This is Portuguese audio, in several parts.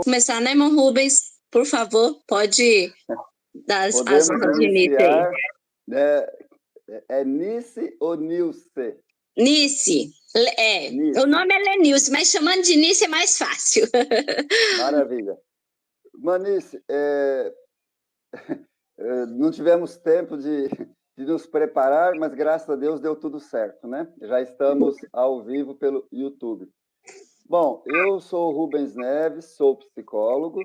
Começar, né, irmão Rubens? Por favor, pode dar as honras de início aí. É Nice ou Nilce? Nice. Nice. O nome é Lenilce, mas chamando de Nice é mais fácil. Maravilha. Manice, não tivemos tempo de nos preparar, mas graças a Deus deu tudo certo, né? Já estamos ao vivo pelo YouTube. Bom, eu sou o Rubens Neves, sou psicólogo,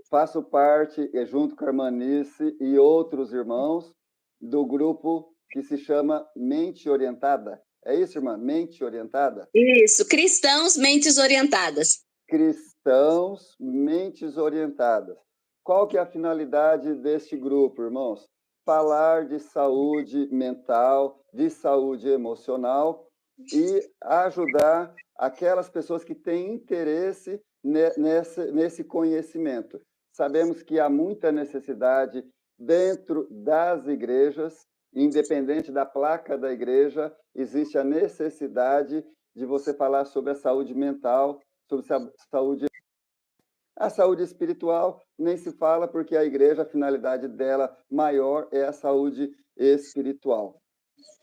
faço parte, junto com a irmã Nice e outros irmãos, do grupo que se chama Mente Orientada. É isso, irmã? Mente Orientada? Isso, Cristãos Mentes Orientadas. Cristãos Mentes Orientadas. Qual que é a finalidade deste grupo, irmãos? Falar de saúde mental, de saúde emocional e ajudar aquelas pessoas que têm interesse nesse conhecimento. Sabemos que há muita necessidade dentro das igrejas, independente da placa da igreja, existe a necessidade de você falar sobre a saúde mental, sobre a saúde espiritual, nem se fala porque a igreja, a finalidade dela maior é a saúde espiritual.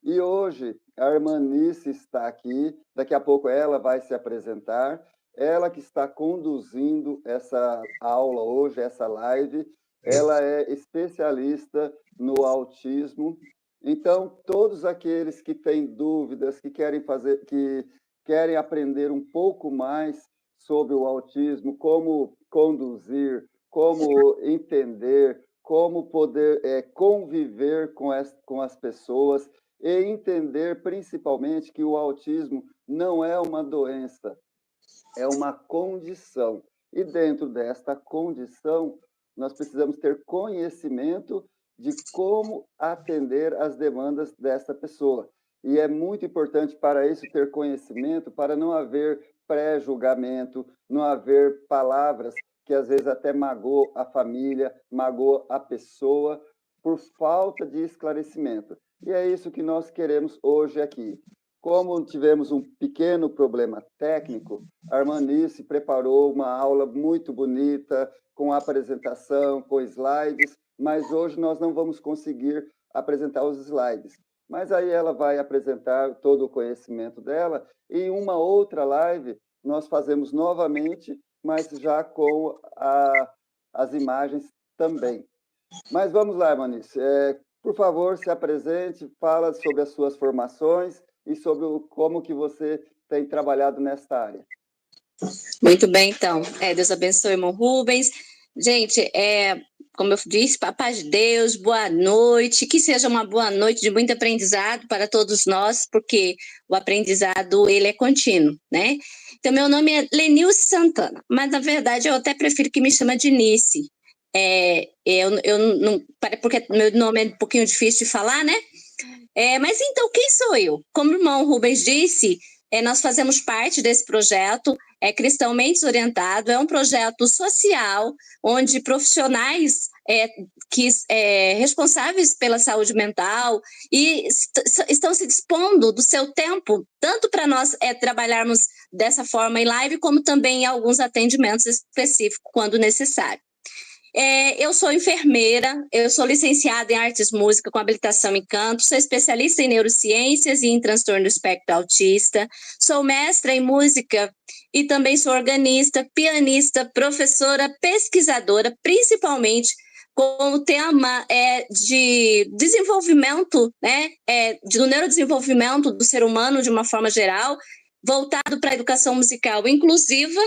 E hoje a irmã Nice está aqui, daqui a pouco ela vai se apresentar, ela que está conduzindo essa aula hoje, essa live, ela é especialista no autismo. Então, todos aqueles que têm dúvidas, que querem aprender um pouco mais sobre o autismo, como conduzir, como entender, como poder conviver com as pessoas e entender principalmente que o autismo não é uma doença, é uma condição. E dentro desta condição, nós precisamos ter conhecimento de como atender às demandas dessa pessoa. E é muito importante para isso ter conhecimento, para não haver pré-julgamento, não haver palavras que às vezes até magoam a família, magoam a pessoa, por falta de esclarecimento. E é isso que nós queremos hoje aqui. Como tivemos um pequeno problema técnico, a irmã Nice preparou uma aula muito bonita, com apresentação, com slides, mas hoje nós não vamos conseguir apresentar os slides. Mas aí ela vai apresentar todo o conhecimento dela e em uma outra live nós fazemos novamente, mas já com as imagens também. Mas vamos lá, irmã Nice. Por favor, se apresente, fala sobre as suas formações e sobre como que você tem trabalhado nesta área. Muito bem, então. Deus abençoe, irmão Rubens. Gente, como eu disse, paz de Deus, boa noite, que seja uma boa noite de muito aprendizado para todos nós, porque o aprendizado, ele é contínuo, né? Então, meu nome é Lenilce Santana, mas, na verdade, eu até prefiro que me chame de Nice. Porque meu nome é um pouquinho difícil de falar, né? Mas, então, quem sou eu? Como o irmão Rubens disse, nós fazemos parte desse projeto, Cristão Mentes Orientado, é um projeto social, onde profissionais responsáveis pela saúde mental e estão se dispondo do seu tempo, tanto para nós trabalharmos dessa forma em live, como também em alguns atendimentos específicos, quando necessário. Eu sou enfermeira, eu sou licenciada em Artes Música com habilitação em canto, sou especialista em neurociências e em transtorno do espectro autista, sou mestra em música e também sou organista, pianista, professora, pesquisadora, principalmente com o tema de desenvolvimento, né, do neurodesenvolvimento do ser humano de uma forma geral, voltado para a educação musical inclusiva,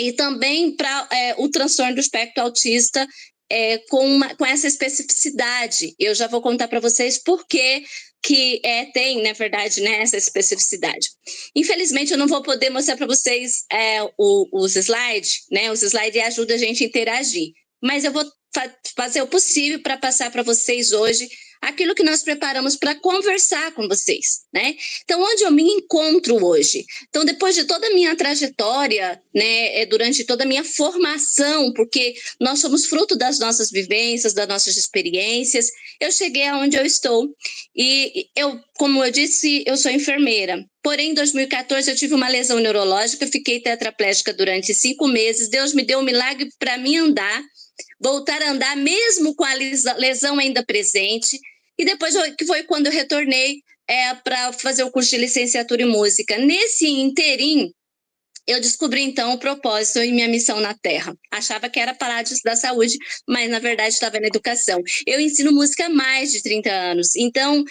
e também para o transtorno do espectro autista com essa especificidade. Eu já vou contar para vocês por que tem, na verdade, né, essa especificidade. Infelizmente, eu não vou poder mostrar para vocês os slides, né? Os slides ajudam a gente a interagir, mas eu vou fazer o possível para passar para vocês hoje aquilo que nós preparamos para conversar com vocês, né? Então, onde eu me encontro hoje? Então, depois de toda a minha trajetória, né, durante toda a minha formação, porque nós somos fruto das nossas vivências, das nossas experiências, eu cheguei aonde eu estou. E eu, como eu disse, eu sou enfermeira. Porém, em 2014, eu tive uma lesão neurológica, fiquei tetraplégica durante 5 meses. Deus me deu um milagre para mim andar, voltar a andar, mesmo com a lesão ainda presente. E depois, que foi quando eu retornei para fazer o curso de licenciatura em música. Nesse interim, eu descobri, então, o propósito e minha missão na Terra. Achava que era parar de estudar saúde, mas, na verdade, estava na educação. Eu ensino música há mais de 30 anos, então,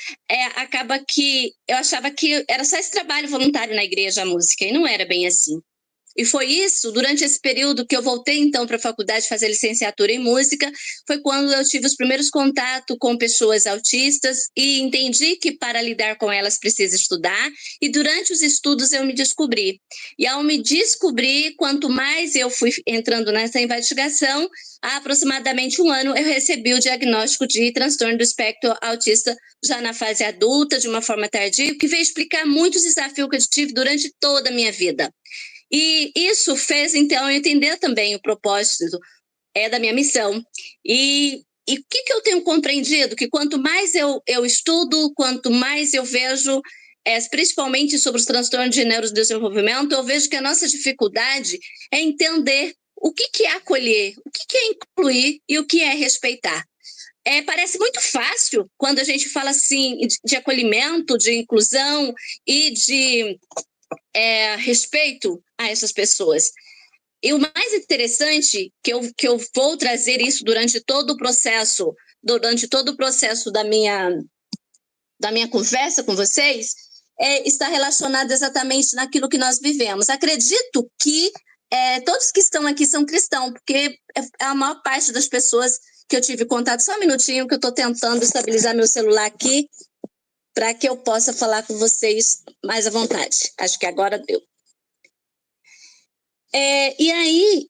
acaba que eu achava que era só esse trabalho voluntário na igreja, a música, e não era bem assim. E foi isso, durante esse período que eu voltei, então, para a faculdade fazer licenciatura em música, foi quando eu tive os primeiros contatos com pessoas autistas e entendi que para lidar com elas precisa estudar, e durante os estudos eu me descobri. E ao me descobrir, quanto mais eu fui entrando nessa investigação, há aproximadamente 1 ano eu recebi o diagnóstico de transtorno do espectro autista já na fase adulta, de uma forma tardia, que veio explicar muitos desafios que eu tive durante toda a minha vida. E isso fez, então, eu entender também o propósito da minha missão. E o que eu tenho compreendido? Que quanto mais eu estudo, quanto mais eu vejo, principalmente sobre os transtornos de neurodesenvolvimento, eu vejo que a nossa dificuldade é entender o que é acolher, o que é incluir e o que é respeitar. Parece muito fácil quando a gente fala assim de acolhimento, de inclusão e de respeito a essas pessoas. E o mais interessante, que eu vou trazer isso durante todo o processo da minha conversa com vocês, está relacionado exatamente naquilo que nós vivemos. Acredito que todos que estão aqui são cristãos, porque a maior parte das pessoas que eu tive contato, só um minutinho que eu estou tentando estabilizar meu celular aqui, para que eu possa falar com vocês mais à vontade. Acho que agora deu. E aí,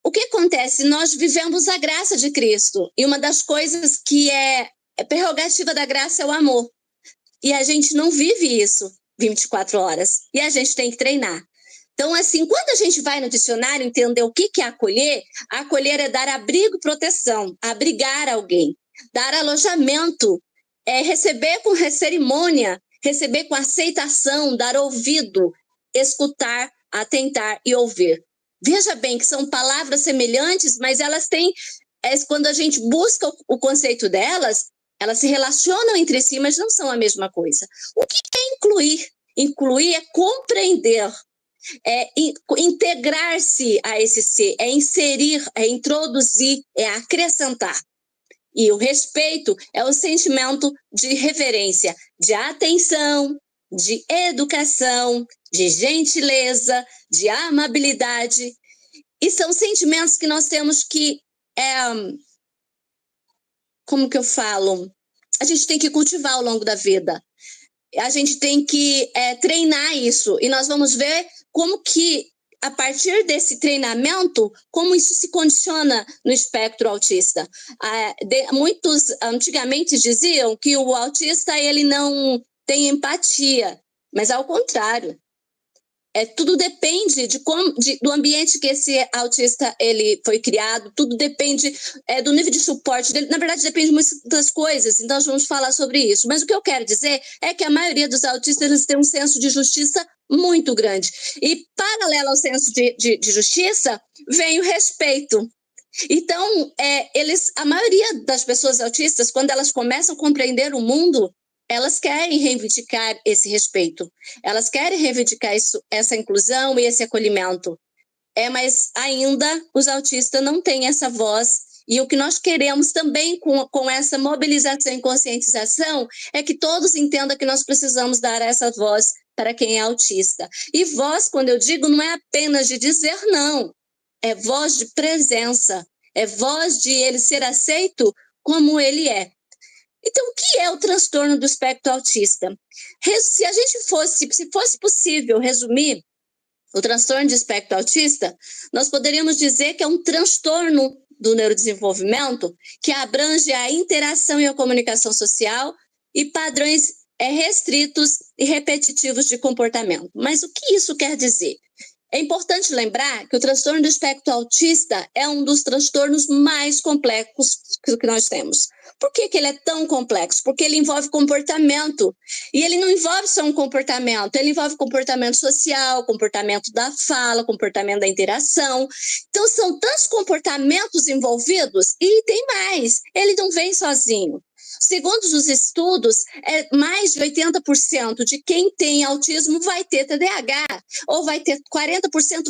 o que acontece? Nós vivemos a graça de Cristo, e uma das coisas que é prerrogativa da graça é o amor. E a gente não vive isso 24 horas, e a gente tem que treinar. Então, assim, quando a gente vai no dicionário entender o que é acolher é dar abrigo e proteção, abrigar alguém, dar alojamento, receber com cerimônia, receber com aceitação, dar ouvido, escutar, atentar e ouvir. Veja bem que são palavras semelhantes, mas elas têm, quando a gente busca o conceito delas, elas se relacionam entre si, mas não são a mesma coisa. O que é incluir? Incluir é compreender, integrar-se a esse ser, é inserir, é introduzir, é acrescentar. E o respeito é o sentimento de reverência, de atenção, de educação, de gentileza, de amabilidade. E são sentimentos que nós temos que, como que eu falo? A gente tem que cultivar ao longo da vida. A gente tem que treinar isso. E nós vamos ver como que, a partir desse treinamento, como isso se condiciona no espectro autista. Muitos antigamente diziam que o autista ele não tem empatia, mas ao contrário. Tudo depende do ambiente que esse autista ele foi criado, tudo depende do nível de suporte dele. Na verdade, depende de muitas coisas, então nós vamos falar sobre isso. Mas o que eu quero dizer é que a maioria dos autistas eles têm um senso de justiça muito grande. E, paralelo ao senso de justiça, vem o respeito. Então, a maioria das pessoas autistas, quando elas começam a compreender o mundo, elas querem reivindicar esse respeito, elas querem reivindicar essa inclusão e esse acolhimento. Mas ainda os autistas não têm essa voz, e o que nós queremos também com essa mobilização e conscientização é que todos entendam que nós precisamos dar essa voz para quem é autista. E voz, quando eu digo, não é apenas de dizer não, é voz de presença, é voz de ele ser aceito como ele é. Então, o que é o transtorno do espectro autista? Se fosse possível resumir, O transtorno de espectro autista, nós poderíamos dizer que é um transtorno do neurodesenvolvimento que abrange a interação e a comunicação social e padrões restritos e repetitivos de comportamento. Mas o que isso quer dizer? É importante lembrar que o transtorno do espectro autista é um dos transtornos mais complexos que nós temos. Por que ele é tão complexo? Porque ele envolve comportamento. E ele não envolve só um comportamento, ele envolve comportamento social, comportamento da fala, comportamento da interação. Então, são tantos comportamentos envolvidos e tem mais. Ele não vem sozinho. Segundo os estudos, mais de 80% de quem tem autismo vai ter TDAH, ou vai ter 40%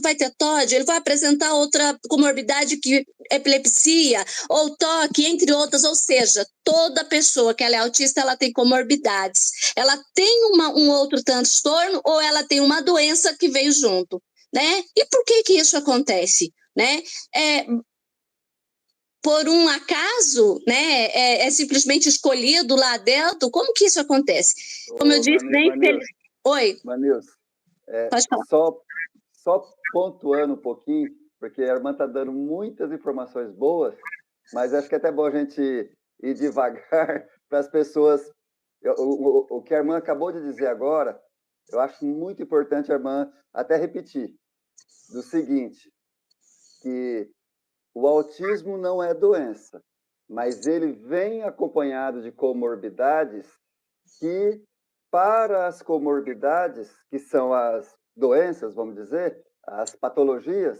vai ter TOD, ele vai apresentar outra comorbidade que epilepsia, ou toque, entre outras, ou seja, toda pessoa que ela é autista, ela tem comorbidades, ela tem um outro transtorno, ou ela tem uma doença que veio junto, né? E por que isso acontece, né? Por um acaso, né, é simplesmente escolhido lá dentro? Como que isso acontece? Como eu disse, nem feliz. Oi. Manilson, pode falar. Só pontuando um pouquinho, porque a irmã está dando muitas informações boas, mas acho que é até bom a gente ir devagar para as pessoas. O que a irmã acabou de dizer agora, eu acho muito importante a irmã até repetir, do seguinte, que o autismo não é doença, mas ele vem acompanhado de comorbidades que, para as comorbidades, que são as doenças, vamos dizer, as patologias,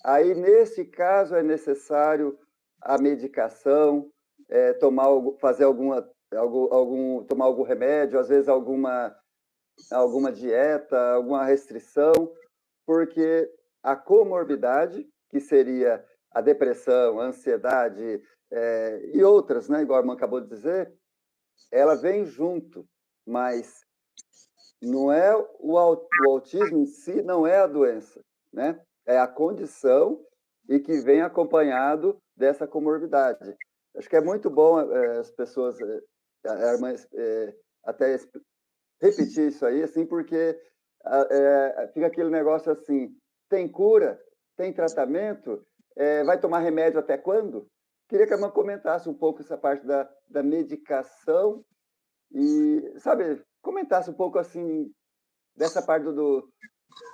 aí, nesse caso, é necessário a medicação, fazer tomar algum remédio, às vezes alguma dieta, alguma restrição, porque a comorbidade, que seria a depressão, a ansiedade e outras, né, igual a irmã acabou de dizer, ela vem junto, mas não é o autismo em si, não é a doença, né? É a condição e que vem acompanhado dessa comorbidade. Acho que é muito bom as pessoas, a irmã, até repetir isso aí, assim, porque fica aquele negócio assim, tem cura, tem tratamento, vai tomar remédio até quando? Queria que a irmã comentasse um pouco essa parte da medicação e, sabe, comentasse um pouco, assim, dessa parte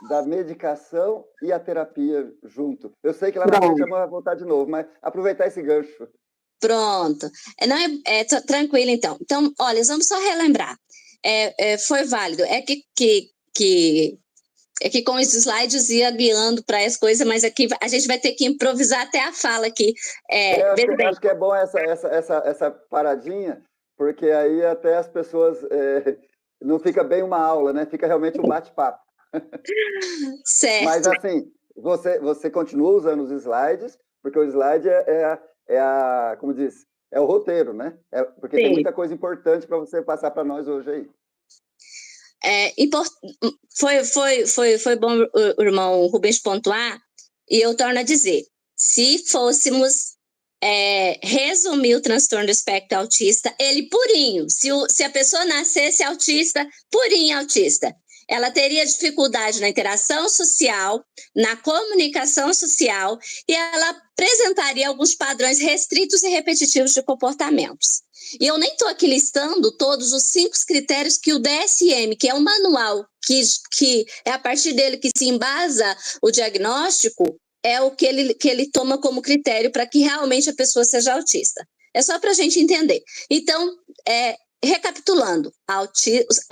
da medicação e a terapia junto. Eu sei que lá na frente a irmã vai voltar de novo, mas aproveitar esse gancho. Pronto. Não tranquilo, então. Então, olha, vamos só relembrar. Foi válido. É que com os slides ia guiando para as coisas, mas aqui a gente vai ter que improvisar até a fala aqui. Acho que é bom essa paradinha, porque aí até as pessoas não fica bem uma aula, né? Fica realmente um bate-papo. Certo. Mas assim, você continua usando os slides, porque o slide como diz, é o roteiro, né? Porque tem muita coisa importante para você passar para nós hoje aí. Foi bom o irmão Rubens pontuar, e eu torno a dizer, se fôssemos resumir o transtorno do espectro autista, ele purinho, se a pessoa nascesse autista, purinho autista, ela teria dificuldade na interação social, na comunicação social, e ela apresentaria alguns padrões restritos e repetitivos de comportamentos. E eu nem estou aqui listando todos os 5 critérios que o DSM, que é um manual, que é a partir dele que se embasa o diagnóstico, é o que ele toma como critério para que realmente a pessoa seja autista. É só para a gente entender. Então, recapitulando,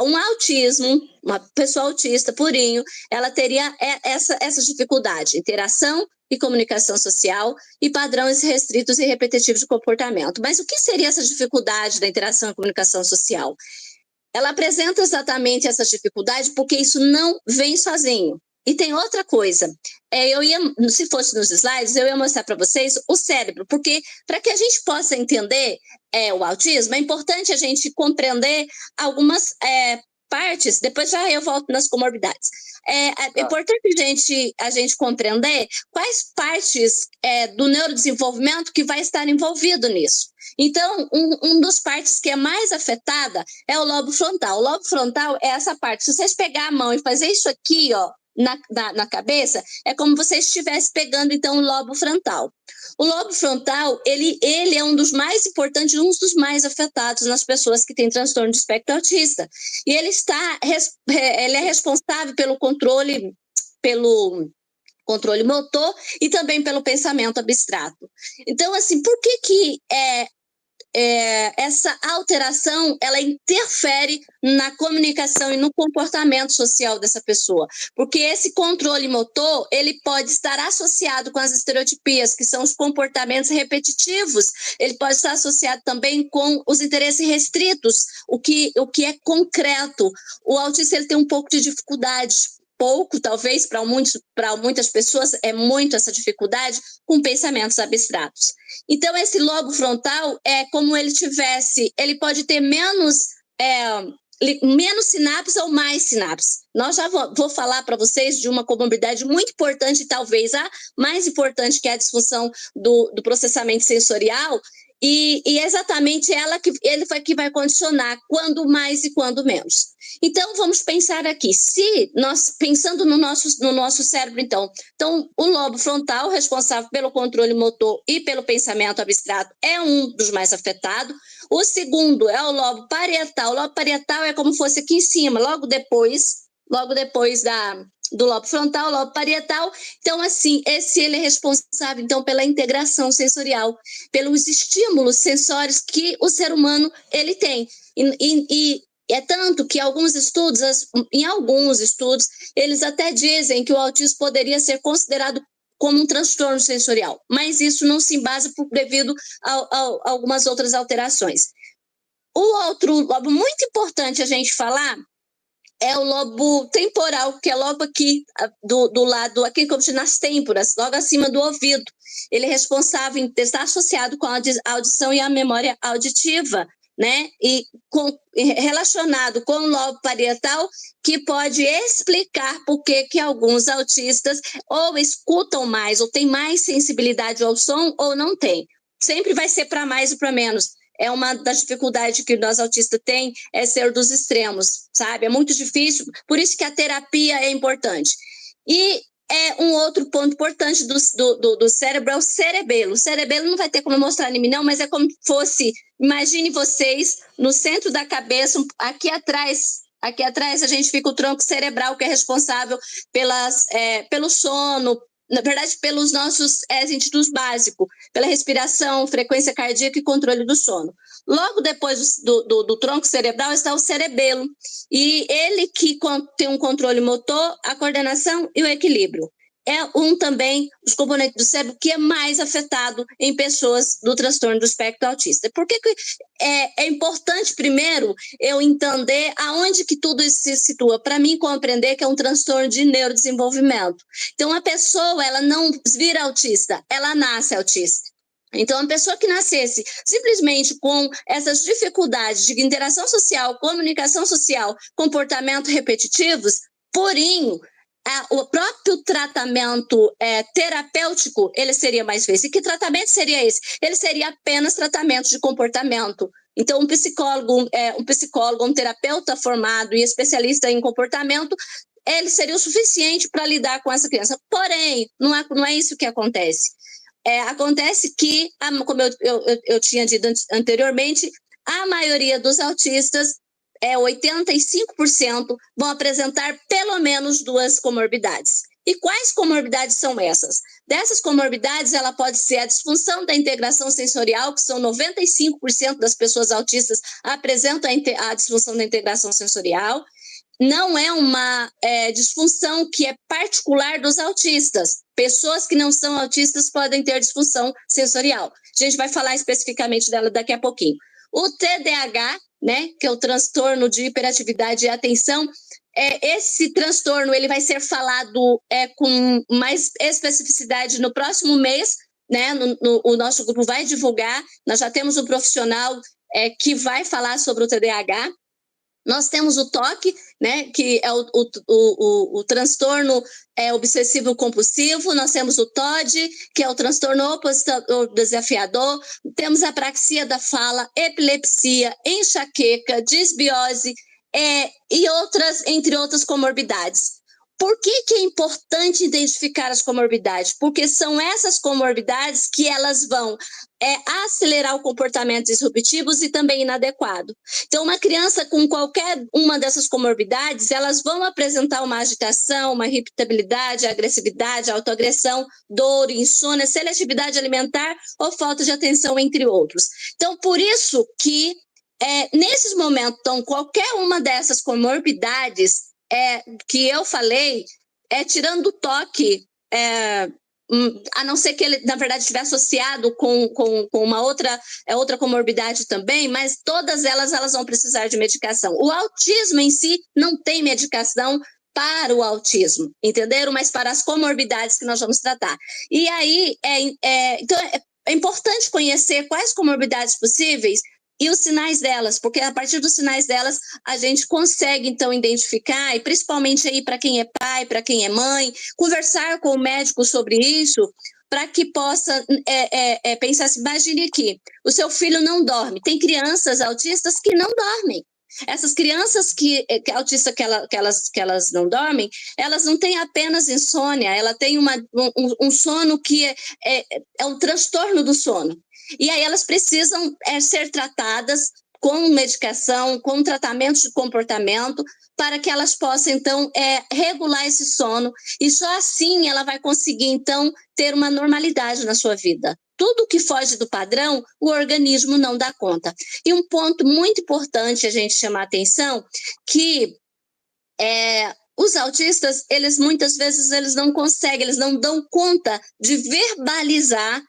um autismo, uma pessoa autista purinho, ela teria essa dificuldade, interação e comunicação social e padrões restritos e repetitivos de comportamento. Mas o que seria essa dificuldade da interação e comunicação social? Ela apresenta exatamente essa dificuldade porque isso não vem sozinho. E tem outra coisa, se fosse nos slides, eu ia mostrar para vocês o cérebro, porque para que a gente possa entender o autismo, é importante a gente compreender algumas partes, depois já eu volto nas comorbidades. É importante a gente compreender quais partes do neurodesenvolvimento que vai estar envolvido nisso. Então, um dos partes que é mais afetada é o lobo frontal. O lobo frontal é essa parte. Se vocês pegar a mão e fazer isso aqui, ó, na cabeça, é como você estivesse pegando, então, o lobo frontal. O lobo frontal, ele é um dos mais importantes, um dos mais afetados nas pessoas que têm transtorno de espectro autista. E ele é responsável pelo controle motor e também pelo pensamento abstrato. Então, assim, por que essa alteração, ela interfere na comunicação e no comportamento social dessa pessoa? Porque esse controle motor, ele pode estar associado com as estereotipias, que são os comportamentos repetitivos, ele pode estar associado também com os interesses restritos, o que é concreto. O autista, ele tem um pouco de dificuldade, pouco, talvez, para muitas pessoas, é muito essa dificuldade com pensamentos abstratos. Então, esse lobo frontal é como ele pode ter menos sinapses ou mais sinapses. Nós já vou falar para vocês de uma comorbidade muito importante, talvez a mais importante, que é a disfunção do processamento sensorial, e exatamente ele vai condicionar quando mais e quando menos. Então, vamos pensar aqui, se nós, pensando no nosso cérebro, então, o lobo frontal, responsável pelo controle motor e pelo pensamento abstrato, é um dos mais afetados. O segundo é o lobo parietal. O lobo parietal é como se fosse aqui em cima, logo depois do lobo frontal, o lobo parietal. Então, assim, ele é responsável, então, pela integração sensorial, pelos estímulos sensórios que o ser humano, ele tem. E é tanto que em alguns estudos, eles até dizem que o autismo poderia ser considerado como um transtorno sensorial, mas isso não se embasa devido a algumas outras alterações. O outro lobo muito importante a gente falar é o lobo temporal, que é logo aqui do lado, aqui como nas têmporas, logo acima do ouvido. Ele é responsável em estar associado com a audição e a memória auditiva, né? E relacionado com o lobo parietal, que pode explicar por que alguns autistas ou escutam mais, ou têm mais sensibilidade ao som, ou não têm. Sempre vai ser para mais ou para menos. É uma das dificuldades que nós autistas têm, é ser dos extremos, sabe? É muito difícil, por isso que a terapia é importante. E um outro ponto importante do cérebro é o cerebelo. O cerebelo não vai ter como eu mostrar em mim, não, mas é como se fosse, imagine vocês, no centro da cabeça, aqui atrás a gente fica o tronco cerebral, que é responsável pelo sono, na verdade, pelos nossos sentidos básicos, pela respiração, frequência cardíaca e controle do sono. Logo depois do tronco cerebral está o cerebelo, e ele que tem um controle motor, a coordenação e o equilíbrio. É também dos componentes do cérebro que é mais afetado em pessoas do transtorno do espectro autista. Por que é importante, primeiro, eu entender aonde que tudo isso se situa? Para mim, compreender que é um transtorno de neurodesenvolvimento. Então, a pessoa, ela não vira autista, ela nasce autista. Então, a pessoa que nascesse simplesmente com essas dificuldades de interação social, comunicação social, comportamento repetitivos, purinho, o próprio tratamento terapêutico, ele seria mais vezes. E que tratamento seria esse? Ele seria apenas tratamento de comportamento. Então, um psicólogo, um terapeuta formado e especialista em comportamento, ele seria o suficiente para lidar com essa criança. Porém, não é isso que acontece. Acontece que, como eu tinha dito anteriormente, a maioria dos autistas, 85%, vão apresentar pelo menos 2 comorbidades. E quais comorbidades são essas? Dessas comorbidades, ela pode ser a disfunção da integração sensorial, que são 95% das pessoas autistas apresentam a disfunção da integração sensorial. Não é uma disfunção que é particular dos autistas. Pessoas que não são autistas podem ter disfunção sensorial. A gente vai falar especificamente dela daqui a pouquinho. O TDAH, né, que é o transtorno de hiperatividade e atenção, esse transtorno ele vai ser falado com mais especificidade no próximo mês, né? O nosso grupo vai divulgar. Nós já temos um profissional que vai falar sobre o TDAH. Nós temos o TOC, né, que é o transtorno obsessivo-compulsivo. Nós temos o TOD, que é o transtorno opositor desafiador. Temos a apraxia da fala, epilepsia, enxaqueca, disbiose e entre outras comorbidades. Por que é importante identificar as comorbidades? Porque são essas comorbidades que elas vão acelerar o comportamento disruptivos e também inadequado. Então, uma criança com qualquer uma dessas comorbidades, elas vão apresentar uma agitação, uma irritabilidade, agressividade, autoagressão, dor, insônia, seletividade alimentar ou falta de atenção, entre outros. Então, por isso que nesses momentos, então, qualquer uma dessas comorbidades que eu falei, tirando o toque, a não ser que ele, na verdade, estiver associado com uma outra comorbidade também, mas todas elas vão precisar de medicação. O autismo em si não tem medicação para o autismo, entenderam? Mas para as comorbidades que nós vamos tratar. E aí, então, é importante conhecer quais comorbidades possíveis e os sinais delas, porque a partir dos sinais delas a gente consegue então identificar, e principalmente aí para quem é pai, para quem é mãe, conversar com o médico sobre isso, para que possa pensar assim, imagine aqui, o seu filho não dorme, tem crianças autistas que não dormem. Essas crianças autistas que elas não dormem, elas não têm apenas insônia, ela tem um sono que é um transtorno do sono. E aí elas precisam ser tratadas com medicação, com tratamento de comportamento, para que elas possam, então, regular esse sono. E só assim ela vai conseguir, então, ter uma normalidade na sua vida. Tudo que foge do padrão, o organismo não dá conta. E um ponto muito importante a gente chamar a atenção, que os autistas, eles muitas vezes eles não conseguem, eles não dão conta de verbalizar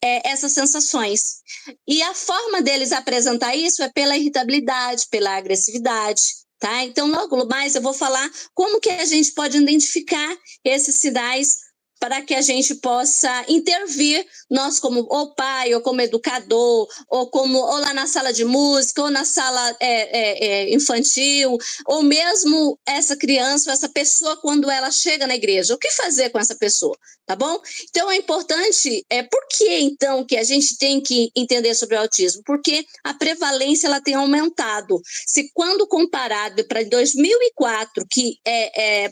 essas sensações. E a forma deles apresentar isso é pela irritabilidade, pela agressividade, tá? Então, logo mais eu vou falar como que a gente pode identificar esses sinais para que a gente possa intervir, nós como ou pai, ou como educador, ou lá na sala de música, ou na sala infantil, ou mesmo essa criança, ou essa pessoa quando ela chega na igreja. O que fazer com essa pessoa, tá bom? Então é importante, por que então que a gente tem que entender sobre o autismo? Porque a prevalência ela tem aumentado. Se quando comparado para 2004, que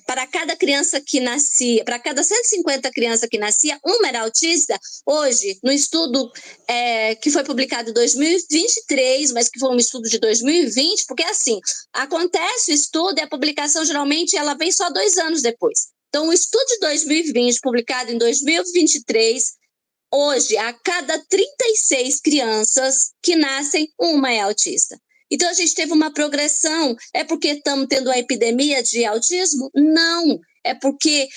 para cada criança que nascia, para cada 150 criança que nascia, uma era autista. Hoje, no estudo que foi publicado em 2023, mas que foi um estudo de 2020, porque assim, acontece o estudo e a publicação geralmente ela vem só 2 anos depois. Então, o estudo de 2020, publicado em 2023, hoje, a cada 36 crianças que nascem, uma é autista. Então, a gente teve uma progressão. É porque estamos tendo a epidemia de autismo? Não. É porque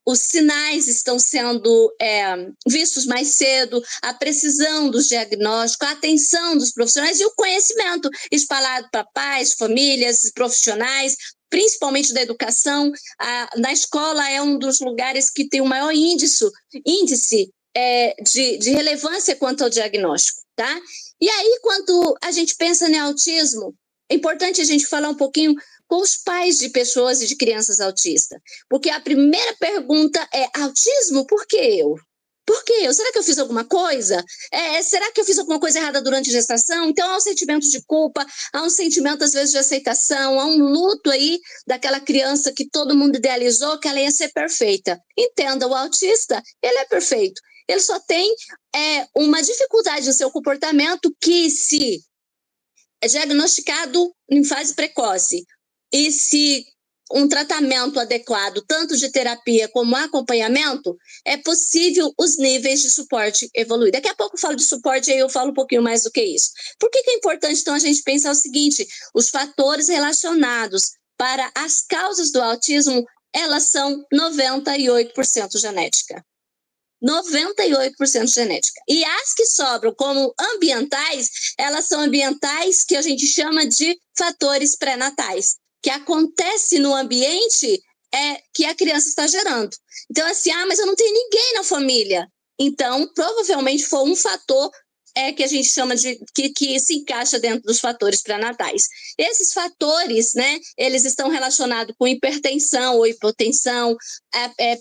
os sinais estão sendo vistos mais cedo, a precisão dos diagnósticos, a atenção dos profissionais e o conhecimento espalhado para pais, famílias, profissionais, principalmente da educação. Na escola é um dos lugares que tem o maior índice de relevância quanto ao diagnóstico, tá? E aí, quando a gente pensa em autismo, é importante a gente falar um pouquinho com os pais de pessoas e de crianças autistas, porque a primeira pergunta é: autismo, por que eu? Por que eu? Será que eu fiz alguma coisa? Será que eu fiz alguma coisa errada durante a gestação? Então, há um sentimento de culpa, há um sentimento, às vezes, de aceitação, há um luto aí daquela criança que todo mundo idealizou que ela ia ser perfeita. Entenda, o autista, ele é perfeito. Ele só tem uma dificuldade no seu comportamento que, se é diagnosticado em fase precoce e se um tratamento adequado, tanto de terapia como acompanhamento, é possível os níveis de suporte evoluir. Daqui a pouco eu falo de suporte e aí eu falo um pouquinho mais do que isso. Por que é importante, então, a gente pensar o seguinte: os fatores relacionados para as causas do autismo, elas são 98% genética. 98% genética. E as que sobram como ambientais, elas são ambientais que a gente chama de fatores pré-natais, que acontece no ambiente que a criança está gerando. Então, assim, mas eu não tenho ninguém na família. Então, provavelmente foi um fator que a gente chama de que se encaixa dentro dos fatores pré-natais. Esses fatores, né, eles estão relacionados com hipertensão ou hipotensão,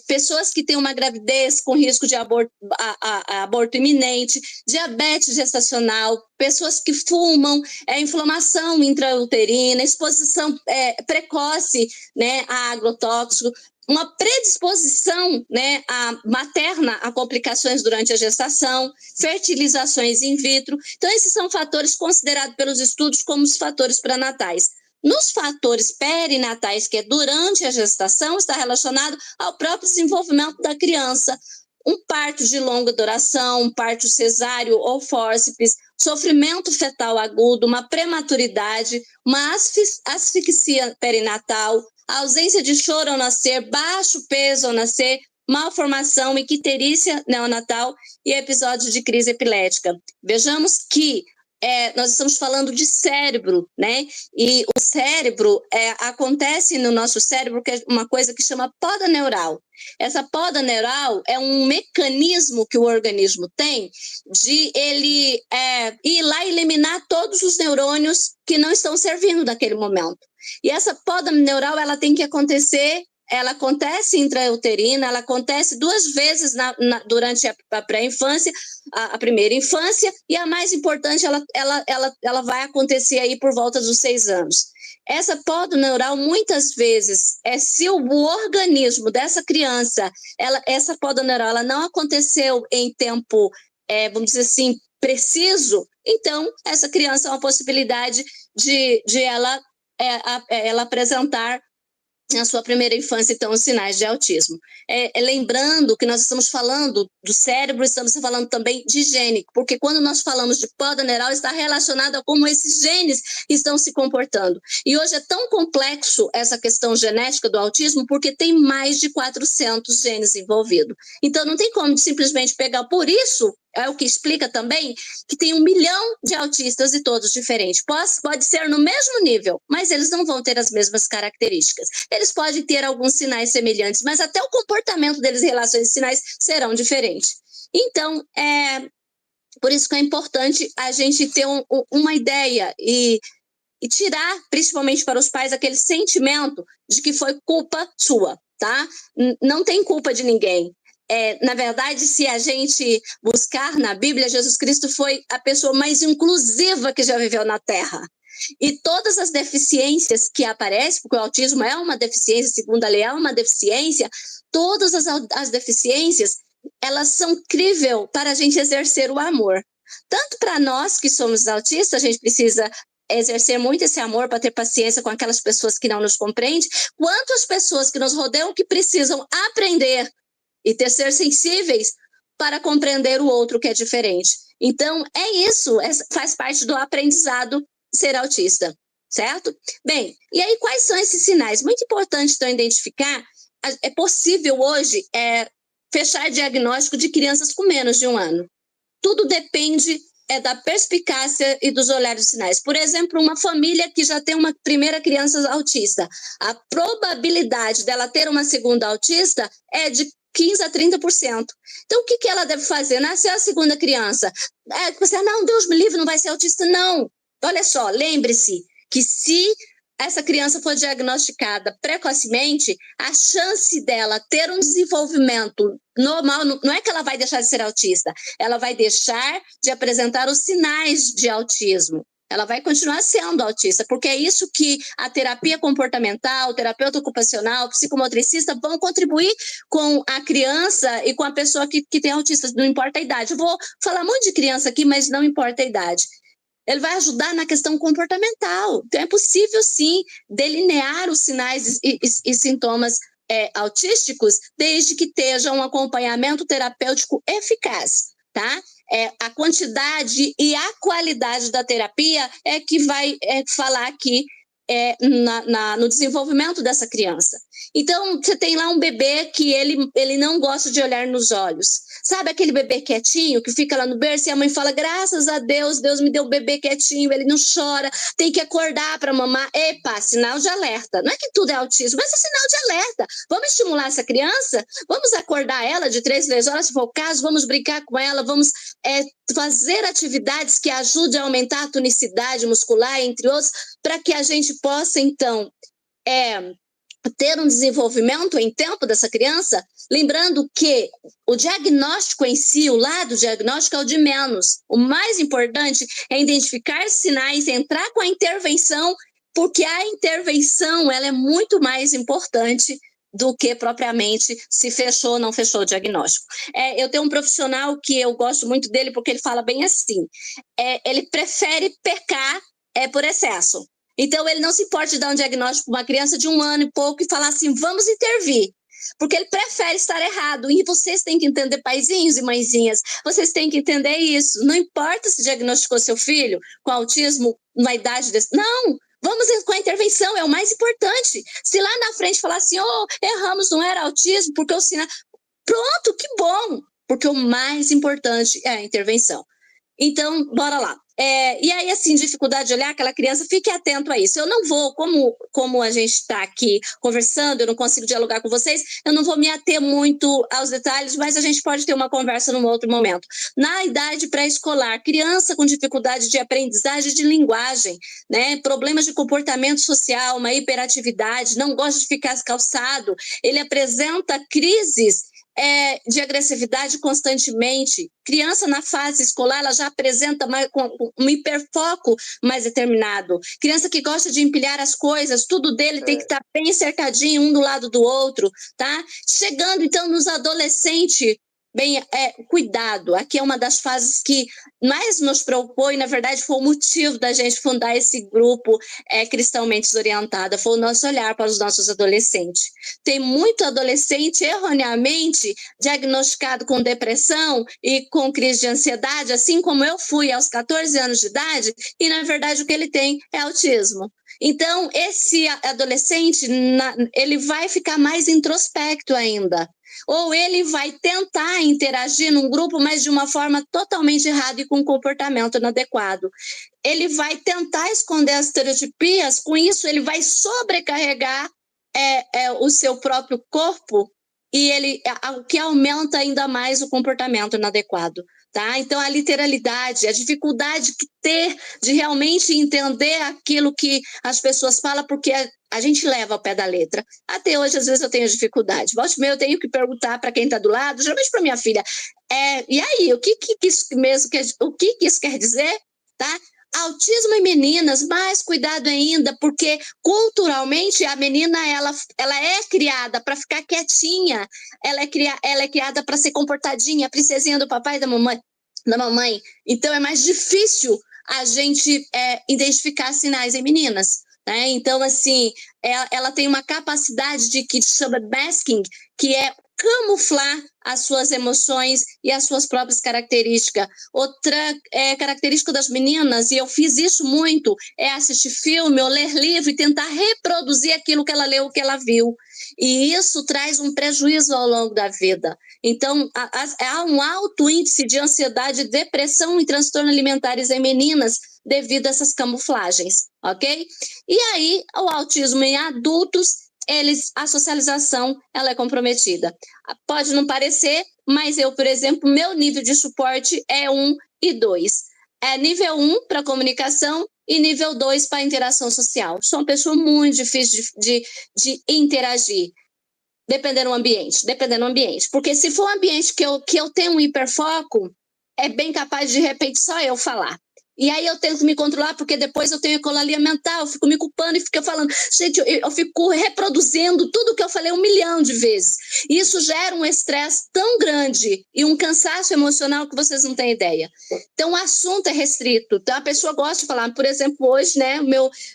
pessoas que têm uma gravidez com risco de aborto iminente, diabetes gestacional, pessoas que fumam, inflamação intrauterina, exposição precoce, né, a agrotóxico, uma predisposição, né, materna a complicações durante a gestação, fertilizações in vitro. Então, esses são fatores considerados pelos estudos como os fatores pré-natais. Nos fatores perinatais, que é durante a gestação, está relacionado ao próprio desenvolvimento da criança. Um parto de longa duração, um parto cesáreo ou fórceps, sofrimento fetal agudo, uma prematuridade, uma asfixia perinatal, a ausência de choro ao nascer, baixo peso ao nascer, malformação, icterícia neonatal e episódios de crise epilética. Vejamos que nós estamos falando de cérebro, né? E o cérebro, acontece no nosso cérebro que é uma coisa que chama poda neural. Essa poda neural é um mecanismo que o organismo tem de ele ir lá e eliminar todos os neurônios que não estão servindo naquele momento. E essa poda neural, ela tem que acontecer, ela acontece intrauterina, ela acontece 2 vezes durante a pré-infância, a primeira infância, e a mais importante, ela vai acontecer aí por volta dos 6 anos. Essa poda neural, muitas vezes, se o organismo dessa criança, essa poda neural, ela não aconteceu em tempo, vamos dizer assim, preciso, então, essa criança é uma possibilidade de ela apresentar na sua primeira infância, então, os sinais de autismo. Lembrando que nós estamos falando do cérebro, estamos falando também de gene, porque quando nós falamos de poda neural, está relacionado a como esses genes estão se comportando. E hoje é tão complexo essa questão genética do autismo, porque tem mais de 400 genes envolvidos. Então, não tem como simplesmente pegar. Por isso, é o que explica também que tem 1 milhão de autistas e todos diferentes. Pode ser no mesmo nível, mas eles não vão ter as mesmas características. Eles podem ter alguns sinais semelhantes, mas até o comportamento deles em relação a esses sinais serão diferentes. Então, por isso que é importante a gente ter uma ideia e tirar, principalmente para os pais, aquele sentimento de que foi culpa sua, tá? Não tem culpa de ninguém. Na verdade, se a gente buscar na Bíblia, Jesus Cristo foi a pessoa mais inclusiva que já viveu na Terra. E todas as deficiências que aparecem, porque o autismo é uma deficiência, segundo a lei, é uma deficiência, todas as deficiências, elas são críveis para a gente exercer o amor. Tanto para nós que somos autistas, a gente precisa exercer muito esse amor para ter paciência com aquelas pessoas que não nos compreendem, quanto as pessoas que nos rodeiam que precisam aprender e ser sensíveis para compreender o outro que é diferente. Então, isso, faz parte do aprendizado ser autista, certo? Bem, e aí quais são esses sinais? Muito importante, então, identificar. É possível hoje fechar diagnóstico de crianças com menos de 1 ano. Tudo depende da perspicácia e dos olhares de sinais. Por exemplo, uma família que já tem uma primeira criança autista, a probabilidade dela ter uma segunda autista é de 15% a 30%. Então, o que ela deve fazer? Nasceu a segunda criança. Você, não, Deus me livre, não vai ser autista. Não. Olha só, lembre-se que se essa criança for diagnosticada precocemente, a chance dela ter um desenvolvimento normal, não é que ela vai deixar de ser autista, ela vai deixar de apresentar os sinais de autismo. Ela vai continuar sendo autista, porque é isso que a terapia comportamental, o terapeuta ocupacional, o psicomotricista vão contribuir com a criança e com a pessoa que tem autista, não importa a idade. Eu vou falar muito de criança aqui, mas não importa a idade. Ele vai ajudar na questão comportamental. Então, é possível, sim, delinear os sinais e sintomas autísticos, desde que esteja um acompanhamento terapêutico eficaz, tá? A quantidade e a qualidade da terapia é que vai falar aqui no desenvolvimento dessa criança. Então, você tem lá um bebê que ele não gosta de olhar nos olhos. Sabe aquele bebê quietinho que fica lá no berço e a mãe fala, graças a Deus, Deus me deu um bebê quietinho, ele não chora, tem que acordar para mamar. Epa, sinal de alerta. Não é que tudo é autismo, mas é sinal de alerta. Vamos estimular essa criança? Vamos acordar ela de 3 horas, se for o caso, vamos brincar com ela, vamos fazer atividades que ajudem a aumentar a tonicidade muscular, entre outros, para que a gente possa, então, ter um desenvolvimento em tempo dessa criança, lembrando que o diagnóstico em si, o lado diagnóstico é o de menos. O mais importante é identificar sinais, entrar com a intervenção, porque a intervenção ela é muito mais importante do que propriamente se fechou ou não fechou o diagnóstico. Eu tenho um profissional que eu gosto muito dele porque ele fala bem assim, ele prefere pecar por excesso. Então, ele não se importa de dar um diagnóstico para uma criança de 1 ano e pouco e falar assim, vamos intervir. Porque ele prefere estar errado. E vocês têm que entender, paizinhos e mãezinhas, vocês têm que entender isso. Não importa se diagnosticou seu filho com autismo numa idade desse. Não! Vamos com a intervenção, é o mais importante. Se lá na frente falar assim, erramos, não era autismo, porque o sinal... Pronto, que bom! Porque o mais importante é a intervenção. Então, bora lá. E aí, assim, dificuldade de olhar aquela criança, fique atento a isso. Eu não vou, como a gente está aqui conversando, eu não consigo dialogar com vocês, eu não vou me ater muito aos detalhes, mas a gente pode ter uma conversa num outro momento. Na idade pré-escolar, criança com dificuldade de aprendizagem de linguagem, né? Problemas de comportamento social, uma hiperatividade, não gosta de ficar calçado, ele apresenta crises de agressividade constantemente. Criança na fase escolar, ela já apresenta um hiperfoco mais determinado. Criança que gosta de empilhar as coisas, tudo dele tem que estar bem cercadinho, um do lado do outro, tá? Chegando, então, nos adolescentes, cuidado, aqui é uma das fases que mais nos preocupou e, na verdade, foi o motivo da gente fundar esse grupo Cristãomente Desorientada, foi o nosso olhar para os nossos adolescentes. Tem muito adolescente erroneamente diagnosticado com depressão e com crise de ansiedade, assim como eu fui aos 14 anos de idade, e, na verdade, o que ele tem é autismo. Então, esse adolescente, ele vai ficar mais introspecto ainda. Ou ele vai tentar interagir num grupo, mas de uma forma totalmente errada e com um comportamento inadequado. Ele vai tentar esconder as estereotipias, com isso ele vai sobrecarregar o seu próprio corpo e o que aumenta ainda mais o comportamento inadequado. Tá? Então, a literalidade, a dificuldade que ter de realmente entender aquilo que as pessoas falam, porque a gente leva ao pé da letra. Até hoje, às vezes, eu tenho dificuldade. Volte e meia, eu tenho que perguntar para quem está do lado, geralmente para minha filha, e aí, o que isso quer dizer? Tá? Autismo em meninas, mais cuidado ainda, porque culturalmente a menina ela é criada para ficar quietinha, ela é criada para ser comportadinha, a princesinha do papai e da mamãe. Então é mais difícil a gente identificar sinais em meninas. Né? Então, assim, ela tem uma capacidade que se chama masking, que é camuflar as suas emoções e as suas próprias características. Outra característica das meninas, e eu fiz isso muito, é assistir filme ou ler livro e tentar reproduzir aquilo que ela leu, o que ela viu. E isso traz um prejuízo ao longo da vida. Então, há um alto índice de ansiedade, depressão e transtornos alimentares em meninas devido a essas camuflagens, ok? E aí, o autismo em adultos, a socialização ela é comprometida. Pode não parecer, mas eu, por exemplo, meu nível de suporte é 1 e 2. Nível 1 para comunicação e nível 2 para interação social. Sou uma pessoa muito difícil de interagir, dependendo do ambiente. Porque se for um ambiente que eu tenho um hiperfoco, é bem capaz de repente só eu falar. E aí eu tento me controlar, porque depois eu tenho ecolalia mental, eu fico me culpando e fico falando, gente, eu fico reproduzindo tudo que eu falei 1 milhão de vezes. E isso gera um estresse tão grande e um cansaço emocional que vocês não têm ideia. Então o assunto é restrito. Então a pessoa gosta de falar, por exemplo, hoje, né,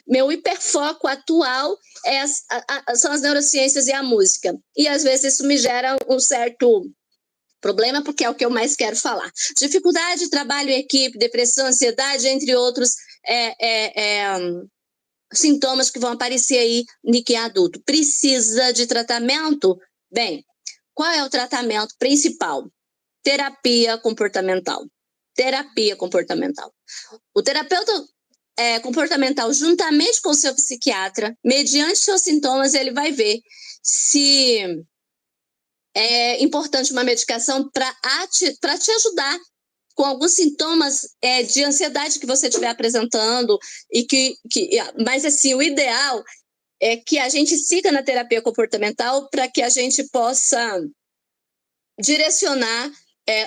meu hiperfoco atual são as neurociências e a música. E às vezes isso me gera um certo problema, porque é o que eu mais quero falar. Dificuldade de trabalho em equipe, depressão, ansiedade, entre outros sintomas que vão aparecer aí em quem é adulto. Precisa de tratamento? Bem, qual é o tratamento principal? Terapia comportamental. Terapia comportamental. O terapeuta comportamental, juntamente com o seu psiquiatra, mediante seus sintomas, ele vai ver se é importante uma medicação para te ajudar com alguns sintomas de ansiedade que você estiver apresentando, mas assim, o ideal é que a gente siga na terapia comportamental para que a gente possa direcionar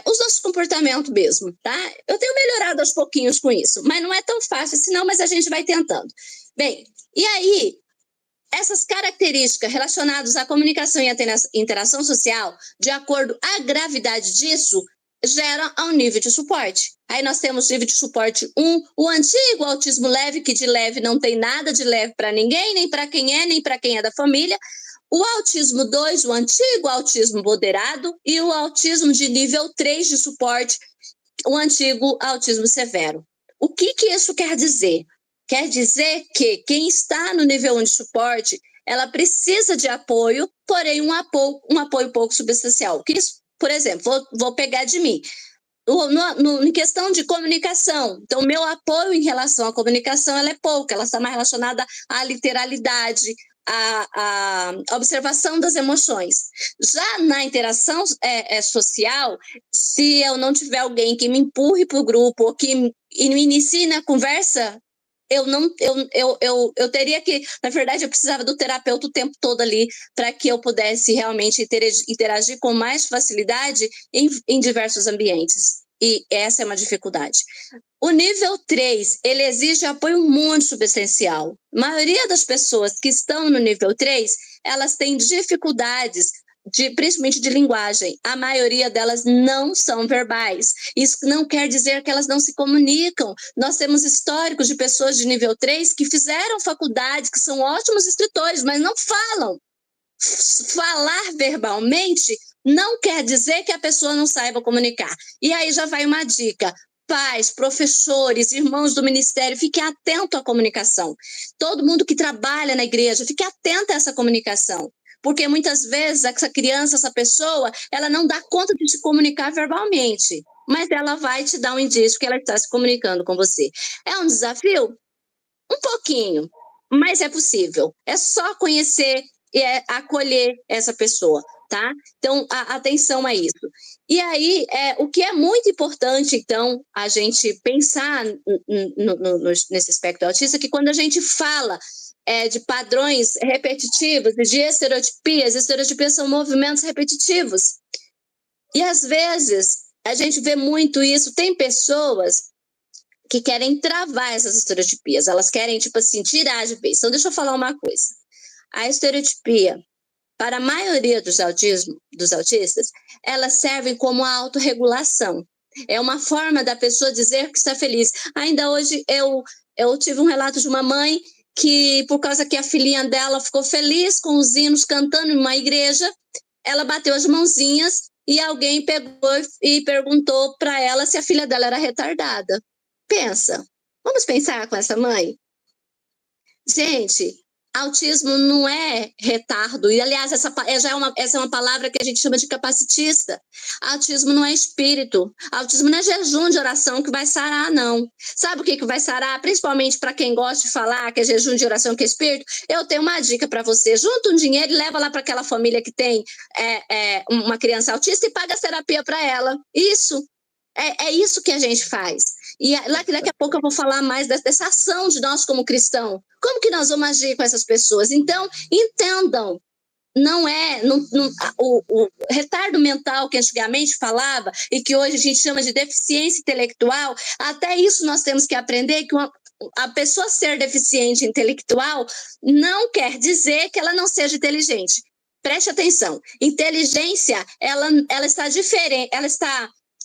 os nossos comportamentos mesmo, tá? Eu tenho melhorado aos pouquinhos com isso, mas não é tão fácil assim não, mas a gente vai tentando. Bem, e aí, essas características relacionadas à comunicação e à interação social, de acordo à gravidade disso, geram um nível de suporte. Aí nós temos nível de suporte 1, o antigo autismo leve, que de leve não tem nada de leve para ninguém, nem para quem é, nem para quem é da família. O autismo 2, o antigo autismo moderado, e o autismo de nível 3 de suporte, o antigo autismo severo. O que isso quer dizer? Quer dizer que quem está no nível 1 de suporte, ela precisa de apoio, porém um apoio pouco substancial. Que isso, por exemplo, vou pegar de mim. Em questão de comunicação, então o meu apoio em relação à comunicação ela é pouco, ela está mais relacionada à literalidade, à observação das emoções. Já na interação social, se eu não tiver alguém que me empurre para o grupo ou que me inicie na conversa, eu teria que, na verdade, eu precisava do terapeuta o tempo todo ali para que eu pudesse realmente interagir com mais facilidade em diversos ambientes. E essa é uma dificuldade. O nível 3, ele exige apoio muito substancial. A maioria das pessoas que estão no nível 3, elas têm dificuldades principalmente de linguagem. A maioria delas não são verbais. Isso não quer dizer que elas não se comunicam. Nós temos históricos de pessoas de nível 3 que fizeram faculdade, que são ótimos escritores, mas não falam. Falar verbalmente não quer dizer que a pessoa não saiba comunicar. E aí já vai uma dica. Pais, professores, irmãos do ministério, fiquem atentos à comunicação. Todo mundo que trabalha na igreja, fique atento a essa comunicação. Porque muitas vezes essa criança, essa pessoa, ela não dá conta de se comunicar verbalmente, mas ela vai te dar um indício que ela está se comunicando com você. É um desafio? Um pouquinho, mas é possível. É só conhecer e acolher essa pessoa, tá? Então, atenção a isso. E aí, o que é muito importante, então, a gente pensar nesse aspecto autista, que quando a gente fala de padrões repetitivos e de estereotipias são movimentos repetitivos. E, às vezes, a gente vê muito isso. Tem pessoas que querem travar essas estereotipias. Elas querem, tipo assim, tirar de vez. Então, deixa eu falar uma coisa. A estereotipia, para a maioria dos autistas, elas servem como a autorregulação. É uma forma da pessoa dizer que está feliz. Ainda hoje, eu tive um relato de uma mãe que, por causa que a filhinha dela ficou feliz com os hinos cantando em uma igreja, ela bateu as mãozinhas e alguém pegou e perguntou para ela se a filha dela era retardada. Pensa, vamos pensar com essa mãe? Gente, autismo não é retardo, e aliás, essa é uma palavra que a gente chama de capacitista. Autismo não é espírito, autismo não é jejum de oração que vai sarar, não. Sabe o que vai sarar? Principalmente para quem gosta de falar que é jejum de oração que é espírito, eu tenho uma dica para você: junta um dinheiro e leva lá para aquela família que tem uma criança autista e paga a terapia para ela. Isso. É isso que a gente faz. E daqui a pouco eu vou falar mais dessa ação de nós como cristãos. Como que nós vamos agir com essas pessoas? Então, entendam, o retardo mental que antigamente falava e que hoje a gente chama de deficiência intelectual, até isso nós temos que aprender que a pessoa ser deficiente intelectual não quer dizer que ela não seja inteligente. Preste atenção. Inteligência, ela está diferente,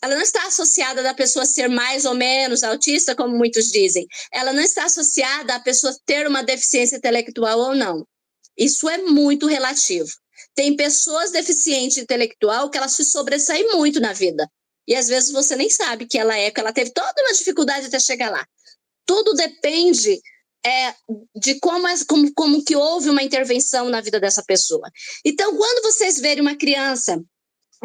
ela não está associada da pessoa ser mais ou menos autista, como muitos dizem. Ela não está associada à pessoa ter uma deficiência intelectual ou não. Isso é muito relativo. Tem pessoas deficientes intelectual que elas se sobressaem muito na vida. E às vezes você nem sabe que ela teve toda uma dificuldade até chegar lá. Tudo depende de como que houve uma intervenção na vida dessa pessoa. Então, quando vocês verem uma criança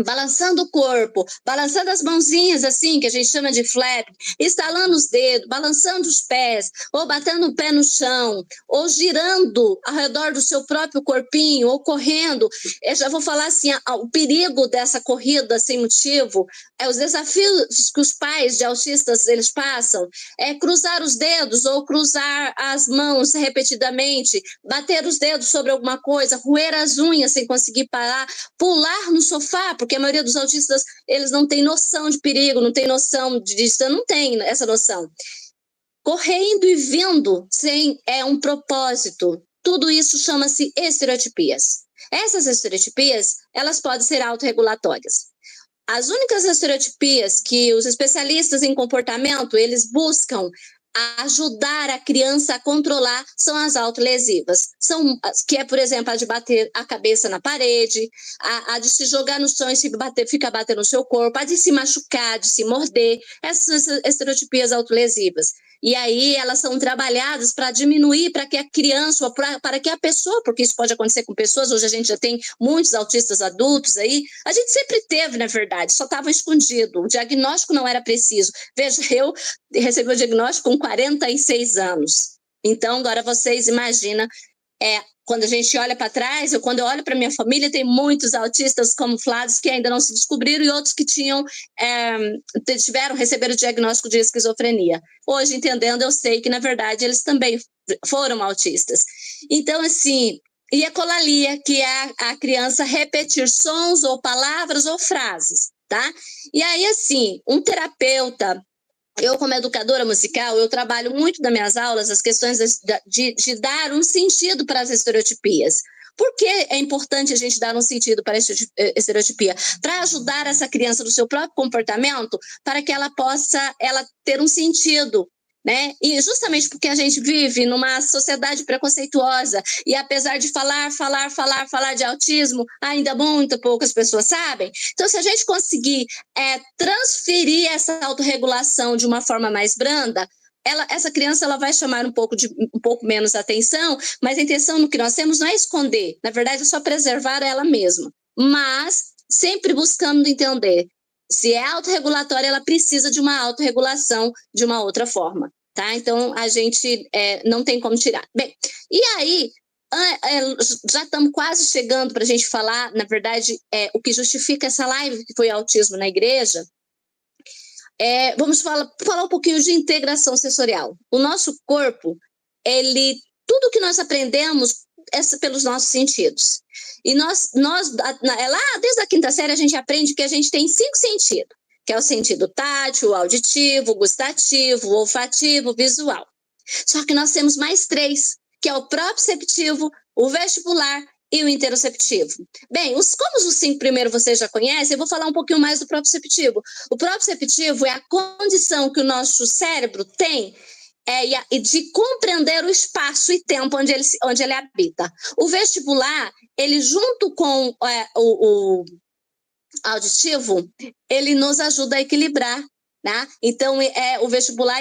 balançando o corpo, balançando as mãozinhas assim, que a gente chama de flap, estalando os dedos, balançando os pés, ou batendo o pé no chão, ou girando ao redor do seu próprio corpinho, ou correndo. Eu já vou falar assim, o perigo dessa corrida sem motivo, os desafios que os pais de autistas eles passam, é cruzar os dedos ou cruzar as mãos repetidamente, bater os dedos sobre alguma coisa, roer as unhas sem conseguir parar, pular no sofá, porque a maioria dos autistas, eles não têm noção de perigo, não tem noção de distância, não tem essa noção. Correndo e vindo sem um propósito, tudo isso chama-se estereotipias. Essas estereotipias, elas podem ser autorregulatórias. As únicas estereotipias que os especialistas em comportamento, eles buscam ajudar a criança a controlar são as autolesivas. Que é, por exemplo, a de bater a cabeça na parede, a de se jogar no chão e ficar batendo no seu corpo, a de se machucar, de se morder. Essas são estereotipias autolesivas. E aí elas são trabalhadas para diminuir, para que a criança, para que a pessoa, porque isso pode acontecer com pessoas, hoje a gente já tem muitos autistas adultos aí, a gente sempre teve, na verdade, só estava escondido, o diagnóstico não era preciso. Veja, eu recebi o diagnóstico com 46 anos. Então, agora vocês imaginam, quando a gente olha para trás, quando eu olho para minha família, tem muitos autistas camuflados que ainda não se descobriram e outros que receberam o diagnóstico de esquizofrenia. Hoje, entendendo, eu sei que, na verdade, eles também foram autistas. Então, assim, e a colalia, que é a criança repetir sons ou palavras ou frases, tá? E aí, assim, um terapeuta, eu, como educadora musical, eu trabalho muito nas minhas aulas as questões de dar um sentido para as estereotipias. Por que é importante a gente dar um sentido para a estereotipia? Para ajudar essa criança no seu próprio comportamento, para que ela possa ter um sentido, né? E justamente porque a gente vive numa sociedade preconceituosa e apesar de falar de autismo, ainda muito poucas pessoas sabem. Então, se a gente conseguir transferir essa autorregulação de uma forma mais branda, essa criança ela vai chamar um pouco menos atenção, mas a intenção no que nós temos não é esconder, na verdade é só preservar ela mesma, mas sempre buscando entender. Se é autorregulatória, ela precisa de uma autorregulação de uma outra forma, tá? Então, a gente não tem como tirar. Bem, e aí, já estamos quase chegando para a gente falar, na verdade, o que justifica essa live, que foi autismo na igreja. Vamos falar um pouquinho de integração sensorial. O nosso corpo, tudo que nós aprendemos pelos nossos sentidos. E nós lá desde a quinta série a gente aprende que a gente tem 5 sentidos, que é o sentido tátil, o auditivo, o gustativo, o olfativo, o visual. Só que nós temos mais 3, que é o proprioceptivo, o vestibular e o interoceptivo. Bem, como os 5 primeiros vocês já conhecem, eu vou falar um pouquinho mais do proprioceptivo. O proprioceptivo é a condição que o nosso cérebro tem de compreender o espaço e tempo onde ele habita. O vestibular, ele junto com o auditivo, ele nos ajuda a equilibrar, né? Então, o vestibular,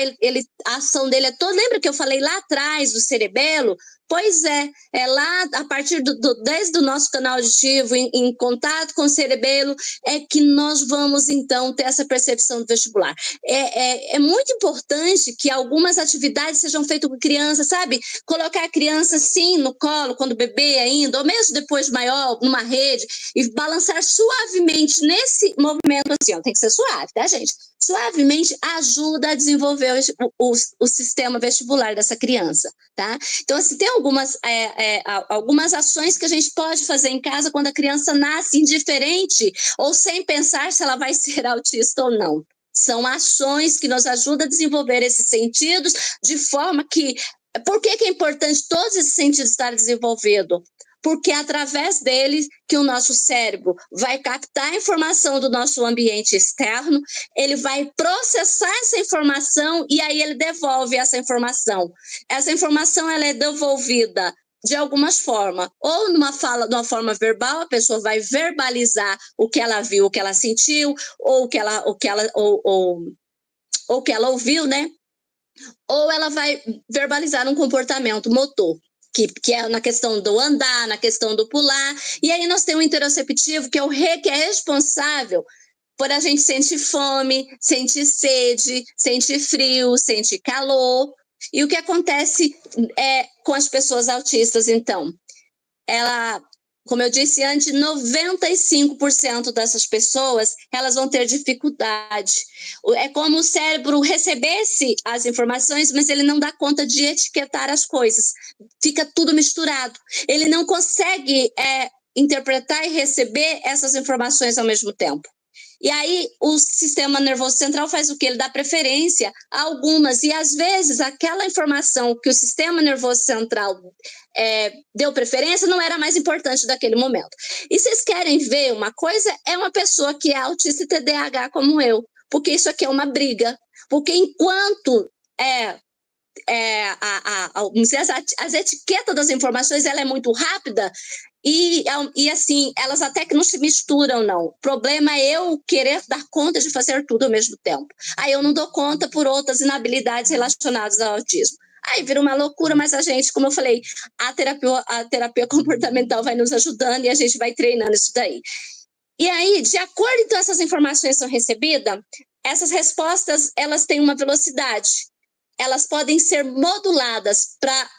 a ação dele é toda... Lembra que eu falei lá atrás do cerebelo? Pois é lá a partir desde o nosso canal auditivo, em contato com o cerebelo, é que nós vamos, então, ter essa percepção do vestibular. É muito importante que algumas atividades sejam feitas com criança, sabe? Colocar a criança, sim, no colo, quando bebê ainda, ou mesmo depois maior, numa rede, e balançar suavemente nesse movimento, assim, tem que ser suave, tá, gente? Suavemente ajuda a desenvolver o sistema vestibular dessa criança, tá? Então, assim, tem algumas ações que a gente pode fazer em casa quando a criança nasce indiferente ou sem pensar se ela vai ser autista ou não. São ações que nos ajudam a desenvolver esses sentidos de forma que... Por que é importante todos esses sentidos estarem desenvolvidos? Porque é através deles que o nosso cérebro vai captar a informação do nosso ambiente externo, ele vai processar essa informação e aí ele devolve essa informação. Essa informação ela é devolvida de algumas formas, ou de uma forma verbal, a pessoa vai verbalizar o que ela viu, o que ela sentiu, ou o que ela ouviu, né? ou ela vai verbalizar um comportamento motor, que é na questão do andar, na questão do pular. E aí nós temos o interoceptivo, que é o que é responsável por a gente sentir fome, sentir sede, sentir frio, sentir calor. E o que acontece com as pessoas autistas, então? Como eu disse antes, 95% dessas pessoas, elas vão ter dificuldade. É como o cérebro recebesse as informações, mas ele não dá conta de etiquetar as coisas. Fica tudo misturado. Ele não consegue interpretar e receber essas informações ao mesmo tempo. E aí o sistema nervoso central faz o quê? Ele dá preferência a algumas, e às vezes aquela informação que o sistema nervoso central deu preferência não era mais importante daquele momento. E vocês querem ver uma coisa? É uma pessoa que é autista e TDAH como eu, porque isso aqui é uma briga. Porque enquanto as etiquetas das informações ela é muito rápida, e assim, elas até que não se misturam, não. O problema é eu querer dar conta de fazer tudo ao mesmo tempo. Aí eu não dou conta por outras inabilidades relacionadas ao autismo. Aí vira uma loucura, mas a gente, como eu falei, a terapia comportamental vai nos ajudando e a gente vai treinando isso daí. E aí, de acordo com essas informações são recebidas, essas respostas, elas têm uma velocidade. Elas podem ser moduladas para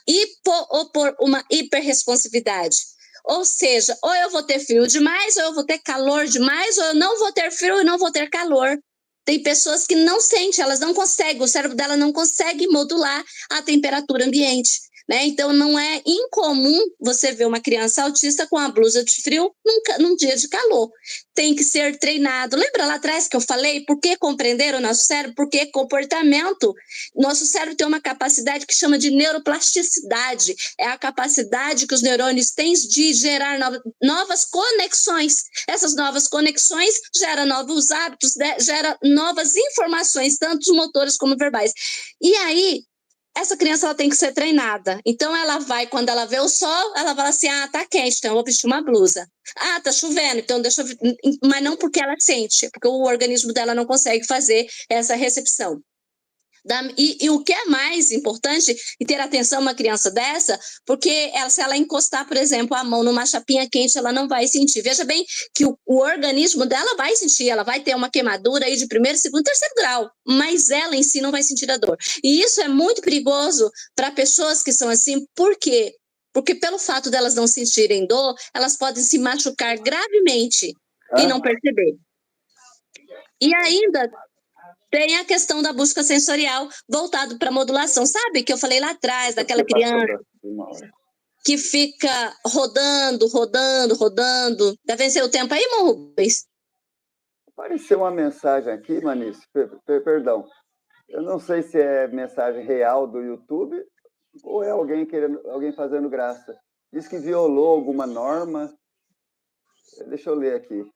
opor uma hiperresponsividade. Ou seja, ou eu vou ter frio demais, ou eu vou ter calor demais, ou eu não vou ter frio e não vou ter calor. Tem pessoas que não sentem, elas não conseguem, o cérebro dela não consegue modular a temperatura ambiente. Né? Então, não é incomum você ver uma criança autista com a blusa de frio num dia de calor. Tem que ser treinado. Lembra lá atrás que eu falei? Por que compreender o nosso cérebro? Porque comportamento. Nosso cérebro tem uma capacidade que chama de neuroplasticidade. É a capacidade que os neurônios têm de gerar novas conexões. Essas novas conexões geram novos hábitos, geram novas informações, tanto motoras como verbais. E aí, essa criança ela tem que ser treinada. Então, ela vai, quando ela vê o sol, ela fala assim, tá quente, então eu vou vestir uma blusa. Tá chovendo, então deixa eu... Mas não porque ela sente, porque o organismo dela não consegue fazer essa recepção. E o que é mais importante e ter atenção a uma criança dessa, porque se ela encostar, por exemplo, a mão numa chapinha quente, ela não vai sentir. Veja bem que o organismo dela vai sentir, ela vai ter uma queimadura aí de primeiro, segundo, terceiro grau, mas ela em si não vai sentir a dor. E isso é muito perigoso para pessoas que são assim, por quê? Porque pelo fato delas não sentirem dor, elas podem se machucar gravemente e não perceber. E ainda tem a questão da busca sensorial voltado para a modulação. Sabe que eu falei lá atrás, daquela criança que fica rodando. Deve vencer o tempo aí, irmão Rubens? Apareceu uma mensagem aqui, Manice, perdão. Eu não sei se é mensagem real do YouTube ou é alguém fazendo graça. Diz que violou alguma norma. Deixa eu ler aqui.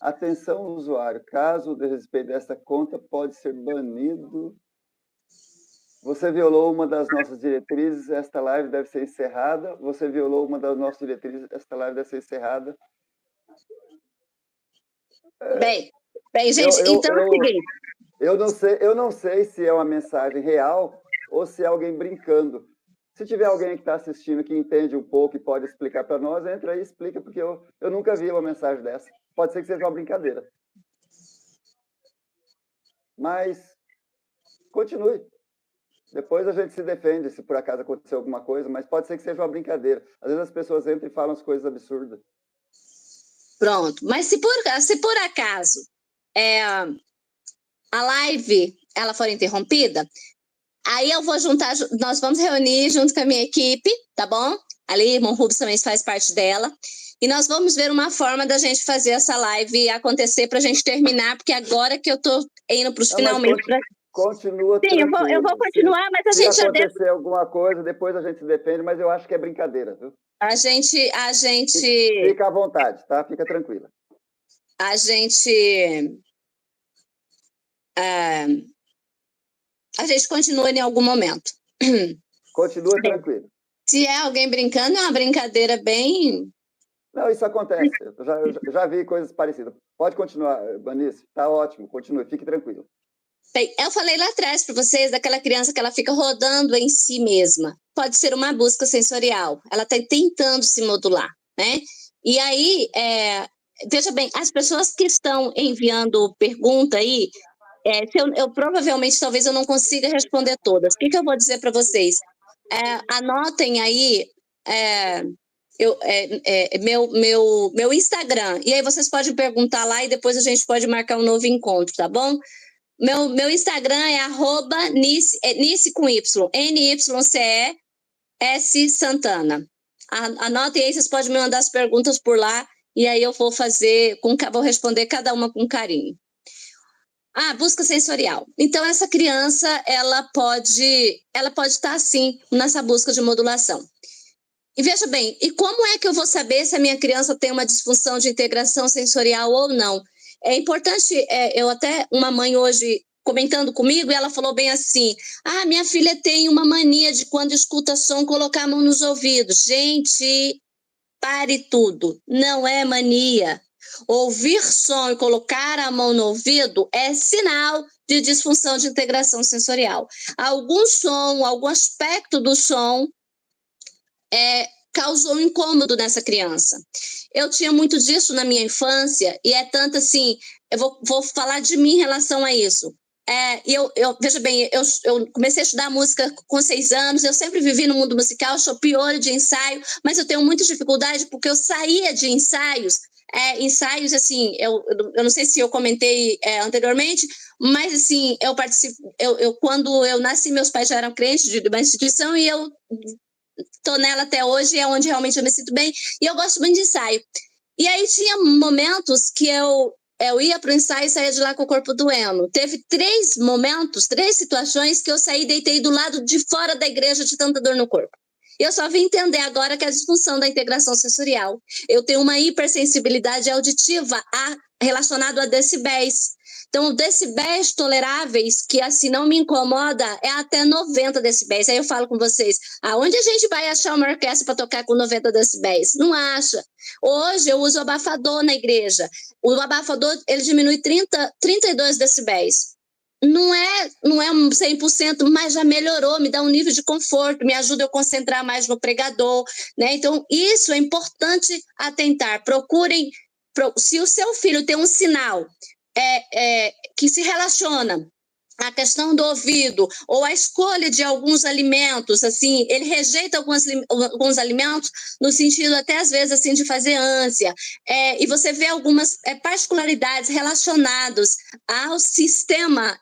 Atenção, usuário. Caso desrespeite desta conta, pode ser banido. Você violou uma das nossas diretrizes, esta live deve ser encerrada. Você violou uma das nossas diretrizes, esta live deve ser encerrada. Bem, gente, então é o seguinte. Eu não sei se é uma mensagem real ou se é alguém brincando. Se tiver alguém que está assistindo que entende um pouco e pode explicar para nós, entra aí e explica, porque eu nunca vi uma mensagem dessa. Pode ser que seja uma brincadeira. Mas continue. Depois a gente se defende se por acaso aconteceu alguma coisa, mas pode ser que seja uma brincadeira. Às vezes as pessoas entram e falam as coisas absurdas. Pronto. Mas se por acaso a live ela for interrompida, aí eu vou juntar, nós vamos reunir junto com a minha equipe, tá bom? Ali, irmão Rubens também faz parte dela. E nós vamos ver uma forma da gente fazer essa live acontecer para a gente terminar, porque agora que eu estou indo para os finalmente... Continua Sim, eu vou continuar, mas a gente já deve... Se acontecer alguma coisa, depois a gente se defende, mas eu acho que é brincadeira, viu? A gente... Fica à vontade, tá? Fica tranquila. A gente continua em algum momento. Continua tranquilo. Se é alguém brincando, é uma brincadeira bem... Não, isso acontece. Eu já vi coisas parecidas. Pode continuar, Manice. Tá ótimo, continue, fique tranquilo. Bem, eu falei lá atrás para vocês daquela criança que ela fica rodando em si mesma. Pode ser uma busca sensorial. Ela está tentando se modular, né? E aí, veja bem, as pessoas que estão enviando pergunta aí, eu provavelmente, talvez eu não consiga responder todas. O que eu vou dizer para vocês? Anotem aí meu Instagram. E aí vocês podem perguntar lá e depois a gente pode marcar um novo encontro, tá bom? Meu Instagram é @Nice com Y, NYCES Santana. Anotem aí, vocês podem me mandar as perguntas por lá e aí eu vou vou responder cada uma com carinho. Busca sensorial. Então, essa criança, ela pode estar, sim, nessa busca de modulação. E veja bem, e como é que eu vou saber se a minha criança tem uma disfunção de integração sensorial ou não? É importante, uma mãe hoje comentando comigo, e ela falou bem assim, minha filha tem uma mania de quando escuta som, colocar a mão nos ouvidos. Gente, pare tudo, não é mania. Ouvir som e colocar a mão no ouvido é sinal de disfunção de integração sensorial. Algum som, algum aspecto do som causou um incômodo nessa criança. Eu tinha muito disso na minha infância, e é tanto assim, eu vou falar de mim em relação a isso. Veja bem, eu comecei a estudar música com 6 anos, eu sempre vivi no mundo musical, sou piolho de ensaio, mas eu tenho muita dificuldade porque eu saía de ensaios, assim, eu não sei se eu comentei anteriormente, mas assim, quando eu nasci, meus pais já eram crentes de uma instituição e eu estou nela até hoje, é onde realmente eu me sinto bem, e eu gosto muito de ensaio. E aí tinha momentos que eu ia para o ensaio e saía de lá com o corpo doendo. Teve 3 situações que eu saí e deitei do lado de fora da igreja de tanta dor no corpo. Eu só vim entender agora que é a disfunção da integração sensorial. Eu tenho uma hipersensibilidade auditiva relacionada a decibéis. Então, decibéis toleráveis, que assim não me incomoda, é até 90 decibéis. Aí eu falo com vocês, aonde a gente vai achar uma orquestra para tocar com 90 decibéis? Não acha. Hoje eu uso abafador na igreja. O abafador, ele diminui 32 decibéis. Não é 100%, mas já melhorou, me dá um nível de conforto, me ajuda a concentrar mais no pregador, né? Então, isso é importante atentar. Procurem, se o seu filho tem um sinal que se relaciona à questão do ouvido ou à escolha de alguns alimentos, assim, ele rejeita alguns alimentos no sentido até às vezes assim de fazer ânsia, e você vê algumas particularidades relacionadas ao sistema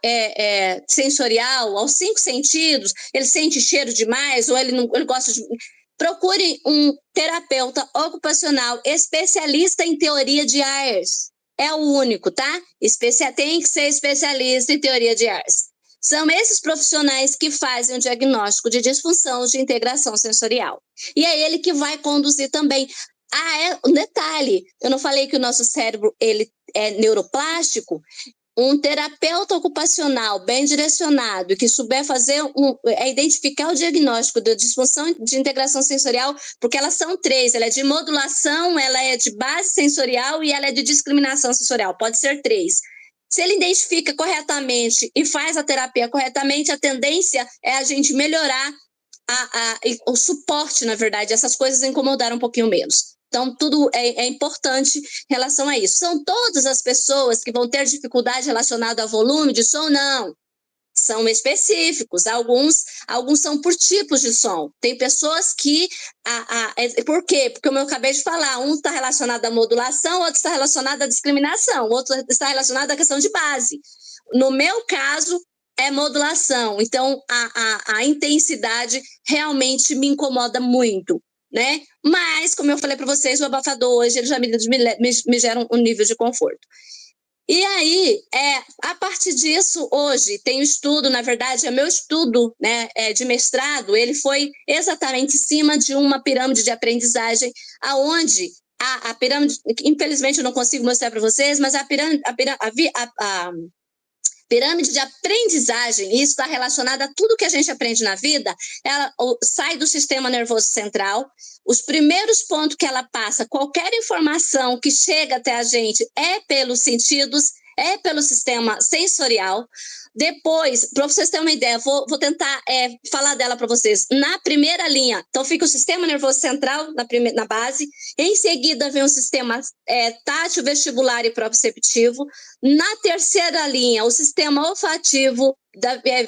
sensorial, aos 5 sentidos, ele sente cheiro demais ou ele gosta de... Procure um terapeuta ocupacional especialista em teoria de AIRS. É o único, tá? Tem que ser especialista em teoria de AIRS. São esses profissionais que fazem o diagnóstico de disfunção de integração sensorial. E é ele que vai conduzir também. Um detalhe, eu não falei que o nosso cérebro ele é neuroplástico? Um terapeuta ocupacional bem direcionado, que souber identificar o diagnóstico da disfunção de integração sensorial, porque elas são 3, ela é de modulação, ela é de base sensorial e ela é de discriminação sensorial, pode ser 3. Se ele identifica corretamente e faz a terapia corretamente, a tendência é a gente melhorar o suporte, na verdade, essas coisas incomodaram um pouquinho menos. Então, tudo é importante em relação a isso. São todas as pessoas que vão ter dificuldade relacionada ao volume de som? Não. São específicos. Alguns são por tipos de som. Tem pessoas que... Por quê? Porque, como eu acabei de falar, um está relacionado à modulação, outro está relacionado à discriminação, outro está relacionado à questão de base. No meu caso, é modulação. Então, a intensidade realmente me incomoda muito, né? Mas, como eu falei para vocês, o abafador hoje ele já me gera um nível de conforto. E aí, a partir disso, hoje, tem um estudo, na verdade, meu estudo, né, de mestrado, ele foi exatamente em cima de uma pirâmide de aprendizagem, aonde a pirâmide, infelizmente eu não consigo mostrar para vocês, mas a pirâmide de aprendizagem, isso está relacionado a tudo que a gente aprende na vida, ela sai do sistema nervoso central, os primeiros pontos que ela passa, qualquer informação que chega até a gente é pelos sentidos, é pelo sistema sensorial, Depois, para vocês terem uma ideia, vou tentar falar dela para vocês. Na primeira linha, então fica o sistema nervoso central na base, em seguida vem o sistema tátil, vestibular e proprioceptivo. Na terceira linha, o sistema olfativo,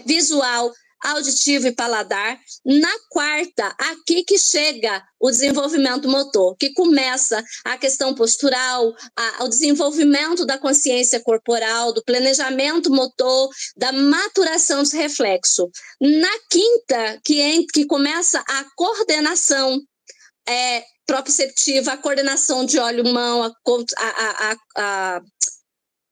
visual, auditivo e paladar. Na quarta, aqui que chega o desenvolvimento motor, que começa a questão postural, o desenvolvimento da consciência corporal, do planejamento motor, da maturação dos reflexos. Na quinta, que começa a coordenação proprioceptiva, a coordenação de olho-mão,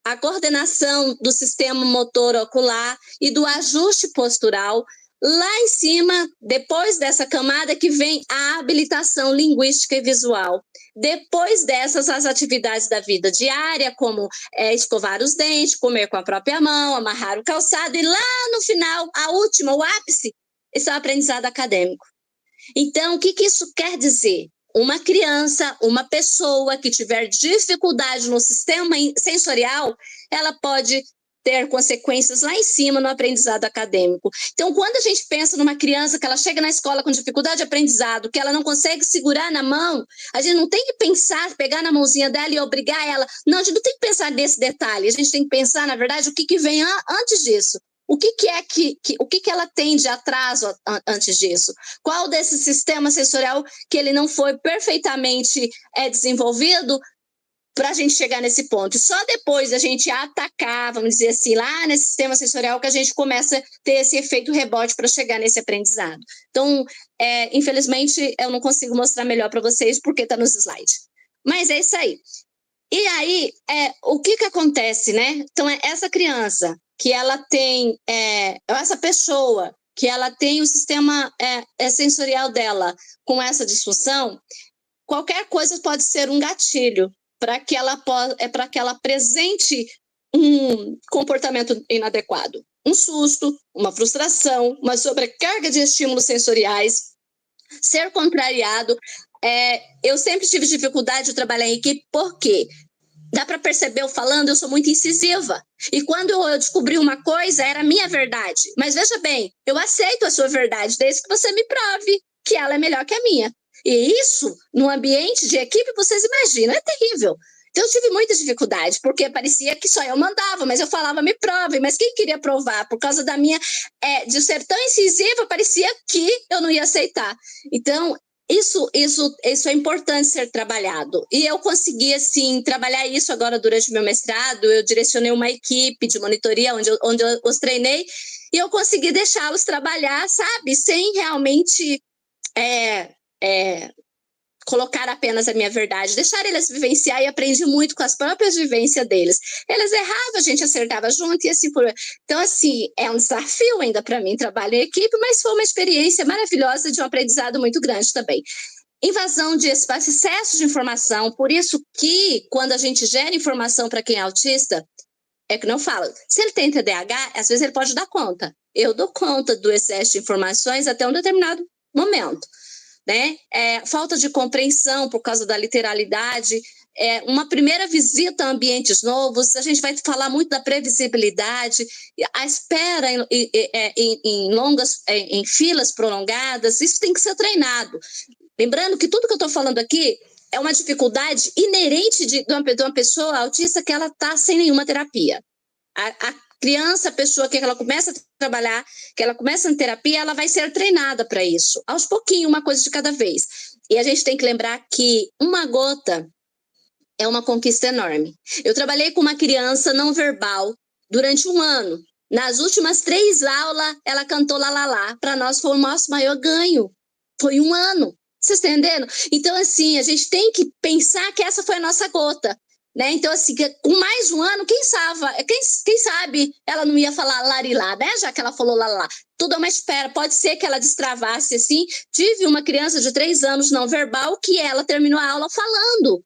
a coordenação do sistema motor ocular e do ajuste postural. Lá em cima, depois dessa camada, que vem a habilitação linguística e visual. Depois dessas, as atividades da vida diária, como escovar os dentes, comer com a própria mão, amarrar o calçado, e lá no final, a última, o ápice, esse é o aprendizado acadêmico. Então, o que isso quer dizer? Uma criança, uma pessoa que tiver dificuldade no sistema sensorial, ela pode ter consequências lá em cima no aprendizado acadêmico. Então, quando a gente pensa numa criança que ela chega na escola com dificuldade de aprendizado, que ela não consegue segurar na mão, a gente não tem que pensar, pegar na mãozinha dela e obrigar ela. Não, a gente não tem que pensar nesse detalhe. A gente tem que pensar, na verdade, o que vem antes disso. O que ela tem de atraso antes disso? Qual desse sistema sensorial que ele não foi perfeitamente desenvolvido para a gente chegar nesse ponto? E só depois a gente atacar, vamos dizer assim, lá nesse sistema sensorial que a gente começa a ter esse efeito rebote para chegar nesse aprendizado. Então, infelizmente, eu não consigo mostrar melhor para vocês porque está nos slides. Mas é isso aí. E aí, o que acontece, né? Então, essa criança que ela tem, essa pessoa que ela tem o sistema sensorial dela com essa disfunção, qualquer coisa pode ser um gatilho para que ela apresente um comportamento inadequado. Um susto, uma frustração, uma sobrecarga de estímulos sensoriais, ser contrariado. Eu sempre tive dificuldade de trabalhar em equipe, por quê? Dá para perceber eu falando, eu sou muito incisiva. E quando eu descobri uma coisa, era a minha verdade. Mas veja bem, eu aceito a sua verdade, desde que você me prove que ela é melhor que a minha. E isso, no ambiente de equipe, vocês imaginam, é terrível. Então eu tive muita dificuldade, porque parecia que só eu mandava, mas eu falava, me prove. Mas quem queria provar? Por causa da minha, de ser tão incisiva, parecia que eu não ia aceitar. Então, isso é importante ser trabalhado. E eu consegui, assim, trabalhar isso agora durante o meu mestrado. Eu direcionei uma equipe de monitoria onde eu os treinei e eu consegui deixá-los trabalhar, sabe? Sem realmente colocar apenas a minha verdade, deixar eles vivenciar, e aprendi muito com as próprias vivências deles. Eles erravam, a gente acertava junto e assim por... Então, assim, é um desafio ainda para mim, trabalho em equipe, mas foi uma experiência maravilhosa de um aprendizado muito grande também. Invasão de espaço, excesso de informação, por isso que quando a gente gera informação para quem é autista, é que não fala. Se ele tem TDAH, às vezes ele pode dar conta. Eu dou conta do excesso de informações até um determinado momento. Né? Falta de compreensão por causa da literalidade, uma primeira visita a ambientes novos, a gente vai falar muito da previsibilidade, a espera em filas prolongadas, isso tem que ser treinado. Lembrando que tudo que eu estou falando aqui é uma dificuldade inerente de uma pessoa autista que ela está sem nenhuma terapia. A criança, a pessoa que ela começa a trabalhar, que ela começa em terapia, ela vai ser treinada para isso. Aos pouquinhos, uma coisa de cada vez. E a gente tem que lembrar que uma gota é uma conquista enorme. Eu trabalhei com uma criança não verbal durante 1 ano. Nas últimas 3 aulas, ela cantou lá, lá, lá. Para nós foi o nosso maior ganho. Foi 1 ano. Vocês estão entendendo? Então, assim, a gente tem que pensar que essa foi a nossa gota. Né? Então, assim, com mais 1 ano, quem sabe ela não ia falar larilá, né? Já que ela falou lalá. Tudo é uma espera. Pode ser que ela destravasse, assim. Tive uma criança de 3 anos não verbal que ela terminou a aula falando.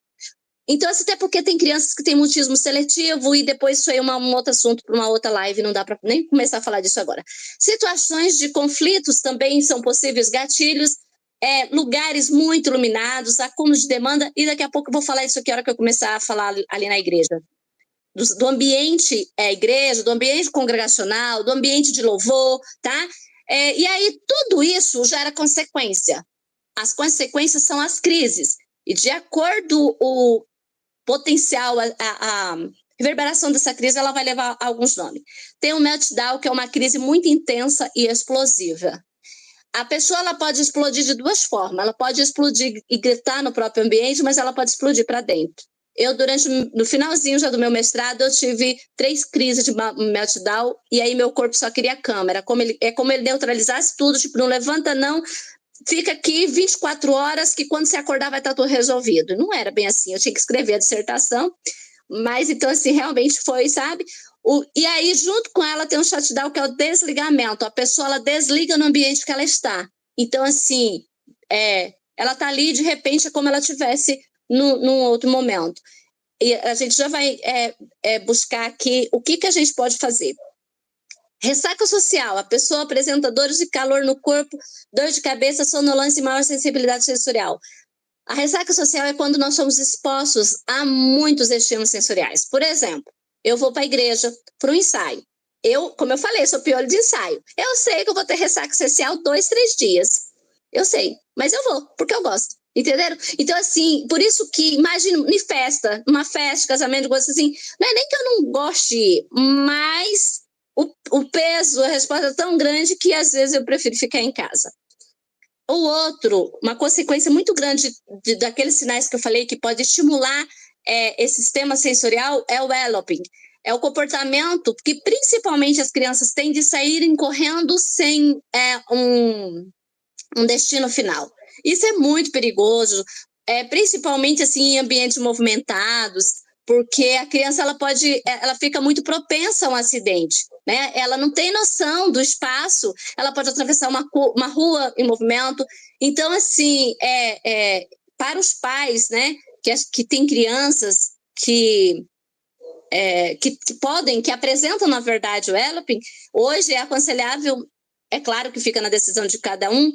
Então, até porque tem crianças que têm mutismo seletivo e depois isso aí é um outro assunto para uma outra live, não dá para nem começar a falar disso agora. Situações de conflitos também são possíveis gatilhos. Lugares muito iluminados, acúmulo de demanda, e daqui a pouco eu vou falar isso aqui na hora que eu começar a falar ali na igreja. do ambiente igreja, do ambiente congregacional, do ambiente de louvor, tá? E aí tudo isso gera consequência. As consequências são as crises. E de acordo o potencial, a reverberação dessa crise, ela vai levar a alguns nomes. Tem o meltdown, que é uma crise muito intensa e explosiva. A pessoa ela pode explodir de duas formas. Ela pode explodir e gritar no próprio ambiente, mas ela pode explodir para dentro. Eu, no finalzinho já do meu mestrado, eu tive 3 crises de meltdown, e aí meu corpo só queria cama. É como ele neutralizasse tudo, tipo, não levanta não, fica aqui 24 horas que quando você acordar vai estar tudo resolvido. Não era bem assim, eu tinha que escrever a dissertação, mas então assim, realmente foi, sabe? E aí junto com ela tem um shutdown, que é o desligamento. A pessoa, ela desliga no ambiente que ela está. Então assim, ela está ali, de repente é como ela estivesse num outro momento. E a gente já vai buscar aqui o que a gente pode fazer. Ressaca social, a pessoa apresenta dores de calor no corpo, dor de cabeça, sonolência e maior sensibilidade sensorial. A ressaca social é quando nós somos expostos a muitos estímulos sensoriais. Por exemplo, eu vou para a igreja, para um ensaio. Como eu falei, sou piolho de ensaio. Eu sei que eu vou ter ressaca social 2, 3 dias. Eu sei, mas eu vou, porque eu gosto. Entenderam? Então, assim, por isso que, imagina, em festa, uma festa, casamento, coisa assim, não é nem que eu não goste, mas o peso, a resposta é tão grande que às vezes eu prefiro ficar em casa. O outro, uma consequência muito grande daqueles sinais que eu falei que pode estimular esse sistema sensorial é o eloping. É o comportamento que principalmente as crianças têm de saírem correndo sem um destino final. Isso é muito perigoso, principalmente assim, em ambientes movimentados, porque a criança ela fica muito propensa a um acidente, né? Ela não tem noção do espaço, ela pode atravessar uma rua em movimento. Então, assim, para os pais, né, que têm crianças que apresentam, na verdade, o eloping, hoje é aconselhável, é claro que fica na decisão de cada um,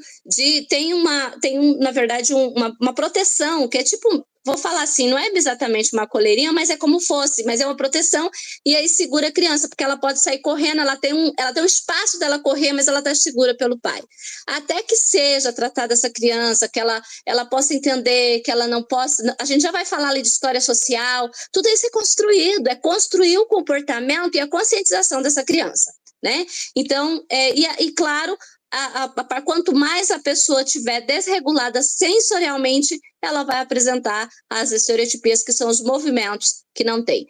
na verdade, uma proteção, que é tipo, vou falar assim, não é exatamente uma coleirinha, mas é como fosse, mas é uma proteção, e aí segura a criança, porque ela pode sair correndo, ela tem um espaço dela correr, mas ela está segura pelo pai. Até que seja tratada essa criança, que ela possa entender, que ela não possa... A gente já vai falar ali de história social, tudo isso é construído, é construir o comportamento e a conscientização dessa criança, né? Então, e claro, quanto mais a pessoa estiver desregulada sensorialmente, ela vai apresentar as estereotipias, que são os movimentos que não tem.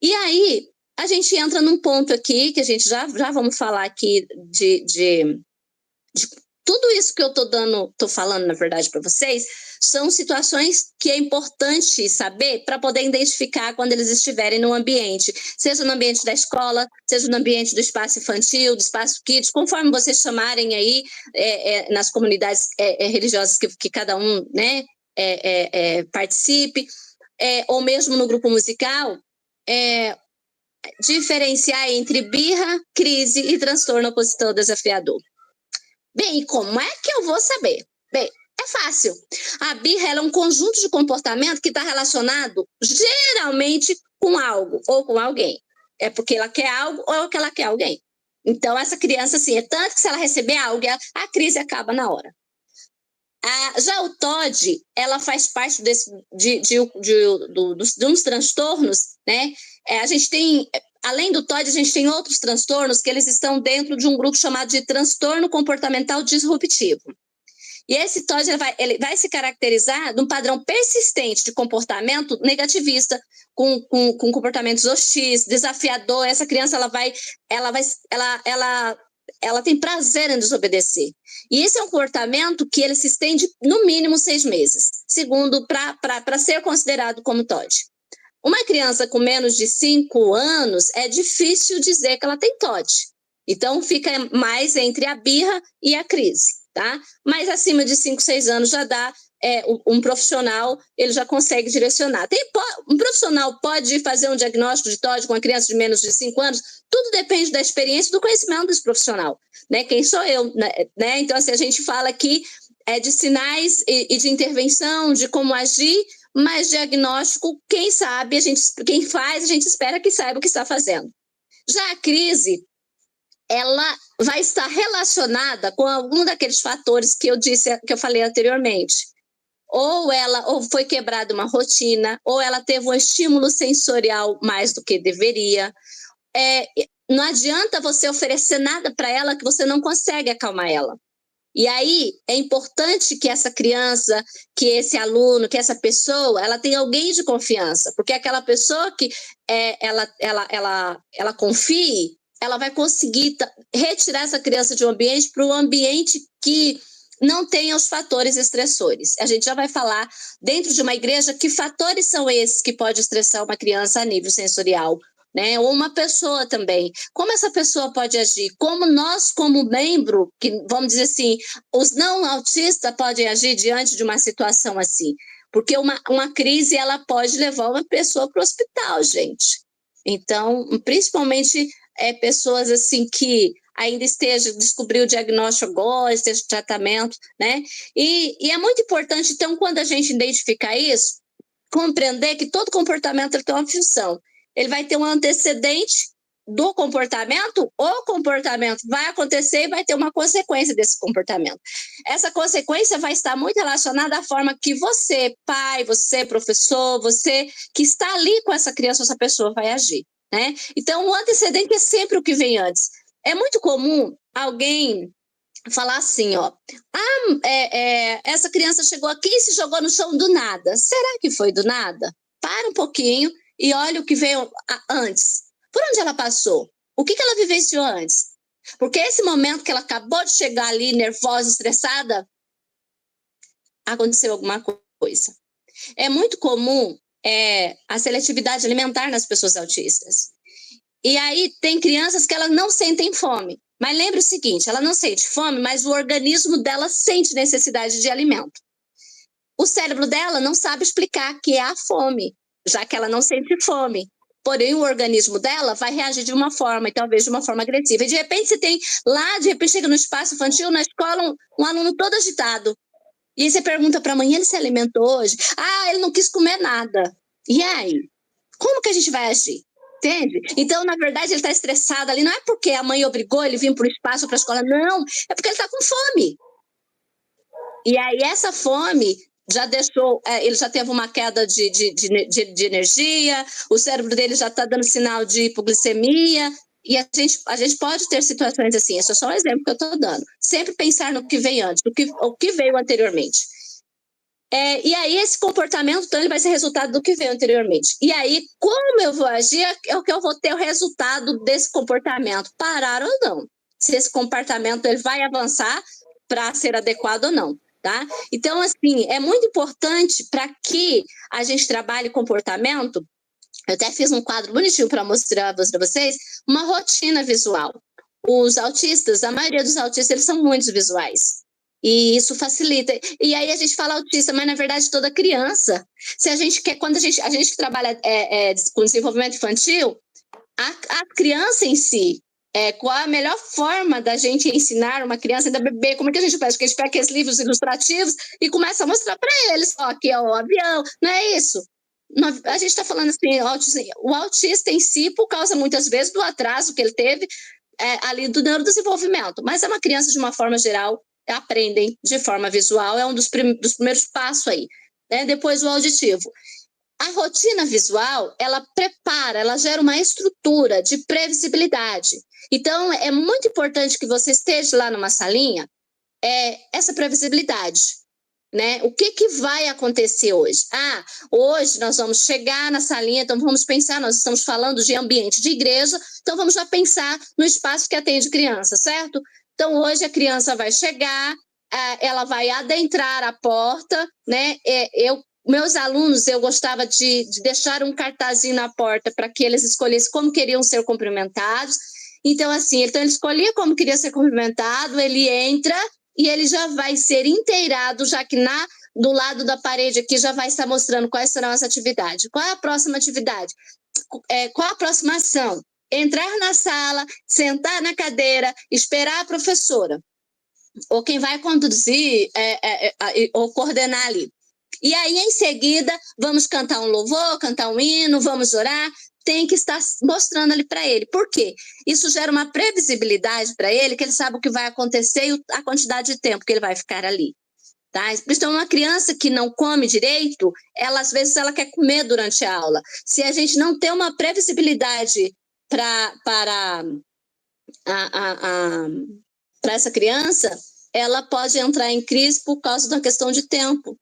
E aí, a gente entra num ponto aqui, que a gente já vamos falar aqui de tudo isso que eu estou falando, na verdade, para vocês, são situações que é importante saber para poder identificar quando eles estiverem no ambiente, seja no ambiente da escola, seja no ambiente do espaço infantil, do espaço kids, conforme vocês chamarem aí, nas comunidades religiosas que cada um, né, participe, ou mesmo no grupo musical, diferenciar entre birra, crise e transtorno opositor desafiador. Bem, e como é que eu vou saber? Bem, é fácil. A birra é um conjunto de comportamento que está relacionado geralmente com algo ou com alguém. É porque ela quer algo ou é porque ela quer alguém. Então, essa criança, assim, é tanto que se ela receber algo, a crise acaba na hora. Já o TOD, ela faz parte de uns transtornos, né? A gente tem... Além do TOD, a gente tem outros transtornos que eles estão dentro de um grupo chamado de transtorno comportamental disruptivo. E esse TOD ele vai se caracterizar num padrão persistente de comportamento negativista, com comportamentos hostis, desafiador. Essa criança ela tem prazer em desobedecer. E esse é um comportamento que ele se estende no mínimo 6 meses, segundo, para ser considerado como TOD. Uma criança com menos de 5 anos, é difícil dizer que ela tem TOD. Então, fica mais entre a birra e a crise, tá? Mas acima de 5, 6 anos já dá, um profissional, ele já consegue direcionar. Um profissional pode fazer um diagnóstico de TOD com uma criança de menos de 5 anos? Tudo depende da experiência e do conhecimento desse profissional, né? Quem sou eu, né? Então, assim, a gente fala aqui de sinais e de intervenção, de como agir, mas diagnóstico, quem sabe, quem faz, a gente espera que saiba o que está fazendo. Já a crise, ela vai estar relacionada com algum daqueles fatores que eu falei anteriormente. Ou foi quebrada uma rotina, ou ela teve um estímulo sensorial mais do que deveria. Não adianta você oferecer nada para ela que você não consegue acalmar ela. E aí é importante que essa criança, que esse aluno, que essa pessoa, ela tenha alguém de confiança, porque aquela pessoa que ela confie, ela vai conseguir retirar essa criança de um ambiente para um ambiente que não tenha os fatores estressores. A gente já vai falar dentro de uma igreja que fatores são esses que pode estressar uma criança a nível sensorial, né? Ou uma pessoa também. Como essa pessoa pode agir? Como nós, como membro, que vamos dizer assim, os não autistas podem agir diante de uma situação assim? Porque uma crise, ela pode levar uma pessoa para o hospital, gente. Então, principalmente pessoas assim que ainda descobriu o diagnóstico agora, esteja em tratamento, né? E é muito importante, então, quando a gente identificar isso, compreender que todo comportamento tem uma função. Ele vai ter um antecedente do comportamento, o comportamento vai acontecer e vai ter uma consequência desse comportamento. Essa consequência vai estar muito relacionada à forma que você, pai, você, professor, você que está ali com essa criança, essa pessoa vai agir, né? Então, o antecedente é sempre o que vem antes. É muito comum alguém falar assim, ó, essa criança chegou aqui e se jogou no chão do nada. Será que foi do nada? Para um pouquinho e olha o que veio antes. Por onde ela passou? O que ela vivenciou antes? Porque esse momento que ela acabou de chegar ali, nervosa, estressada, aconteceu alguma coisa. É muito comum a seletividade alimentar nas pessoas autistas. E aí tem crianças que elas não sentem fome. Mas lembre o seguinte, ela não sente fome, mas o organismo dela sente necessidade de alimento. O cérebro dela não sabe explicar que é a fome, já que ela não sente fome. Porém, o organismo dela vai reagir de uma forma, e talvez de uma forma agressiva. E de repente você tem lá, de repente chega no espaço infantil, na escola, um aluno todo agitado. E aí você pergunta para a mãe, ele se alimentou hoje? Ah, ele não quis comer nada. E aí? Como que a gente vai agir? Entende? Então, na verdade, ele está estressado ali, não é porque a mãe obrigou ele a vir para o espaço, para a escola, não, é porque ele está com fome. E aí, essa fome já deixou, ele já teve uma queda de energia, o cérebro dele já está dando sinal de hipoglicemia, e a gente pode ter situações assim, esse é só um exemplo que eu estou dando. Sempre pensar no que veio antes, o que veio anteriormente. E aí, esse comportamento, então, ele vai ser resultado do que veio anteriormente. E aí, como eu vou agir, é o que eu vou ter o resultado desse comportamento, parar ou não. Se esse comportamento ele vai avançar para ser adequado ou não, tá? Então, assim, é muito importante para que a gente trabalhe comportamento. Eu até fiz um quadro bonitinho para mostrar para vocês, uma rotina visual. Os autistas, a maioria dos autistas, eles são muito visuais. E isso facilita. E aí a gente fala autista, mas na verdade toda criança. Se a gente quer, quando a gente trabalha com desenvolvimento infantil, a criança em si, qual a melhor forma da gente ensinar uma criança, ainda bebê, como é que a gente faz? Porque a gente pega aqueles livros ilustrativos e começa a mostrar para eles, ó, aqui é o avião, não é isso? A gente está falando assim, o autista em si, por causa muitas vezes do atraso que ele teve ali do neurodesenvolvimento, mas é uma criança de uma forma geral, aprendem de forma visual, é um dos primeiros passos aí, né? Depois o auditivo. A rotina visual, ela prepara, ela gera uma estrutura de previsibilidade. Então, é muito importante que você esteja lá numa salinha, essa previsibilidade, né? O que vai acontecer hoje? Hoje nós vamos chegar na salinha, então vamos pensar, nós estamos falando de ambiente de igreja, então vamos já pensar no espaço que atende criança, certo? Então, hoje a criança vai chegar, ela vai adentrar a porta, né? Meus alunos, eu gostava de deixar um cartazinho na porta para que eles escolhessem como queriam ser cumprimentados. Então, assim, ele escolhia como queria ser cumprimentado, ele entra e ele já vai ser inteirado, já que do lado da parede aqui já vai estar mostrando quais serão as atividades. Qual é a próxima atividade? Qual a próxima ação? Entrar na sala, sentar na cadeira, esperar a professora, ou quem vai conduzir ou coordenar ali. E aí, em seguida, vamos cantar um louvor, cantar um hino, vamos orar. Tem que estar mostrando ali para ele. Por quê? Isso gera uma previsibilidade para ele, que ele sabe o que vai acontecer e a quantidade de tempo que ele vai ficar ali. Tá? Então, uma criança que não come direito, às vezes ela quer comer durante a aula. Se a gente não tem uma previsibilidade para essa criança, ela pode entrar em crise por causa da questão de tempo.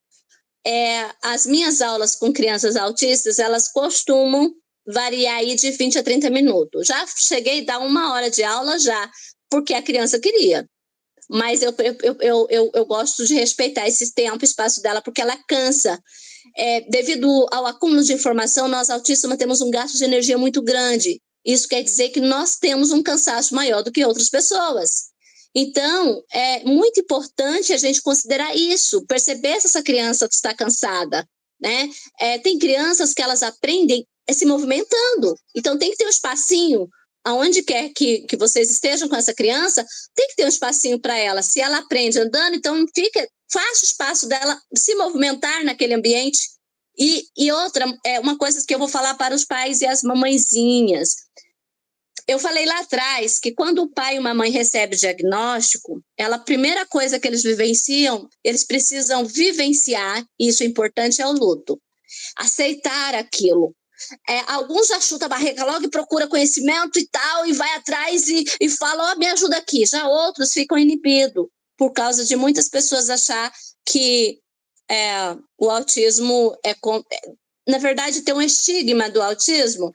As minhas aulas com crianças autistas, elas costumam variar aí de 20 a 30 minutos. Já cheguei a dar 1 hora de aula já, porque a criança queria. Mas eu gosto de respeitar esse tempo, espaço dela, porque ela cansa. Devido ao acúmulo de informação, nós autistas temos um gasto de energia muito grande. Isso quer dizer que nós temos um cansaço maior do que outras pessoas. Então, é muito importante a gente considerar isso, perceber se essa criança está cansada, né? Tem crianças que elas aprendem se movimentando, então tem que ter um espacinho, aonde quer que vocês estejam com essa criança, tem que ter um espacinho para ela. Se ela aprende andando, então faz o espaço dela se movimentar naquele ambiente. E outra, uma coisa que eu vou falar para os pais e as mamãezinhas. Eu falei lá atrás que quando o pai e uma mãe recebem diagnóstico, a primeira coisa que eles vivenciam, eles precisam vivenciar, e isso é importante, é o luto. Aceitar aquilo. Alguns já chutam a barriga logo e procura conhecimento e tal, e vai atrás e fala, me ajuda aqui. Já outros ficam inibidos, por causa de muitas pessoas achar que o autismo na verdade, tem um estigma do autismo,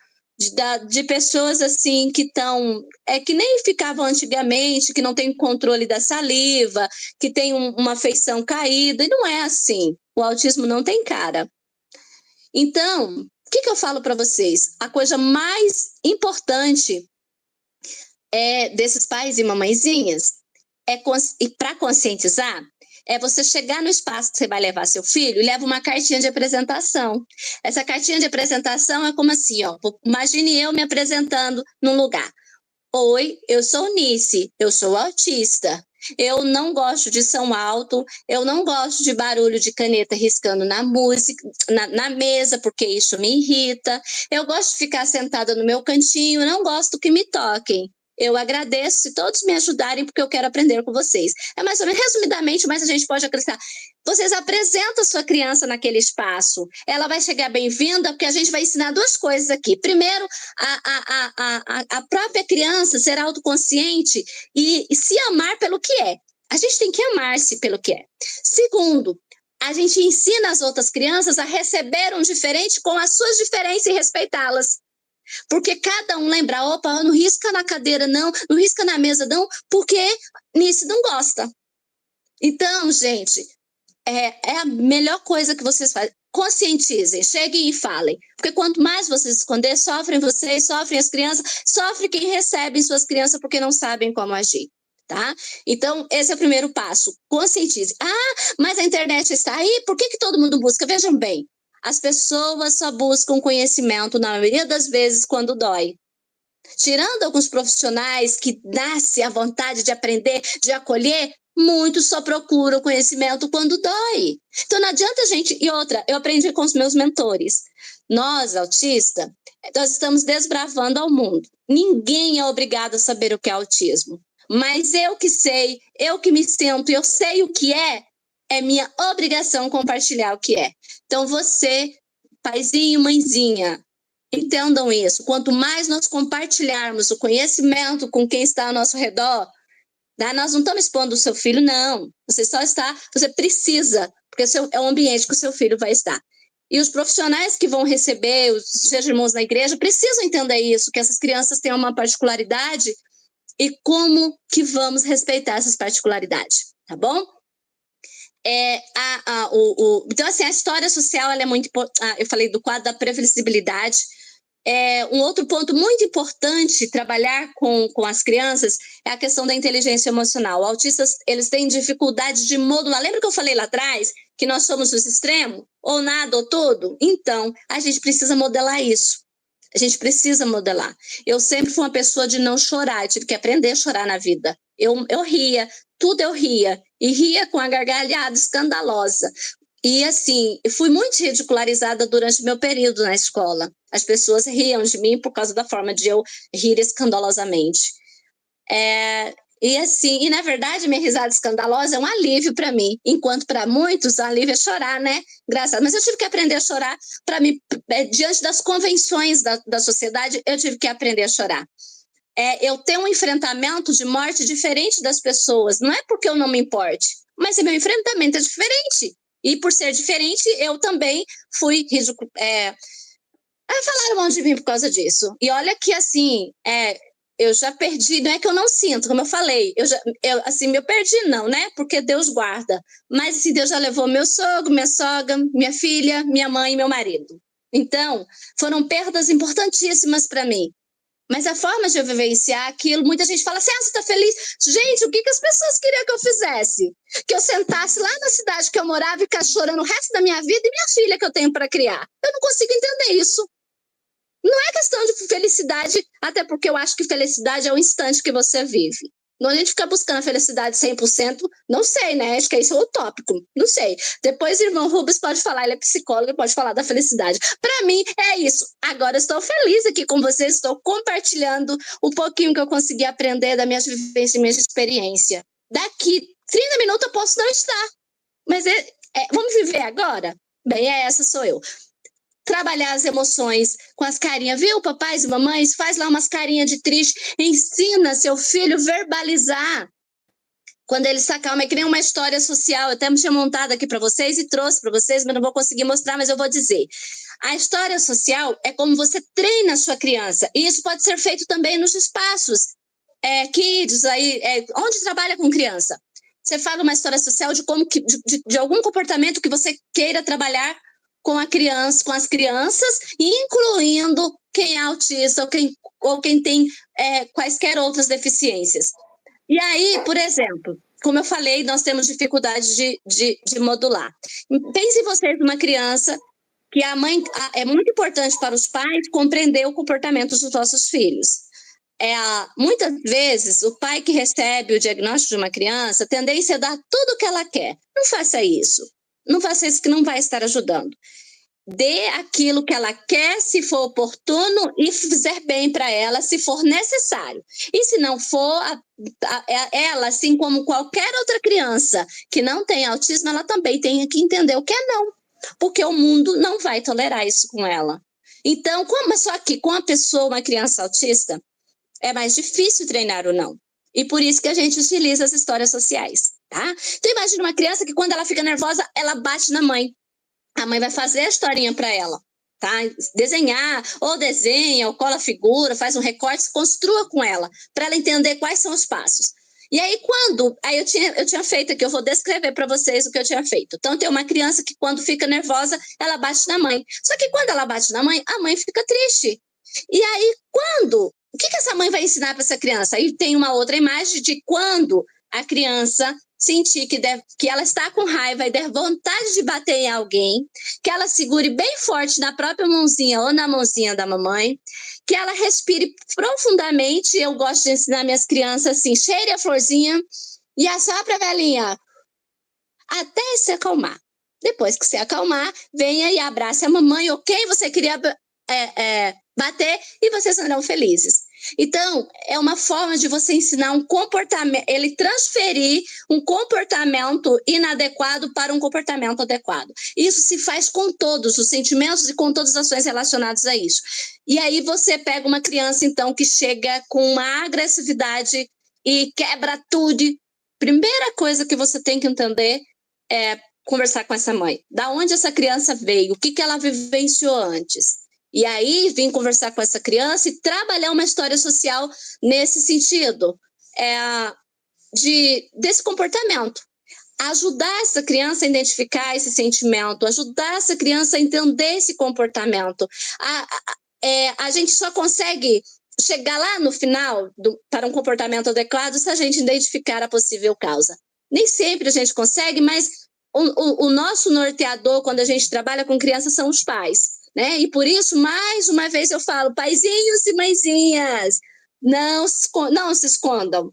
de pessoas assim que estão, que nem ficavam antigamente, que não tem controle da saliva, que tem uma feição caída, e não é assim. O autismo não tem cara. Então, o que eu falo para vocês? A coisa mais importante desses pais e mamãezinhas e para conscientizar, você chegar no espaço que você vai levar seu filho e leva uma cartinha de apresentação. Essa cartinha de apresentação é como assim, imagine eu me apresentando num lugar. Oi, eu sou Nice, eu sou autista. Eu não gosto de som alto, eu não gosto de barulho de caneta riscando na música, na mesa, porque isso me irrita. Eu gosto de ficar sentada no meu cantinho, não gosto que me toquem. Eu agradeço se todos me ajudarem, porque eu quero aprender com vocês. É mais ou menos, resumidamente, mas a gente pode acrescentar. Vocês apresentam a sua criança naquele espaço. Ela vai chegar bem-vinda, porque a gente vai ensinar 2 coisas aqui. Primeiro, a própria criança ser autoconsciente e se amar pelo que é. A gente tem que amar-se pelo que é. Segundo, a gente ensina as outras crianças a receber um diferente com as suas diferenças e respeitá-las. Porque cada um lembra, opa, não risca na cadeira não risca na mesa não, porque Nice não gosta. Então, gente, é a melhor coisa que vocês fazem. Conscientizem, cheguem e falem. Porque quanto mais vocês esconder, sofrem vocês, sofrem as crianças, sofre quem recebe suas crianças porque não sabem como agir. Tá? Então, esse é o primeiro passo. Conscientize. Mas a internet está aí, por que todo mundo busca? Vejam bem, as pessoas só buscam conhecimento, na maioria das vezes, quando dói. Tirando alguns profissionais que nascem a vontade de aprender, de acolher, muitos só procuram conhecimento quando dói. Então, não adianta a gente... E outra, eu aprendi com os meus mentores. Nós, autistas, nós estamos desbravando ao mundo. Ninguém é obrigado a saber o que é autismo. Mas eu que sei, eu que me sinto, eu sei o que é minha obrigação compartilhar o que é. Então, você, paizinho, mãezinha, entendam isso. Quanto mais nós compartilharmos o conhecimento com quem está ao nosso redor, nós não estamos expondo o seu filho, não. Você precisa, porque é o ambiente que o seu filho vai estar. E os profissionais que vão receber, os irmãos da igreja, precisam entender isso, que essas crianças têm uma particularidade e como que vamos respeitar essas particularidades, tá bom? Então, assim, a história social, ela é muito importante. Eu falei do quadro da previsibilidade. Um outro ponto muito importante trabalhar com as crianças é a questão da inteligência emocional. Autistas, eles têm dificuldade de modular. Lembra que eu falei lá atrás que nós somos os extremos? Ou nada, ou tudo? Então, a gente precisa modelar isso. A gente precisa modelar. Eu sempre fui uma pessoa de não chorar. Eu tive que aprender a chorar na vida. Eu ria, tudo eu ria. E ria com a gargalhada escandalosa. E, assim, eu fui muito ridicularizada durante meu período na escola. As pessoas riam de mim por causa da forma de eu rir escandalosamente. E, assim, na verdade, minha risada escandalosa é um alívio para mim, enquanto para muitos, o alívio é chorar, né? Engraçado. Mas eu tive que aprender a chorar para mim, diante das convenções da sociedade, eu tive que aprender a chorar. Eu tenho um enfrentamento de morte diferente das pessoas. Não é porque eu não me importe, mas o meu enfrentamento é diferente. E por ser diferente, eu também fui falaram mal de mim por causa disso. E olha que, assim, eu já perdi, não é que eu não sinto, como eu falei, eu perdi não, né? Porque Deus guarda. Mas, assim, Deus já levou meu sogro, minha sogra, minha filha, minha mãe e meu marido. Então, foram perdas importantíssimas para mim. Mas a forma de eu vivenciar aquilo, muita gente fala assim, você tá feliz? Gente, o que as pessoas queriam que eu fizesse? Que eu sentasse lá na cidade que eu morava e ficasse chorando o resto da minha vida e minha filha que eu tenho para criar. Eu não consigo entender isso. Não é questão de felicidade, até porque eu acho que felicidade é o instante que você vive. Não a gente fica buscando a felicidade 100%, não sei, né? Acho que isso é utópico, não sei. Depois o irmão Rubens pode falar, ele é psicólogo, pode falar da felicidade. Para mim, é isso. Agora eu estou feliz aqui com vocês, estou compartilhando um pouquinho que eu consegui aprender da minha vivência e minha experiência. Daqui 30 minutos eu posso não estar, mas vamos viver agora? Bem, essa sou eu. Trabalhar as emoções com as carinhas, viu, papais e mamães? Faz lá umas carinhas de triste, ensina seu filho verbalizar. Quando ele se acalma, é que nem uma história social. Eu até me tinha montado aqui para vocês e trouxe para vocês, mas não vou conseguir mostrar, mas eu vou dizer. A história social é como você treina a sua criança. E isso pode ser feito também nos espaços kids, onde trabalha com criança. Você fala uma história social de como de algum comportamento que você queira trabalhar com a criança, com as crianças, incluindo quem é autista ou quem tem quaisquer outras deficiências. E aí, por exemplo, como eu falei, nós temos dificuldade de modular. Pense vocês numa criança que a mãe é muito importante para os pais compreender o comportamento dos nossos filhos. Muitas vezes, o pai que recebe o diagnóstico de uma criança, a tendência é dar tudo o que ela quer. Não faça isso. Não faça isso que não vai estar ajudando. Dê aquilo que ela quer, se for oportuno, e fizer bem para ela, se for necessário. E se não for, ela, assim como qualquer outra criança que não tem autismo, ela também tem que entender o que é não. Porque o mundo não vai tolerar isso com ela. Então, só que com uma criança autista, é mais difícil treinar o não. E por isso que a gente utiliza as histórias sociais, tá? Então, imagina uma criança que quando ela fica nervosa, ela bate na mãe. A mãe vai fazer a historinha para ela, tá? Desenhar, ou desenha, ou cola a figura, faz um recorte, construa com ela, para ela entender quais são os passos. E aí, eu tinha feito aqui, eu vou descrever para vocês o que eu tinha feito. Então, tem uma criança que quando fica nervosa, ela bate na mãe. Só que quando ela bate na mãe, a mãe fica triste. E aí, o que essa mãe vai ensinar para essa criança? Aí tem uma outra imagem de quando a criança sentir que ela está com raiva e der vontade de bater em alguém, que ela segure bem forte na própria mãozinha ou na mãozinha da mamãe, que ela respire profundamente. Eu gosto de ensinar minhas crianças assim, cheire a florzinha e assopra a velhinha até se acalmar. Depois que se acalmar, venha e abrace a mamãe ou quem você queria bater e vocês serão felizes. Então, é uma forma de você ensinar um comportamento, ele transferir um comportamento inadequado para um comportamento adequado. Isso se faz com todos os sentimentos e com todas as ações relacionadas a isso. E aí você pega uma criança, então, que chega com uma agressividade e quebra tudo. Primeira coisa que você tem que entender é conversar com essa mãe. Da onde essa criança veio? O que ela vivenciou antes? E aí, vim conversar com essa criança e trabalhar uma história social nesse sentido, desse comportamento. Ajudar essa criança a identificar esse sentimento, ajudar essa criança a entender esse comportamento. A gente só consegue chegar lá no final para um comportamento adequado se a gente identificar a possível causa. Nem sempre a gente consegue, mas o nosso norteador, quando a gente trabalha com crianças, são os pais. Né? E por isso, mais uma vez eu falo, paizinhos e mãezinhas, não se escondam.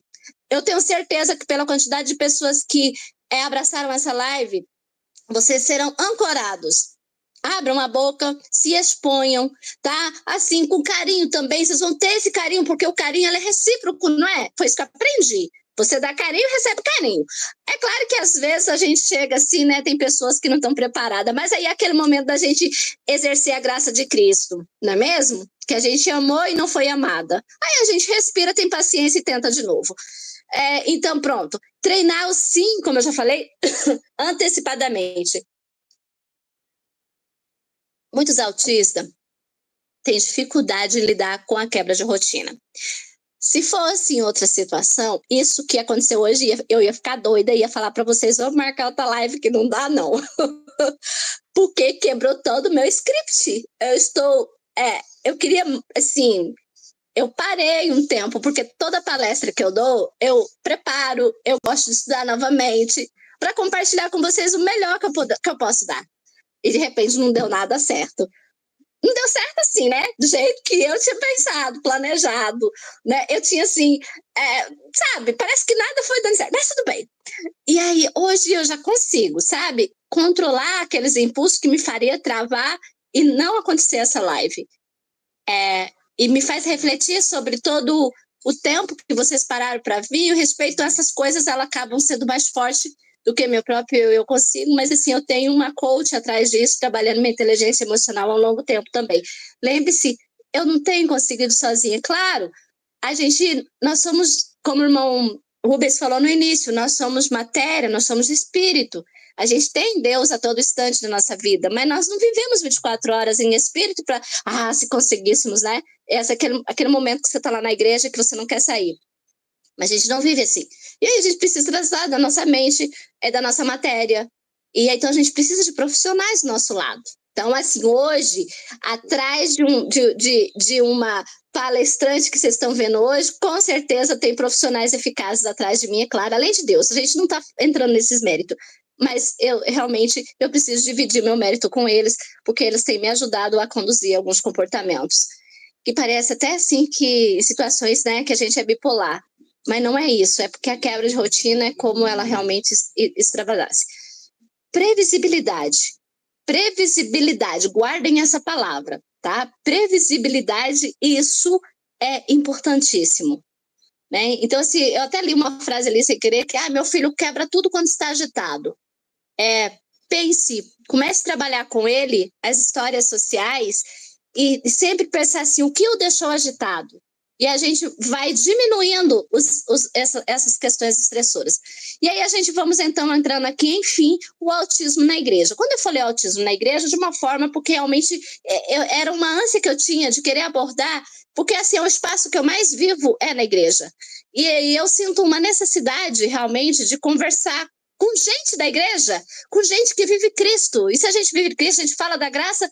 Eu tenho certeza que pela quantidade de pessoas que abraçaram essa live, vocês serão ancorados. Abram a boca, se exponham, tá? Assim, com carinho também, vocês vão ter esse carinho, porque o carinho ele é recíproco, não é? Foi isso que eu aprendi. Você dá carinho e recebe carinho. É claro que às vezes a gente chega assim, né? Tem pessoas que não estão preparadas, mas aí é aquele momento da gente exercer a graça de Cristo, não é mesmo? Que a gente amou e não foi amada. Aí a gente respira, tem paciência e tenta de novo. Então, pronto. Treinar o sim, como eu já falei, antecipadamente. Muitos autistas têm dificuldade de lidar com a quebra de rotina. Se fosse em outra situação, isso que aconteceu hoje, eu ia ficar doida, ia falar para vocês, vamos marcar outra live, que não dá não. Porque quebrou todo o meu script. Eu queria, assim, eu parei um tempo, porque toda palestra que eu dou, eu preparo, eu gosto de estudar novamente, para compartilhar com vocês o melhor que eu posso dar. E de repente não deu nada certo. Não deu certo assim, né? Do jeito que eu tinha pensado, planejado, né? Eu tinha assim, sabe? Parece que nada foi dando certo, mas tudo bem. E aí, hoje eu já consigo, sabe? Controlar aqueles impulsos que me faria travar e não acontecer essa live. E me faz refletir sobre todo o tempo que vocês pararam para vir, e o respeito a essas coisas, elas acabam sendo mais fortes do que meu próprio eu consigo, mas assim, eu tenho uma coach atrás disso, trabalhando minha inteligência emocional há um longo tempo também. Lembre-se, eu não tenho conseguido sozinha. Claro, nós somos, como o irmão Rubens falou no início, nós somos matéria, nós somos espírito. A gente tem Deus a todo instante da nossa vida, mas nós não vivemos 24 horas em espírito para, se conseguíssemos, né? Aquele momento que você está lá na igreja que você não quer sair. Mas a gente não vive assim. E aí a gente precisa tratar da nossa mente, da nossa matéria. E aí, então a gente precisa de profissionais do nosso lado. Então, assim, hoje, atrás de uma palestrante que vocês estão vendo hoje, com certeza tem profissionais eficazes atrás de mim, é claro, além de Deus. A gente não está entrando nesses méritos. Mas eu preciso dividir meu mérito com eles, porque eles têm me ajudado a conduzir alguns comportamentos. Que parece até assim que situações, né, que a gente é bipolar. Mas não é isso, é porque a quebra de rotina é como ela realmente extravasase. Previsibilidade. Previsibilidade, guardem essa palavra, tá? Previsibilidade, isso é importantíssimo. Né? Então, assim, eu até li uma frase ali sem querer, que meu filho quebra tudo quando está agitado. Pense, comece a trabalhar com ele as histórias sociais e sempre pensar assim, o que o deixou agitado? E a gente vai diminuindo essas questões estressoras. E aí vamos então entrando aqui, enfim, o autismo na igreja. Quando eu falei autismo na igreja, de uma forma, porque realmente era uma ânsia que eu tinha de querer abordar, porque assim, é o espaço que eu mais vivo na igreja. E eu sinto uma necessidade realmente de conversar com gente da igreja, com gente que vive Cristo. E se a gente vive Cristo, a gente fala da graça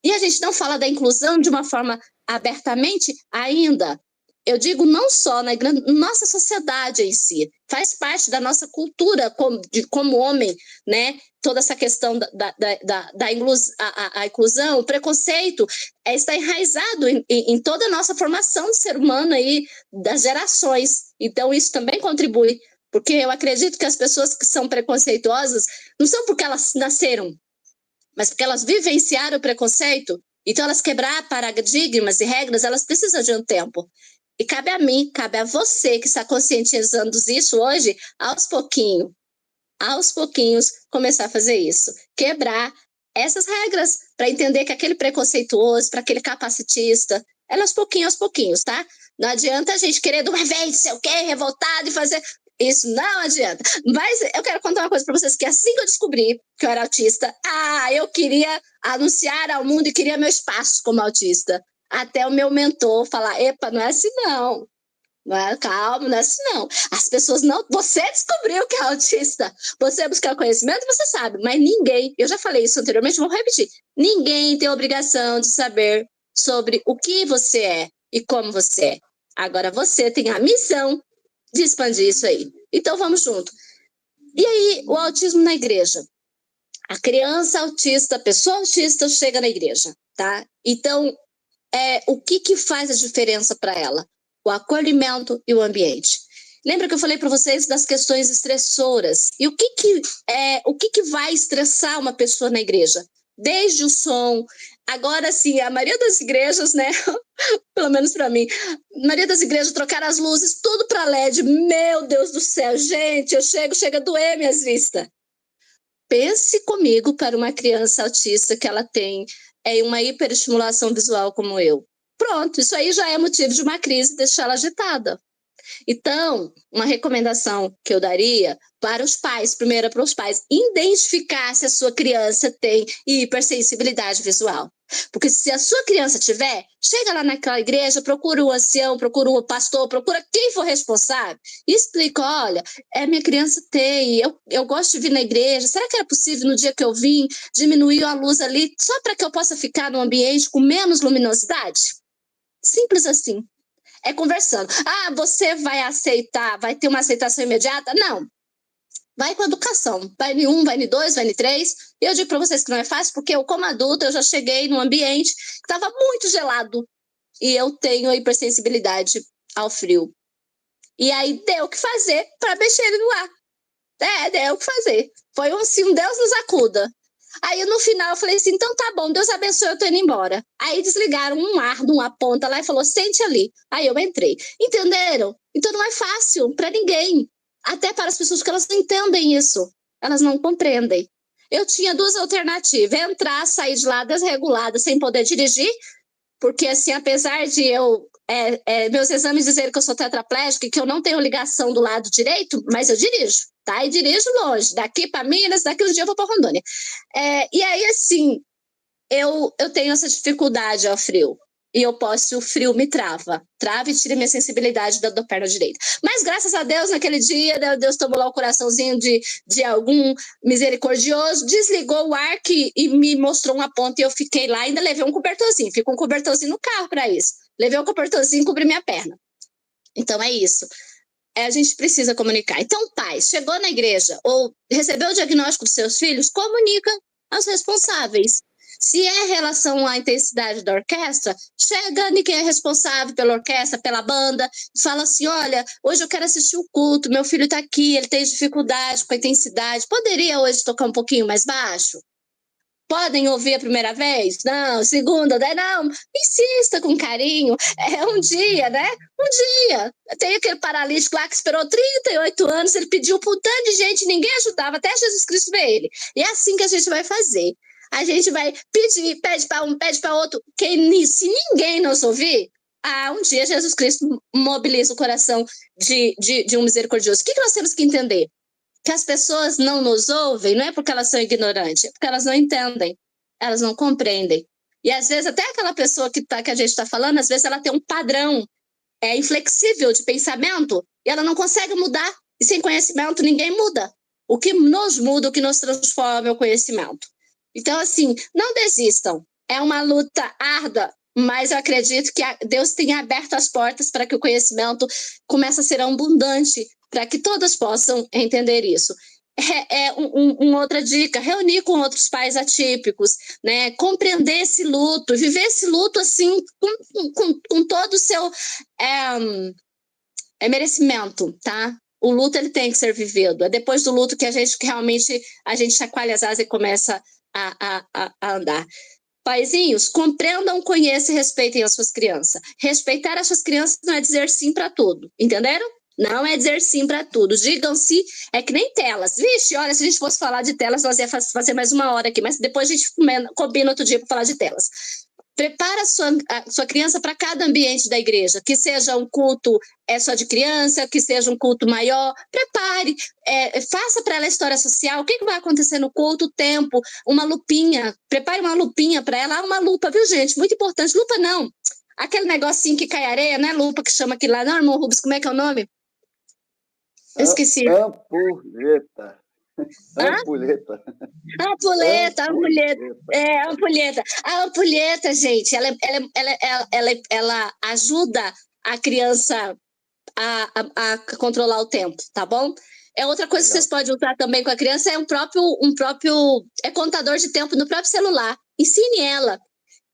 e a gente não fala da inclusão de uma forma abertamente ainda. Eu digo não só na nossa sociedade em si, faz parte da nossa cultura como homem, né? Toda essa questão da inclusão, o preconceito está enraizado em toda a nossa formação de ser humano aí, das gerações. Então, isso também contribui, porque eu acredito que as pessoas que são preconceituosas não são porque elas nasceram, mas porque elas vivenciaram o preconceito. Então, elas quebrar paradigmas e regras, elas precisam de um tempo. E cabe a mim, cabe a você que está conscientizando isso hoje, aos pouquinhos, começar a fazer isso. Quebrar essas regras para entender que aquele preconceituoso, para aquele capacitista, aos pouquinhos, tá? Não adianta a gente querer de uma vez, sei o quê, revoltado e fazer... Isso não adianta. Mas eu quero contar uma coisa para vocês, que assim que eu descobri que eu era autista, eu queria anunciar ao mundo e queria meu espaço como autista. Até o meu mentor falar, epa, não é assim não. Calma, não é assim não. As pessoas não... Você descobriu que é autista. Você buscar conhecimento, você sabe. Mas ninguém, eu já falei isso anteriormente, vou repetir. Ninguém tem obrigação de saber sobre o que você é e como você é. Agora você tem a missão de expandir isso aí. Então vamos junto. E aí, o autismo na igreja. A criança autista, a pessoa autista chega na igreja, tá? Então, o que faz a diferença para ela? O acolhimento e o ambiente. Lembra que eu falei para vocês das questões estressoras? E o que vai estressar uma pessoa na igreja? Desde o som. Agora, sim, a maioria das igrejas, né? Pelo menos para mim, a maioria das igrejas trocaram as luzes, tudo para LED. Meu Deus do céu, gente, chega a doer minhas vistas. Pense comigo para uma criança autista que ela tem uma hiperestimulação visual como eu. Pronto, isso aí já é motivo de uma crise, deixar ela agitada. Então, uma recomendação que eu daria para os pais, primeiro para os pais, identificar se a sua criança tem hipersensibilidade visual. Porque se a sua criança tiver, chega lá naquela igreja, procura o ancião, procura o pastor, procura quem for responsável e explica, olha, minha criança tem, eu gosto de vir na igreja, será que era possível no dia que eu vim diminuir a luz ali só para que eu possa ficar num ambiente com menos luminosidade? Simples assim. É conversando. Ah, você vai aceitar, vai ter uma aceitação imediata? Não. Vai com a educação. Vai em 1, vai em 2, vai em 3. E eu digo para vocês que não é fácil, porque eu, como adulta, eu já cheguei num ambiente que estava muito gelado. E eu tenho hipersensibilidade ao frio. E aí deu o que fazer para mexer ele no ar. Deu o que fazer. Foi assim, um Deus nos acuda. Aí no final eu falei assim, então tá bom, Deus abençoe, eu tô indo embora. Aí desligaram um ar numa ponta lá e falou, sente ali. Aí eu entrei. Entenderam? Então não é fácil para ninguém. Até para as pessoas que elas não entendem isso. Elas não compreendem. Eu tinha 2 alternativas. Entrar, sair de lá desregulada, sem poder dirigir. Porque assim, apesar de eu... meus exames dizerem que eu sou tetraplégica e que eu não tenho ligação do lado direito, mas eu dirijo. Tá? E dirijo longe, daqui para Minas, daqui um dia eu vou para Rondônia. E aí, assim, eu tenho essa dificuldade ao frio. E o frio me trava e tira minha sensibilidade da perna direita. Mas graças a Deus, naquele dia, Deus tomou lá o coraçãozinho de algum misericordioso, desligou o ar e me mostrou uma ponta e eu fiquei lá, ainda levei um cobertorzinho, fico um cobertorzinho no carro para isso. Levei um cobertorzinho e cobri minha perna. Então é isso. A gente precisa comunicar. Então, pai, chegou na igreja ou recebeu o diagnóstico dos seus filhos, comunica aos responsáveis. Se é relação à intensidade da orquestra, chega em quem é responsável pela orquestra, pela banda, e fala assim, olha, hoje eu quero assistir o culto, meu filho está aqui, ele tem dificuldade com a intensidade, poderia hoje tocar um pouquinho mais baixo? Podem ouvir a primeira vez? Não, segunda, daí não. Insista com carinho. Um dia, né? Um dia. Tem aquele paralítico lá que esperou 38 anos, ele pediu para um tanto de gente, ninguém ajudava, até Jesus Cristo ver ele. E é assim que a gente vai fazer. A gente vai pedir, pede para um, pede para outro. Se ninguém nos ouvir, um dia Jesus Cristo mobiliza o coração de um misericordioso. O que nós temos que entender? Que as pessoas não nos ouvem, não é porque elas são ignorantes, é porque elas não entendem, elas não compreendem. E às vezes até aquela pessoa que a gente está falando, às vezes ela tem um padrão inflexível de pensamento e ela não consegue mudar. E sem conhecimento ninguém muda. O que nos muda, o que nos transforma é o conhecimento. Então, assim, não desistam. É uma luta árdua, mas eu acredito que Deus tenha aberto as portas para que o conhecimento comece a ser abundante, para que todas possam entender isso. Uma outra dica, reunir com outros pais atípicos, né? Compreender esse luto, viver esse luto assim, com todo o seu merecimento, tá? O luto ele tem que ser vivido. É depois do luto que a gente chacoalha as asas e começa a andar. Paizinhos, compreendam, conheçam e respeitem as suas crianças. Respeitar as suas crianças não é dizer sim para tudo, entenderam? Não é dizer sim para tudo. Digam-se, é que nem telas. Vixe, olha, se a gente fosse falar de telas, nós ia fazer mais 1 hora aqui, mas depois a gente combina outro dia para falar de telas. Prepara a sua criança para cada ambiente da igreja, que seja um culto só de criança, que seja um culto maior. Prepare, faça para ela a história social, o que vai acontecer no culto, o tempo, uma lupinha. Prepare uma lupinha para ela, uma lupa, viu, gente? Muito importante. Lupa não, aquele negocinho que cai areia, não é lupa que chama aquilo lá, não, irmão Rubens, como é que é o nome? Eu esqueci. Ampulheta. Ampulheta. Ampulheta. A ampulheta, gente, ela ajuda a criança a controlar o tempo, tá bom? Outra coisa que vocês podem usar também com a criança é um próprio contador de tempo no próprio celular. Ensine ela.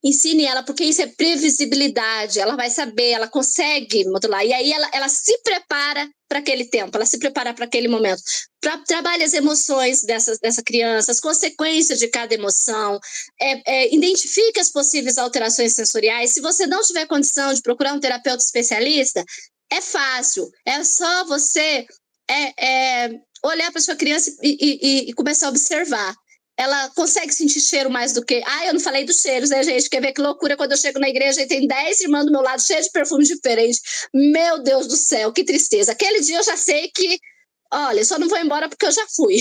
ensine ela, porque isso é previsibilidade, ela vai saber, ela consegue modular, e aí ela se prepara para aquele tempo, ela se prepara para aquele momento, trabalha as emoções dessa criança, as consequências de cada emoção, identifica as possíveis alterações sensoriais. Se você não tiver condição de procurar um terapeuta especialista, é fácil, é só você olhar para sua criança e começar a observar. Ela consegue sentir cheiro mais do que... eu não falei dos cheiros, né, gente? Quer ver que loucura quando eu chego na igreja e tem 10 irmãs do meu lado, cheias de perfume diferente. Meu Deus do céu, que tristeza. Aquele dia eu já sei que... Olha, só não vou embora porque eu já fui.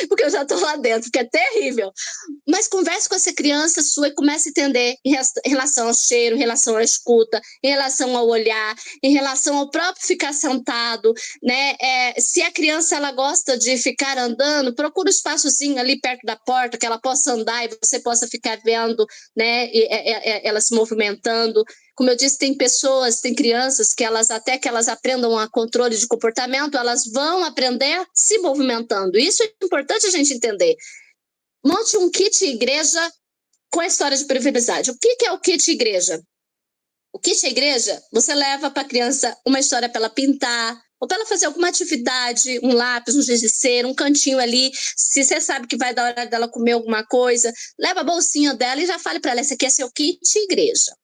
Porque eu já estou lá dentro, porque é terrível. Mas converse com essa criança sua e comece a entender em relação ao cheiro, em relação à escuta, em relação ao olhar, em relação ao próprio ficar sentado, né? Se a criança ela gosta de ficar andando, procura um espaçozinho ali perto da porta que ela possa andar e você possa ficar vendo, né? Ela se movimentando. Como eu disse, tem crianças que até que elas aprendam a controle de comportamento, elas vão aprender se movimentando. Isso é importante a gente entender. Monte um kit igreja com a história de previsibilidade. O que é o kit igreja? O kit igreja, você leva para a criança uma história para ela pintar, ou para ela fazer alguma atividade, um lápis, um giz de cera, um cantinho ali. Se você sabe que vai dar hora dela comer alguma coisa, leva a bolsinha dela e já fale para ela, esse aqui é seu kit igreja.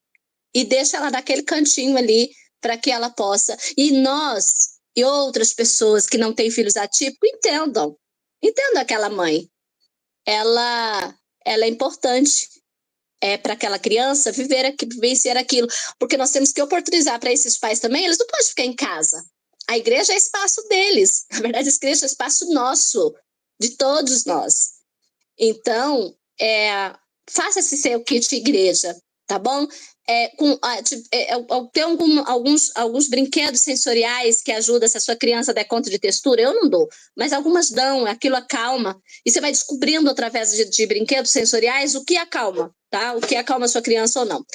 E deixa ela naquele cantinho ali para que ela possa. E nós e outras pessoas que não têm filhos atípicos entendam aquela mãe. Ela é importante para aquela criança vivenciar aquilo, porque nós temos que oportunizar para esses pais também. Eles não podem ficar em casa. A igreja é espaço deles. Na verdade, a igreja é espaço nosso, de todos nós. Então, faça esse seu kit igreja, tá bom? Tem alguns brinquedos sensoriais que ajudam, se a sua criança der conta de textura, eu não dou, mas algumas dão, aquilo acalma, e você vai descobrindo através de brinquedos sensoriais o que acalma, tá? O que acalma a sua criança ou não.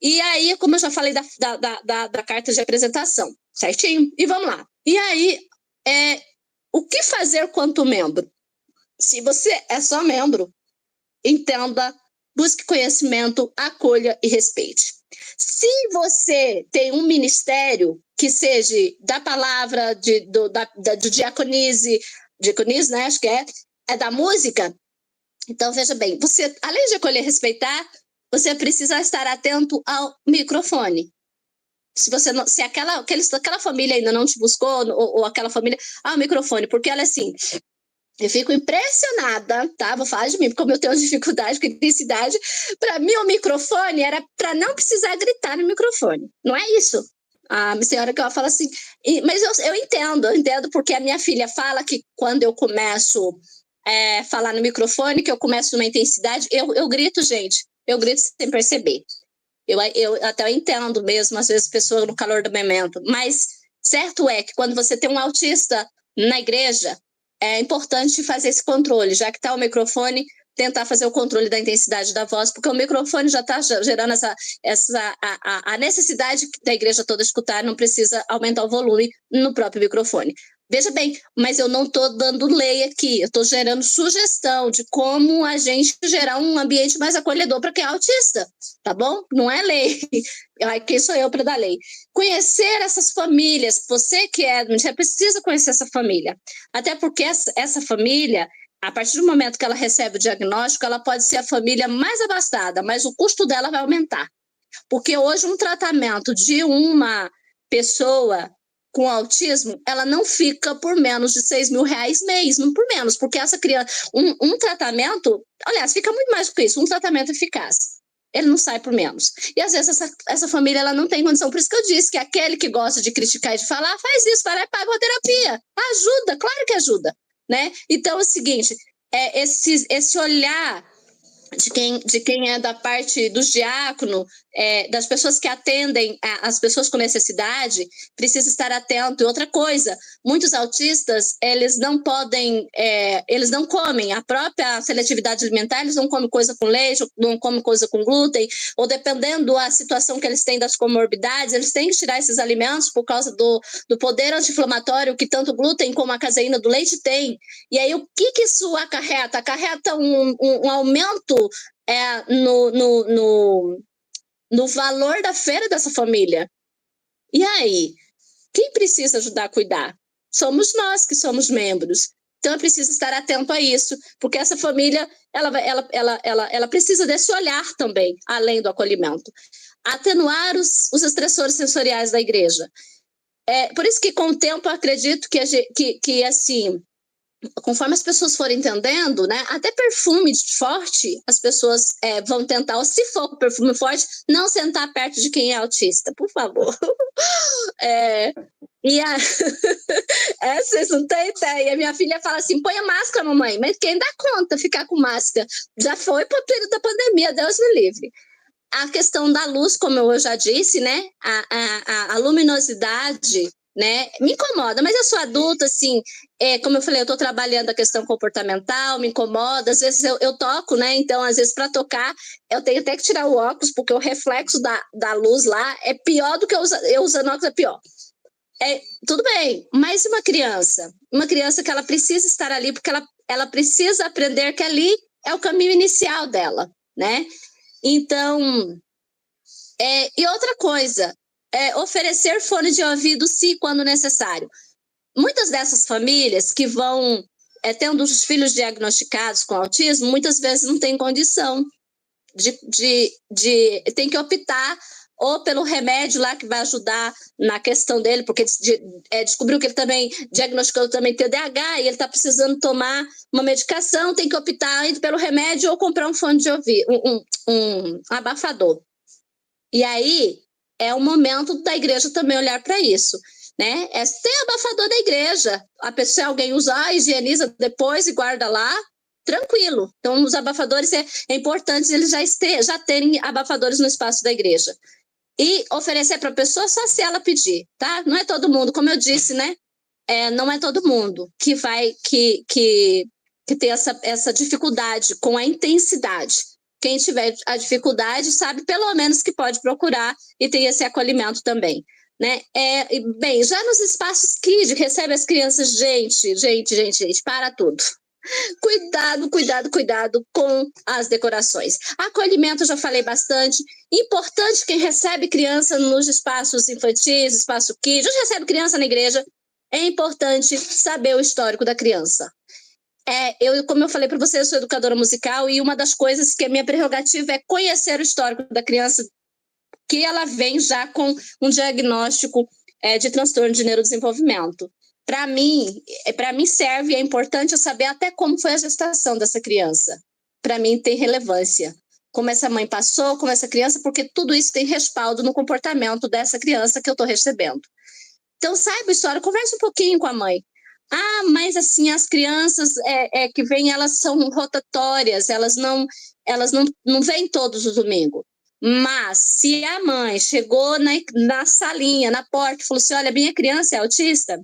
E aí, como eu já falei da carta de apresentação, certinho? E vamos lá. E aí, o que fazer quanto membro? Se você é só membro, entenda, busque conhecimento, acolha e respeite. Se você tem um ministério que seja da palavra, do diaconise, né, acho que é da música, então veja bem, você, além de acolher e respeitar, você precisa estar atento ao microfone. Se aquela família ainda não te buscou, ou aquela família, o microfone, porque ela é assim... Eu fico impressionada, tá? Vou falar de mim, porque como eu tenho dificuldade com intensidade, para mim o microfone era para não precisar gritar no microfone. Não é isso? A senhora que ela fala assim, mas eu entendo, porque a minha filha fala que quando eu começo a falar no microfone, que eu começo numa intensidade, eu grito, gente, eu grito sem perceber. Eu até entendo mesmo, às vezes, pessoa no calor do momento, mas certo é que quando você tem um autista na igreja, é importante fazer esse controle, já que está o microfone, tentar fazer o controle da intensidade da voz, porque o microfone já está gerando a necessidade da igreja toda escutar, não precisa aumentar o volume no próprio microfone. Veja bem, mas eu não estou dando lei aqui, eu estou gerando sugestão de como a gente gerar um ambiente mais acolhedor para quem é autista, tá bom? Não é lei, quem sou eu para dar lei? Conhecer essas famílias, você precisa conhecer essa família, até porque essa família, a partir do momento que ela recebe o diagnóstico, ela pode ser a família mais abastada, mas o custo dela vai aumentar, porque hoje um tratamento de uma pessoa com autismo, ela não fica por menos de R$6.000 mês, não por menos, porque essa criança, um tratamento, aliás, fica muito mais do que isso, um tratamento eficaz, ele não sai por menos. E às vezes essa família ela não tem condição, por isso que eu disse que aquele que gosta de criticar e de falar, faz isso, vai lá e paga uma terapia, ajuda, claro que ajuda, né? Então é o seguinte, esse olhar de quem é da parte dos diáconos, das pessoas que atendem as pessoas com necessidade, precisa estar atento. E outra coisa, muitos autistas, eles não comem, a própria seletividade alimentar, eles não comem coisa com leite, não comem coisa com glúten, ou dependendo da situação que eles têm das comorbidades, eles têm que tirar esses alimentos por causa do poder anti-inflamatório que tanto o glúten como a caseína do leite tem. E aí, o que isso acarreta? Acarreta um aumento no valor da feira dessa família. E aí, quem precisa ajudar a cuidar? Somos nós que somos membros. Então, eu preciso estar atento a isso, porque essa família, ela precisa desse olhar também, além do acolhimento. Atenuar os estressores sensoriais da igreja. Por isso que, com o tempo, eu acredito que assim, conforme as pessoas forem entendendo, né, até perfume forte, as pessoas vão tentar, ou se for perfume forte, não sentar perto de quem é autista, por favor. Vocês não têm ideia. Minha filha fala assim, põe a máscara, mamãe, mas quem dá conta ficar com máscara? Já foi para o período da pandemia, Deus me livre. A questão da luz, como eu já disse, né, a luminosidade, né, me incomoda, mas eu sou adulta, assim, como eu falei, eu estou trabalhando a questão comportamental, me incomoda, às vezes eu toco, né, então às vezes para tocar eu tenho até que tirar o óculos, porque o reflexo da luz lá é pior do que eu usando óculos, é pior. Tudo bem, mas uma criança que ela precisa estar ali, porque ela precisa aprender que ali é o caminho inicial dela, né, então, e outra coisa, oferecer fone de ouvido, sim, quando necessário. Muitas dessas famílias que vão tendo os filhos diagnosticados com autismo, muitas vezes não têm condição tem que optar ou pelo remédio lá que vai ajudar na questão dele, porque descobriu que ele também diagnosticou também TDAH e ele está precisando tomar uma medicação, tem que optar entre pelo remédio ou comprar um fone de ouvido, um abafador. E aí é o momento da igreja também olhar para isso, né? Tem abafador da igreja, se alguém usar, higieniza depois e guarda lá, tranquilo. Então, os abafadores é importante eles já terem abafadores no espaço da igreja. E oferecer para a pessoa só se ela pedir, tá? Não é todo mundo, como eu disse, né? Não é todo mundo que vai que tem essa dificuldade com a intensidade. Quem tiver a dificuldade sabe pelo menos que pode procurar e tem esse acolhimento também, né? Bem, já nos espaços Kids, recebe as crianças, gente, para tudo. Cuidado com as decorações. Acolhimento, já falei bastante. Importante quem recebe criança nos espaços infantis, espaço Kids, já recebe criança na igreja, é importante saber o histórico da criança. Como eu falei para você, eu sou educadora musical e uma das coisas que é minha prerrogativa é conhecer o histórico da criança, que ela vem já com um diagnóstico de transtorno de neurodesenvolvimento. Para mim serve, é importante eu saber até como foi a gestação dessa criança. Para mim tem relevância. Como essa mãe passou, como essa criança, porque tudo isso tem respaldo no comportamento dessa criança que eu estou recebendo. Então, saiba a história, converse um pouquinho com a mãe. Mas assim, as crianças que vêm, elas são rotatórias, elas não vêm todos os domingos. Mas se a mãe chegou na salinha, na porta, e falou assim, olha, minha criança é autista,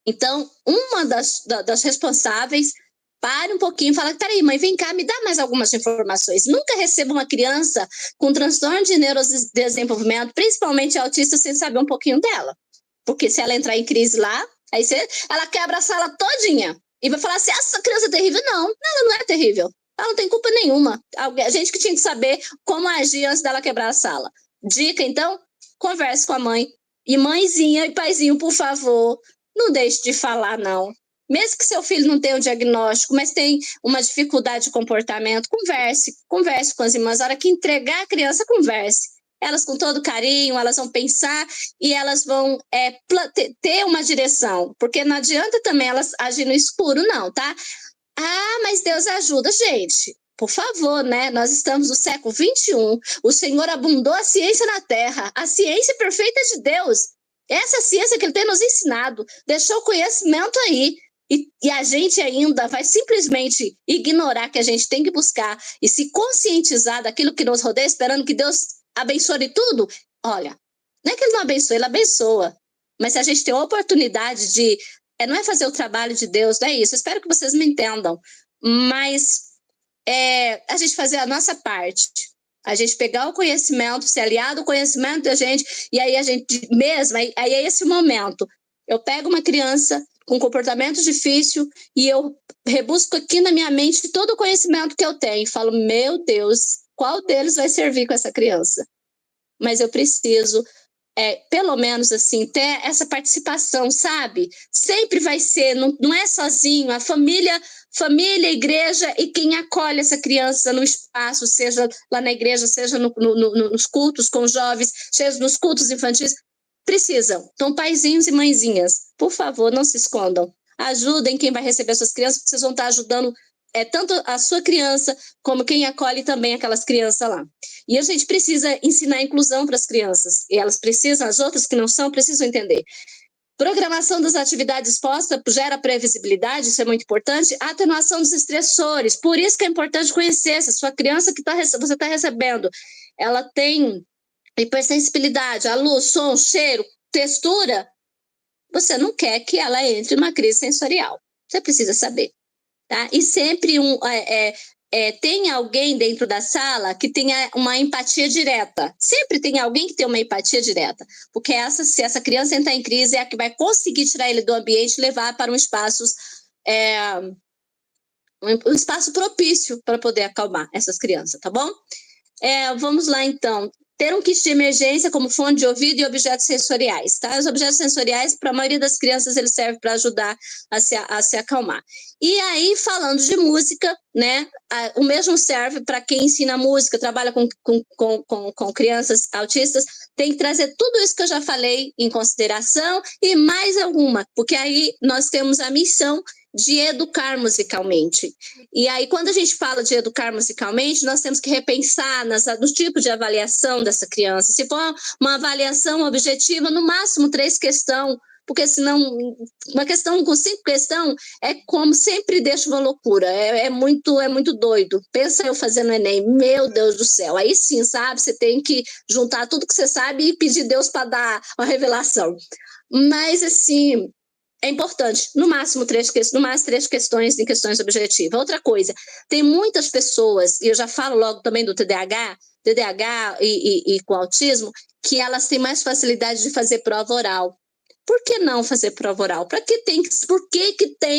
então uma das responsáveis pare um pouquinho e fala, peraí, mãe, vem cá, me dá mais algumas informações. Nunca receba uma criança com transtorno de neurodesenvolvimento, principalmente autista, sem saber um pouquinho dela. Porque se ela entrar em crise lá, aí ela quebra a sala todinha e vai falar assim, essa criança é terrível. Não, ela não é terrível. Ela não tem culpa nenhuma. A gente que tinha que saber como agir antes dela quebrar a sala. Dica, então, converse com a mãe. E mãezinha e paizinho, por favor, não deixe de falar, não. Mesmo que seu filho não tenha um diagnóstico, mas tem uma dificuldade de comportamento, converse com as irmãs. Na hora que entregar a criança, converse. Elas, com todo carinho, elas vão pensar e elas vão ter uma direção, porque não adianta também elas agir no escuro, não, tá? Mas Deus ajuda, gente. Por favor, né? Nós estamos no século XXI, o Senhor abundou a ciência na Terra, a ciência perfeita de Deus. Essa ciência que Ele tem nos ensinado, deixou o conhecimento aí. E a gente ainda vai simplesmente ignorar que a gente tem que buscar e se conscientizar daquilo que nos rodeia, esperando que Deus abençoe tudo. Olha, não é que Ele não abençoe, Ele abençoa. Mas se a gente tem a oportunidade de... não é fazer o trabalho de Deus, não é isso. Eu espero que vocês me entendam. Mas a gente fazer a nossa parte. A gente pegar o conhecimento, se aliar ao conhecimento da gente, e aí a gente mesmo, aí é esse o momento. Eu pego uma criança com comportamento difícil, e eu rebusco aqui na minha mente todo o conhecimento que eu tenho, e falo, meu Deus, qual deles vai servir com essa criança? Mas eu preciso, pelo menos assim, ter essa participação, sabe? Sempre vai ser, não é sozinho, a família, a igreja e quem acolhe essa criança no espaço, seja lá na igreja, seja nos cultos com jovens, seja nos cultos infantis, precisam. Então, paizinhos e mãezinhas, por favor, não se escondam. Ajudem quem vai receber suas crianças, vocês vão estar ajudando tanto a sua criança, como quem acolhe também aquelas crianças lá. E a gente precisa ensinar inclusão para as crianças, e elas precisam, as outras que não são, precisam entender. Programação das atividades expostas gera previsibilidade, isso é muito importante. A atenuação dos estressores, por isso que é importante conhecer se a sua criança que você está recebendo, ela tem hipersensibilidade à luz, som, cheiro, textura, você não quer que ela entre numa crise sensorial. Você precisa saber. Tá? E sempre tem alguém dentro da sala que tenha uma empatia direta. Sempre tem alguém que tem uma empatia direta. Porque se essa criança entrar em crise, é a que vai conseguir tirar ele do ambiente e levar para um espaço propício para poder acalmar essas crianças, tá bom? Vamos lá, então. Ter um kit de emergência como fone de ouvido e objetos sensoriais, tá? Os objetos sensoriais, para a maioria das crianças, eles servem para ajudar a se acalmar. E aí, falando de música, né? O mesmo serve para quem ensina música, trabalha com crianças autistas, tem que trazer tudo isso que eu já falei em consideração e mais alguma, porque aí nós temos a missão de educar musicalmente. E aí, quando a gente fala de educar musicalmente, nós temos que repensar no tipo de avaliação dessa criança. Se for uma avaliação objetiva, no máximo 3 questões, porque senão uma questão com 5 questões é como sempre deixa uma loucura, é muito doido. Pensa eu fazendo Enem, meu Deus do céu, aí sim, sabe, você tem que juntar tudo que você sabe e pedir Deus para dar uma revelação. Mas assim, é importante, no máximo 3 questões em questões objetivas. Outra coisa, tem muitas pessoas, e eu já falo logo também do TDAH e com autismo, que elas têm mais facilidade de fazer prova oral. Por que não fazer prova oral? Por que tem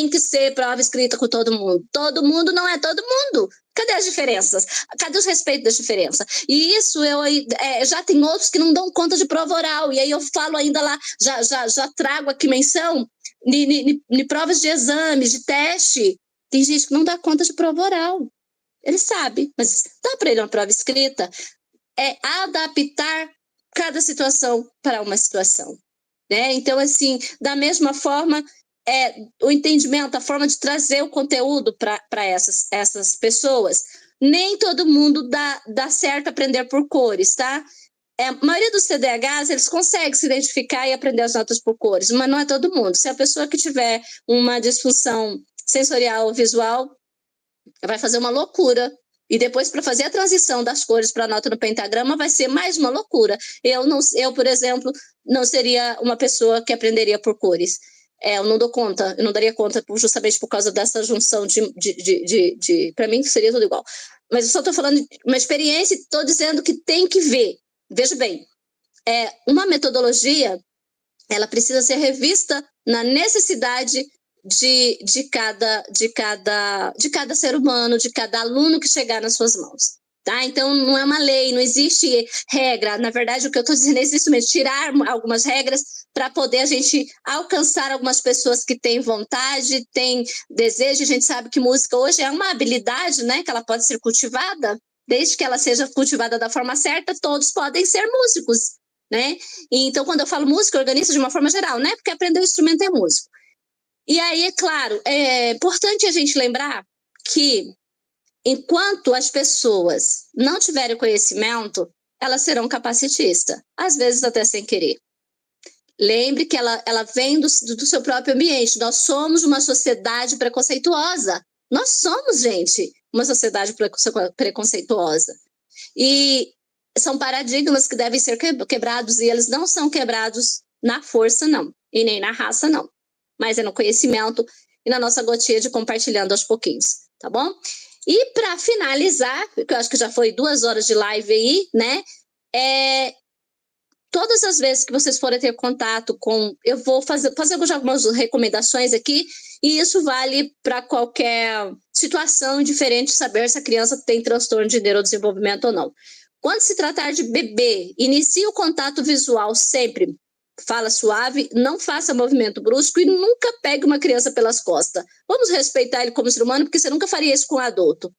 que ser prova escrita com todo mundo? Todo mundo não é todo mundo. Cadê as diferenças? Cadê os respeitos das diferenças? E isso já tem outros que não dão conta de prova oral. E aí eu falo ainda lá, já trago aqui menção de provas de exames, de teste. Tem gente que não dá conta de prova oral. Ele sabe, mas dá para ele uma prova escrita. É adaptar cada situação para uma situação. Né? Então, assim, da mesma forma, o entendimento, a forma de trazer o conteúdo para essas pessoas, nem todo mundo dá certo aprender por cores, tá? A maioria dos TDAHs, eles conseguem se identificar e aprender as notas por cores, mas não é todo mundo. Se a pessoa que tiver uma disfunção sensorial ou visual, vai fazer uma loucura. E depois, para fazer a transição das cores para a nota no pentagrama, vai ser mais uma loucura. Eu, por exemplo, não seria uma pessoa que aprenderia por cores. Eu não dou conta, eu não daria conta justamente por causa dessa junção para mim, seria tudo igual. Mas eu só estou falando de uma experiência e estou dizendo que tem que ver. Veja bem, uma metodologia, ela precisa ser revista na necessidade de cada ser humano, de cada aluno que chegar nas suas mãos. Tá? Então, não é uma lei, não existe regra. Na verdade, o que eu estou dizendo é existe mesmo, tirar algumas regras para poder a gente alcançar algumas pessoas que têm vontade, têm desejo. A gente sabe que música hoje é uma habilidade, né, que ela pode ser cultivada, desde que ela seja cultivada da forma certa, todos podem ser músicos. Né? E, então, quando eu falo música, eu organizo de uma forma geral, né? Porque aprender o instrumento é músico. E aí, é claro, é importante a gente lembrar que enquanto as pessoas não tiverem conhecimento, elas serão capacitistas, às vezes até sem querer. Lembre que ela vem do seu próprio ambiente. Nós somos uma sociedade preconceituosa. Nós somos, gente, uma sociedade preconceituosa. E são paradigmas que devem ser quebrados, e eles não são quebrados na força, não, e nem na raça, não. Mas é no conhecimento e na nossa gotinha de compartilhando aos pouquinhos, tá bom? E para finalizar, porque eu acho que já foi 2 horas de live aí, né? todas as vezes que vocês forem ter contato com... Eu vou fazer algumas recomendações aqui, e isso vale para qualquer situação diferente, saber se a criança tem transtorno de neurodesenvolvimento ou não. Quando se tratar de bebê, inicie o contato visual sempre. Fala suave, não faça movimento brusco e nunca pegue uma criança pelas costas. Vamos respeitar ele como ser humano, porque você nunca faria isso com um adulto.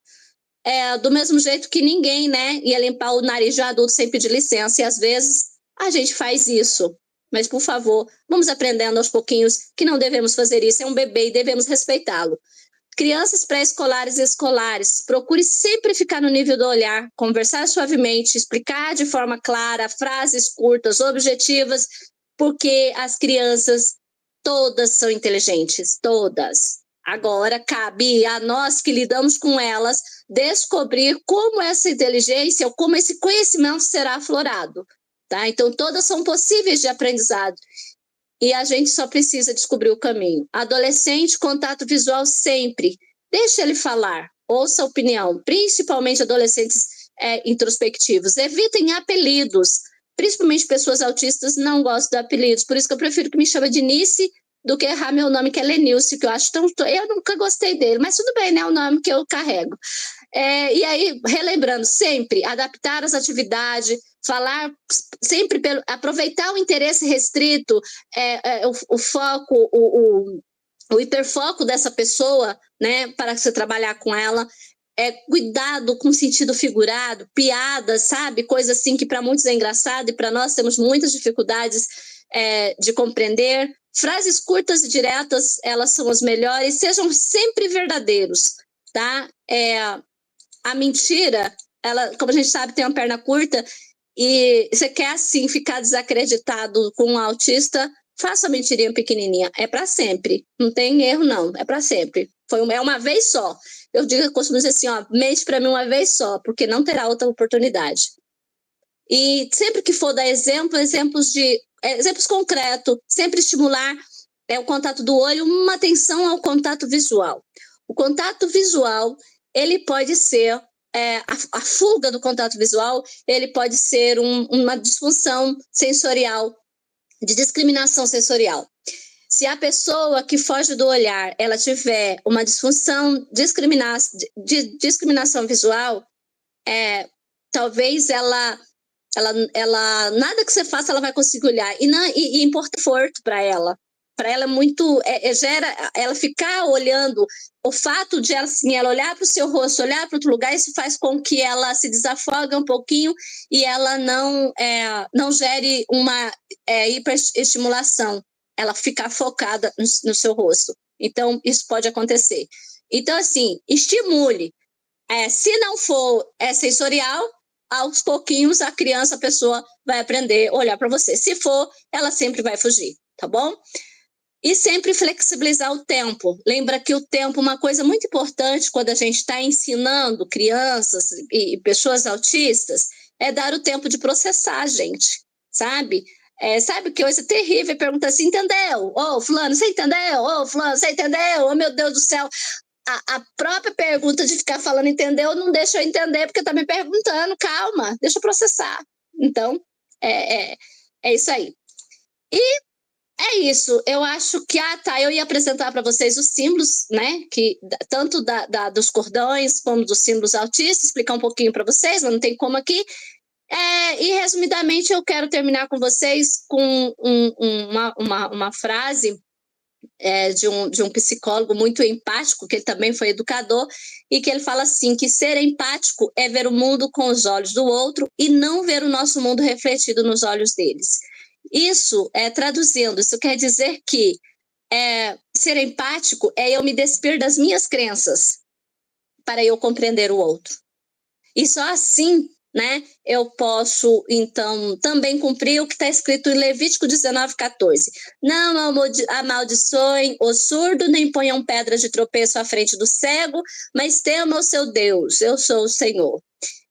Do mesmo jeito que ninguém, né, ia limpar o nariz de um adulto sem pedir licença, e às vezes a gente faz isso. Mas, por favor, vamos aprendendo aos pouquinhos que não devemos fazer isso. É um bebê e devemos respeitá-lo. Crianças pré-escolares e escolares, procure sempre ficar no nível do olhar, conversar suavemente, explicar de forma clara, frases curtas, objetivas, porque as crianças todas são inteligentes, todas. Agora, cabe a nós que lidamos com elas descobrir como essa inteligência ou como esse conhecimento será aflorado. Tá? Então, todas são possíveis de aprendizado. E a gente só precisa descobrir o caminho. Adolescente, contato visual sempre. Deixa ele falar, ouça a opinião, principalmente adolescentes introspectivos. Evitem apelidos, principalmente pessoas autistas não gostam de apelidos. Por isso que eu prefiro que me chame de Nice do que errar meu nome, que é Lenilce, que eu acho tão... Eu nunca gostei dele, mas tudo bem, né? É o nome que eu carrego. E aí, relembrando, sempre adaptar as atividades, falar sempre, aproveitar o interesse restrito, o foco, o hiperfoco dessa pessoa, né, para você trabalhar com ela, cuidado com sentido figurado, piadas, sabe, coisa assim que para muitos é engraçado e para nós temos muitas dificuldades de compreender. Frases curtas e diretas, elas são as melhores, sejam sempre verdadeiros, tá? A mentira, ela, como a gente sabe, tem uma perna curta, e você quer, assim, ficar desacreditado com um autista, faça a mentirinha pequenininha. É para sempre. Não tem erro, não. É para sempre. É uma vez só. Eu costumo dizer assim, ó, mente para mim uma vez só, porque não terá outra oportunidade. E sempre que for dar exemplos concretos, sempre estimular o contato do olho, uma atenção ao contato visual. O contato visual, ele pode ser... a fuga do contato visual, ele pode ser uma disfunção sensorial, de discriminação sensorial. Se a pessoa que foge do olhar, ela tiver uma disfunção de discriminação visual, talvez ela nada que você faça, ela vai conseguir olhar, e importa conforto para ela. Para ela é muito, gera ela ficar olhando, o fato de ela olhar para o seu rosto, olhar para outro lugar, isso faz com que ela se desafogue um pouquinho e ela não gere uma hiperestimulação, ela ficar focada no seu rosto. Então, isso pode acontecer. Então, assim, estimule. Se não for sensorial, aos pouquinhos a pessoa vai aprender a olhar para você. Se for, ela sempre vai fugir, tá bom? E sempre flexibilizar o tempo. Lembra que o tempo, uma coisa muito importante quando a gente está ensinando crianças e pessoas autistas, é dar o tempo de processar, gente, sabe? Sabe que coisa terrível, pergunta assim, entendeu? Ô, fulano, você entendeu? Ô, fulano, você entendeu? Oh, meu Deus do céu. A própria pergunta de ficar falando entendeu não deixa eu entender, porque está me perguntando, calma, deixa eu processar. Então, é isso aí. E é isso, eu acho que, eu ia apresentar para vocês os símbolos, né, tanto dos cordões como dos símbolos autistas, explicar um pouquinho para vocês, mas não tem como aqui. E, resumidamente, eu quero terminar com vocês com uma frase de um psicólogo muito empático, que ele também foi educador, e que ele fala assim, que ser empático é ver o mundo com os olhos do outro e não ver o nosso mundo refletido nos olhos deles. Isso, traduzindo, isso quer dizer que ser empático é eu me despir das minhas crenças para eu compreender o outro. E só assim, né, eu posso, então, também cumprir o que está escrito em Levítico 19:14. Não amaldiçoem o surdo, nem ponham pedras de tropeço à frente do cego, mas tema o seu Deus, eu sou o Senhor.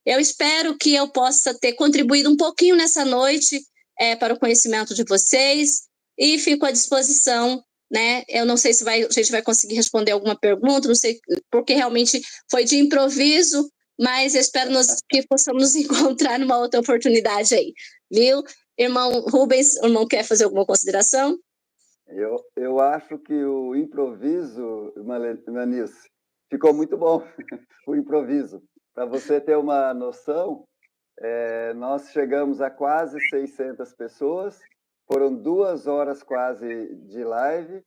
Eu espero que eu possa ter contribuído um pouquinho nessa noite para o conhecimento de vocês, e fico à disposição, né? Eu não sei se a gente vai conseguir responder alguma pergunta, não sei, porque realmente foi de improviso, mas eu espero que possamos nos encontrar numa outra oportunidade aí, viu? Irmão Rubens, o irmão quer fazer alguma consideração? Eu acho que o improviso, Manice, ficou muito bom, o improviso. Para você ter uma noção, nós chegamos a quase 600 pessoas, foram 2 horas quase de live,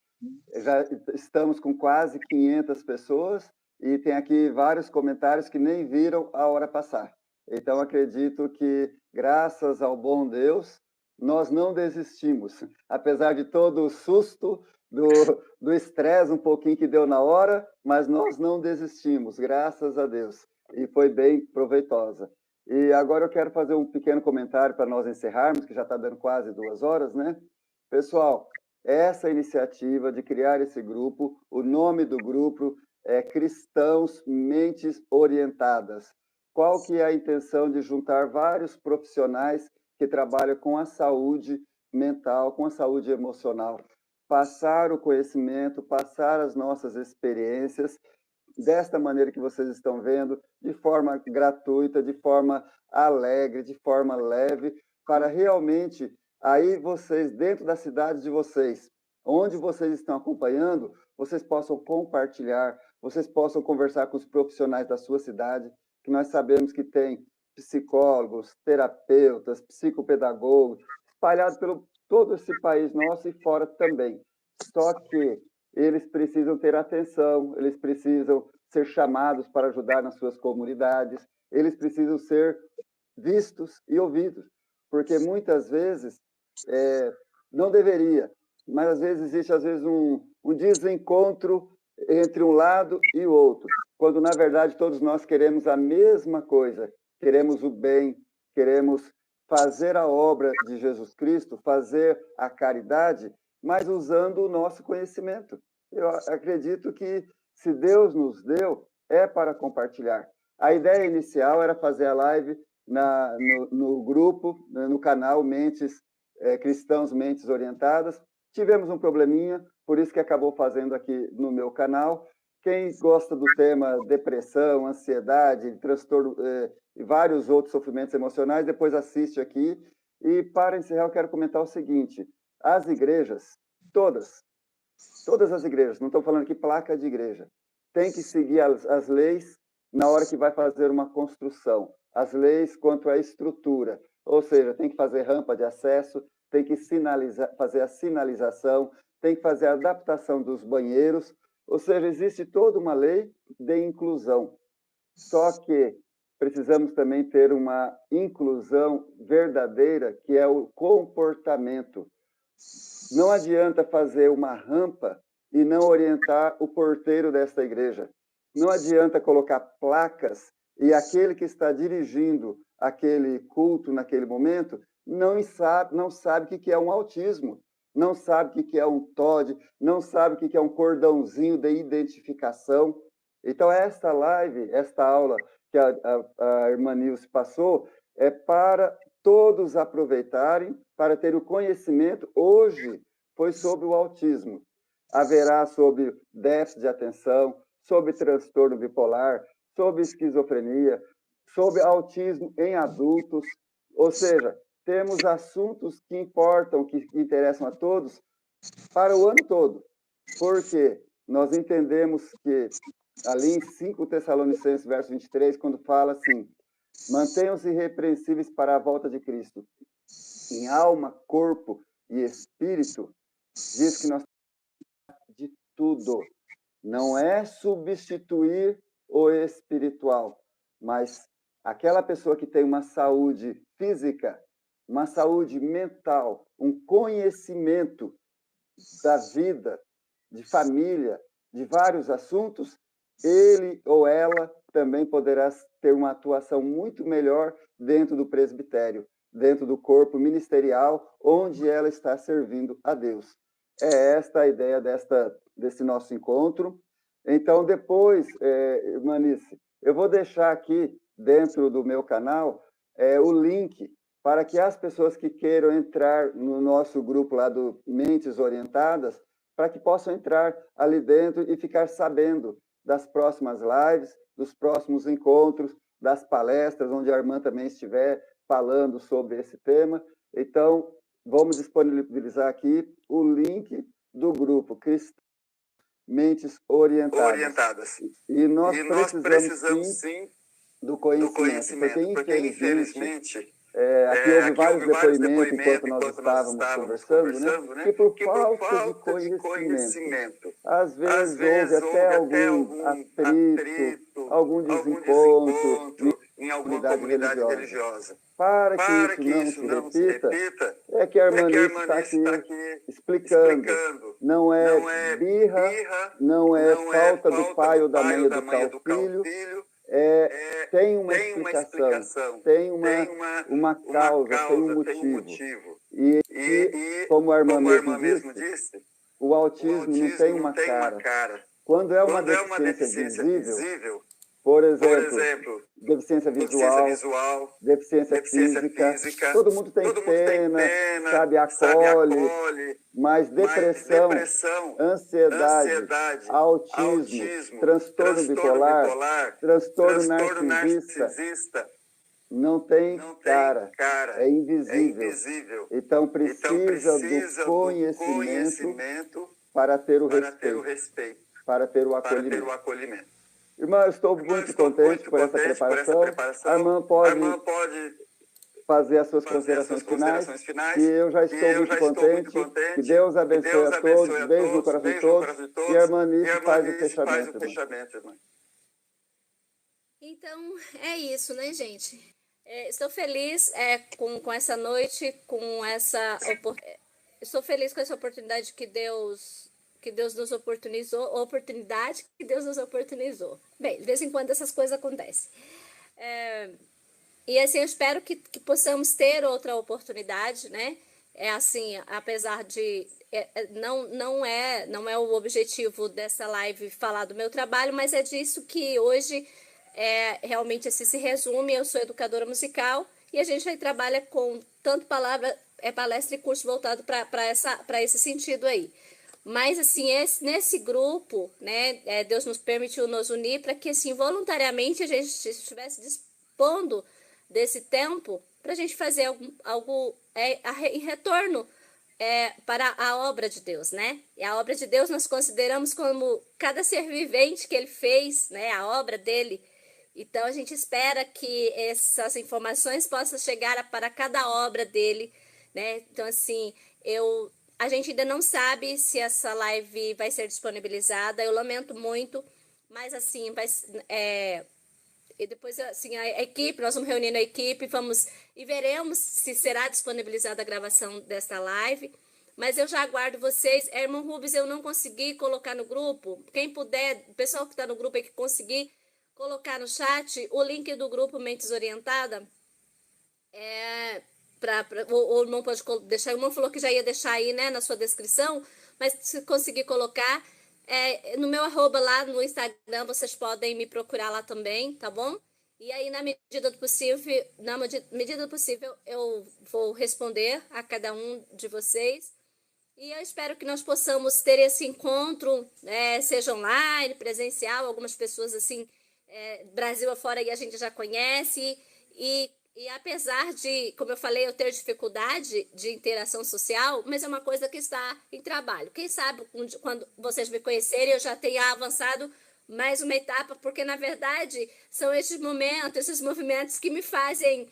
já estamos com quase 500 pessoas e tem aqui vários comentários que nem viram a hora passar. Então, acredito que, graças ao bom Deus, nós não desistimos. Apesar de todo o susto, do estresse um pouquinho que deu na hora, mas nós não desistimos, graças a Deus. E foi bem proveitosa. E agora eu quero fazer um pequeno comentário para nós encerrarmos, que já está dando quase 2 horas, né? Pessoal, essa iniciativa de criar esse grupo, o nome do grupo é Cristãos Mentes Orientadas. Qual que é a intenção de juntar vários profissionais que trabalham com a saúde mental, com a saúde emocional, passar o conhecimento, passar as nossas experiências, desta maneira que vocês estão vendo, de forma gratuita, de forma alegre, de forma leve, para realmente, aí vocês, dentro da cidade de vocês, onde vocês estão acompanhando, vocês possam compartilhar, vocês possam conversar com os profissionais da sua cidade, que nós sabemos que tem psicólogos, terapeutas, psicopedagogos, espalhados pelo todo esse país nosso e fora também. Só que eles precisam ter atenção, eles precisam ser chamados para ajudar nas suas comunidades, eles precisam ser vistos e ouvidos, porque muitas vezes não deveria, mas às vezes existe um desencontro entre um lado e o outro, quando na verdade todos nós queremos a mesma coisa, queremos o bem, queremos fazer a obra de Jesus Cristo, fazer a caridade, mas usando o nosso conhecimento. Eu acredito que, se Deus nos deu, é para compartilhar. A ideia inicial era fazer a live no grupo, no canal Cristãos Mentes Orientadas. Tivemos um probleminha, por isso que acabou fazendo aqui no meu canal. Quem gosta do tema depressão, ansiedade, transtorno e vários outros sofrimentos emocionais, depois assiste aqui. E, para encerrar, eu quero comentar o seguinte. As igrejas, todas as igrejas, não estou falando aqui placa de igreja, tem que seguir as leis na hora que vai fazer uma construção, as leis quanto à estrutura, ou seja, tem que fazer rampa de acesso, tem que fazer a sinalização, tem que fazer a adaptação dos banheiros, ou seja, existe toda uma lei de inclusão. Só que precisamos também ter uma inclusão verdadeira, que é o comportamento. Não adianta fazer uma rampa e não orientar o porteiro desta igreja. Não adianta colocar placas e aquele que está dirigindo aquele culto naquele momento não sabe o que é um autismo, não sabe o que é um TOD, não sabe o que é um cordãozinho de identificação. Então, esta live, esta aula que a irmã Nilce passou, é para todos aproveitarem, para ter o conhecimento. Hoje foi sobre o autismo. Haverá sobre déficit de atenção, sobre transtorno bipolar, sobre esquizofrenia, sobre autismo em adultos. Ou seja, temos assuntos que importam, que interessam a todos, para o ano todo. Porque nós entendemos que, ali em 5 Tessalonicenses, verso 23, quando fala assim, mantenham-se irrepreensíveis para a volta de Cristo, em alma, corpo e espírito, diz que nós temos de tudo. Não é substituir o espiritual, mas aquela pessoa que tem uma saúde física, uma saúde mental, um conhecimento da vida, de família, de vários assuntos, ele ou ela também poderá ter uma atuação muito melhor dentro do presbitério, dentro do corpo ministerial, onde ela está servindo a Deus. É esta a ideia desse nosso encontro. Então, depois, Manice, eu vou deixar aqui, dentro do meu canal, o link para que as pessoas que queiram entrar no nosso grupo lá do Mentes Orientadas, para que possam entrar ali dentro e ficar sabendo das próximas lives, dos próximos encontros, das palestras, onde a irmã também estiver falando sobre esse tema. Então, vamos disponibilizar aqui o link do grupo Cristãos Mentes Orientadas. E nós precisamos sim do conhecimento, porque infelizmente aqui houve vários depoimentos enquanto nós estávamos conversando, né? Que por falta de conhecimento, às vezes houve até algum atrito, algum desencontro em alguma comunidade religiosa. Para que isso não se repita, é que a irmã Nícia está aqui explicando. Não é birra, não é falta do pai ou da mãe educar o filho, tem uma explicação, tem uma causa, tem um motivo. E como a irmã mesmo disse, o autismo não tem uma cara. Quando é uma deficiência visível, por exemplo, deficiência visual, deficiência física, todo mundo tem pena, sabe, acolhe, mas depressão, ansiedade, autismo, transtorno bipolar, transtorno narcisista, não tem cara, é invisível. Então precisa do conhecimento para ter o respeito, para ter o acolhimento. Irmã, eu estou muito contente por essa preparação. A irmã pode fazer as suas considerações finais. E eu já estou muito contente. Que Deus abençoe a todos, beijo no coração de todos. E a irmã Nícia faz o fechamento, irmã. Então, é isso, né, gente? Estou feliz com essa noite, com essa estou feliz com essa oportunidade que Deus nos oportunizou, Bem, de vez em quando essas coisas acontecem. E assim, eu espero que possamos ter outra oportunidade, né? Assim, apesar de... não é o objetivo dessa live falar do meu trabalho, mas é disso que hoje realmente assim, se resume. Eu sou educadora musical e a gente aí trabalha com tanto palestra e curso voltado para esse sentido aí. Mas, assim, nesse grupo, né, Deus nos permitiu nos unir para que, assim, voluntariamente a gente estivesse dispondo desse tempo para a gente fazer algo em retorno para a obra de Deus, né? E a obra de Deus nós consideramos como cada ser vivente que ele fez, né, a obra dele. Então, a gente espera que essas informações possam chegar para cada obra dele, né? Então, assim, a gente ainda não sabe se essa live vai ser disponibilizada, eu lamento muito, mas assim, e depois assim, a equipe, nós vamos reunir a equipe, e veremos se será disponibilizada a gravação desta live, mas eu já aguardo vocês. Irmão Rubens, eu não consegui colocar no grupo, quem puder, o pessoal que está no grupo aí que conseguir colocar no chat o link do grupo Mentes Orientada, o irmão pode deixar, o irmão falou que já ia deixar aí, né, na sua descrição, mas se conseguir colocar, no meu @ lá no Instagram, vocês podem me procurar lá também, tá bom? E aí, na medida do possível, eu vou responder a cada um de vocês, e eu espero que nós possamos ter esse encontro, seja online, presencial, algumas pessoas assim, Brasil afora aí a gente já conhece, e apesar de, como eu falei, eu ter dificuldade de interação social, mas é uma coisa que está em trabalho. Quem sabe, quando vocês me conhecerem, eu já tenha avançado mais uma etapa, porque, na verdade, são esses momentos, esses movimentos que me fazem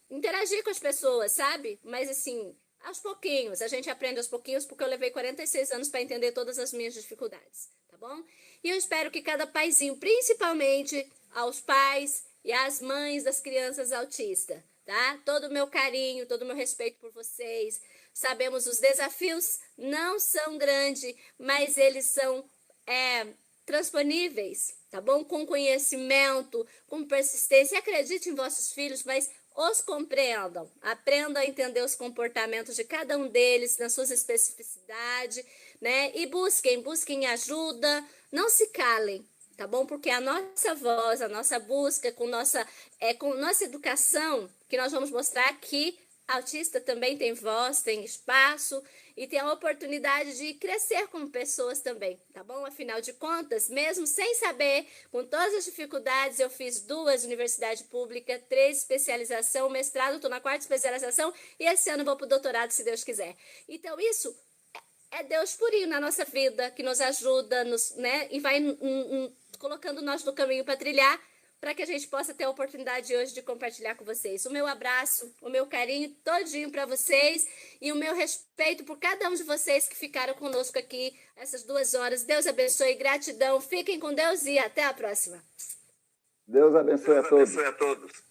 interagir com as pessoas, sabe? Mas, assim, aos pouquinhos, a gente aprende aos pouquinhos, porque eu levei 46 anos para entender todas as minhas dificuldades, tá bom? E eu espero que cada paizinho, principalmente aos pais e as mães das crianças autistas, tá? Todo o meu carinho, todo o meu respeito por vocês. Sabemos os desafios não são grandes, mas eles são transponíveis, tá bom? Com conhecimento, com persistência. Acredite em vossos filhos, mas os compreendam. Aprendam a entender os comportamentos de cada um deles, nas suas especificidades, né? E busquem ajuda, não se calem. Tá bom? Porque a nossa voz, a nossa busca, com nossa educação, que nós vamos mostrar que autista também tem voz, tem espaço e tem a oportunidade de crescer como pessoas também, tá bom? Afinal de contas, mesmo sem saber, com todas as dificuldades, eu fiz 2 universidades públicas, 3 especialização, mestrado, estou na 4ª especialização e esse ano vou para o doutorado, se Deus quiser. Então, isso é Deus purinho na nossa vida, que nos ajuda, né, e vai colocando nós no caminho para trilhar, para que a gente possa ter a oportunidade hoje de compartilhar com vocês. O meu abraço, o meu carinho todinho para vocês e o meu respeito por cada um de vocês que ficaram conosco aqui essas 2 horas. Deus abençoe, gratidão, fiquem com Deus e até a próxima. Deus abençoe a todos.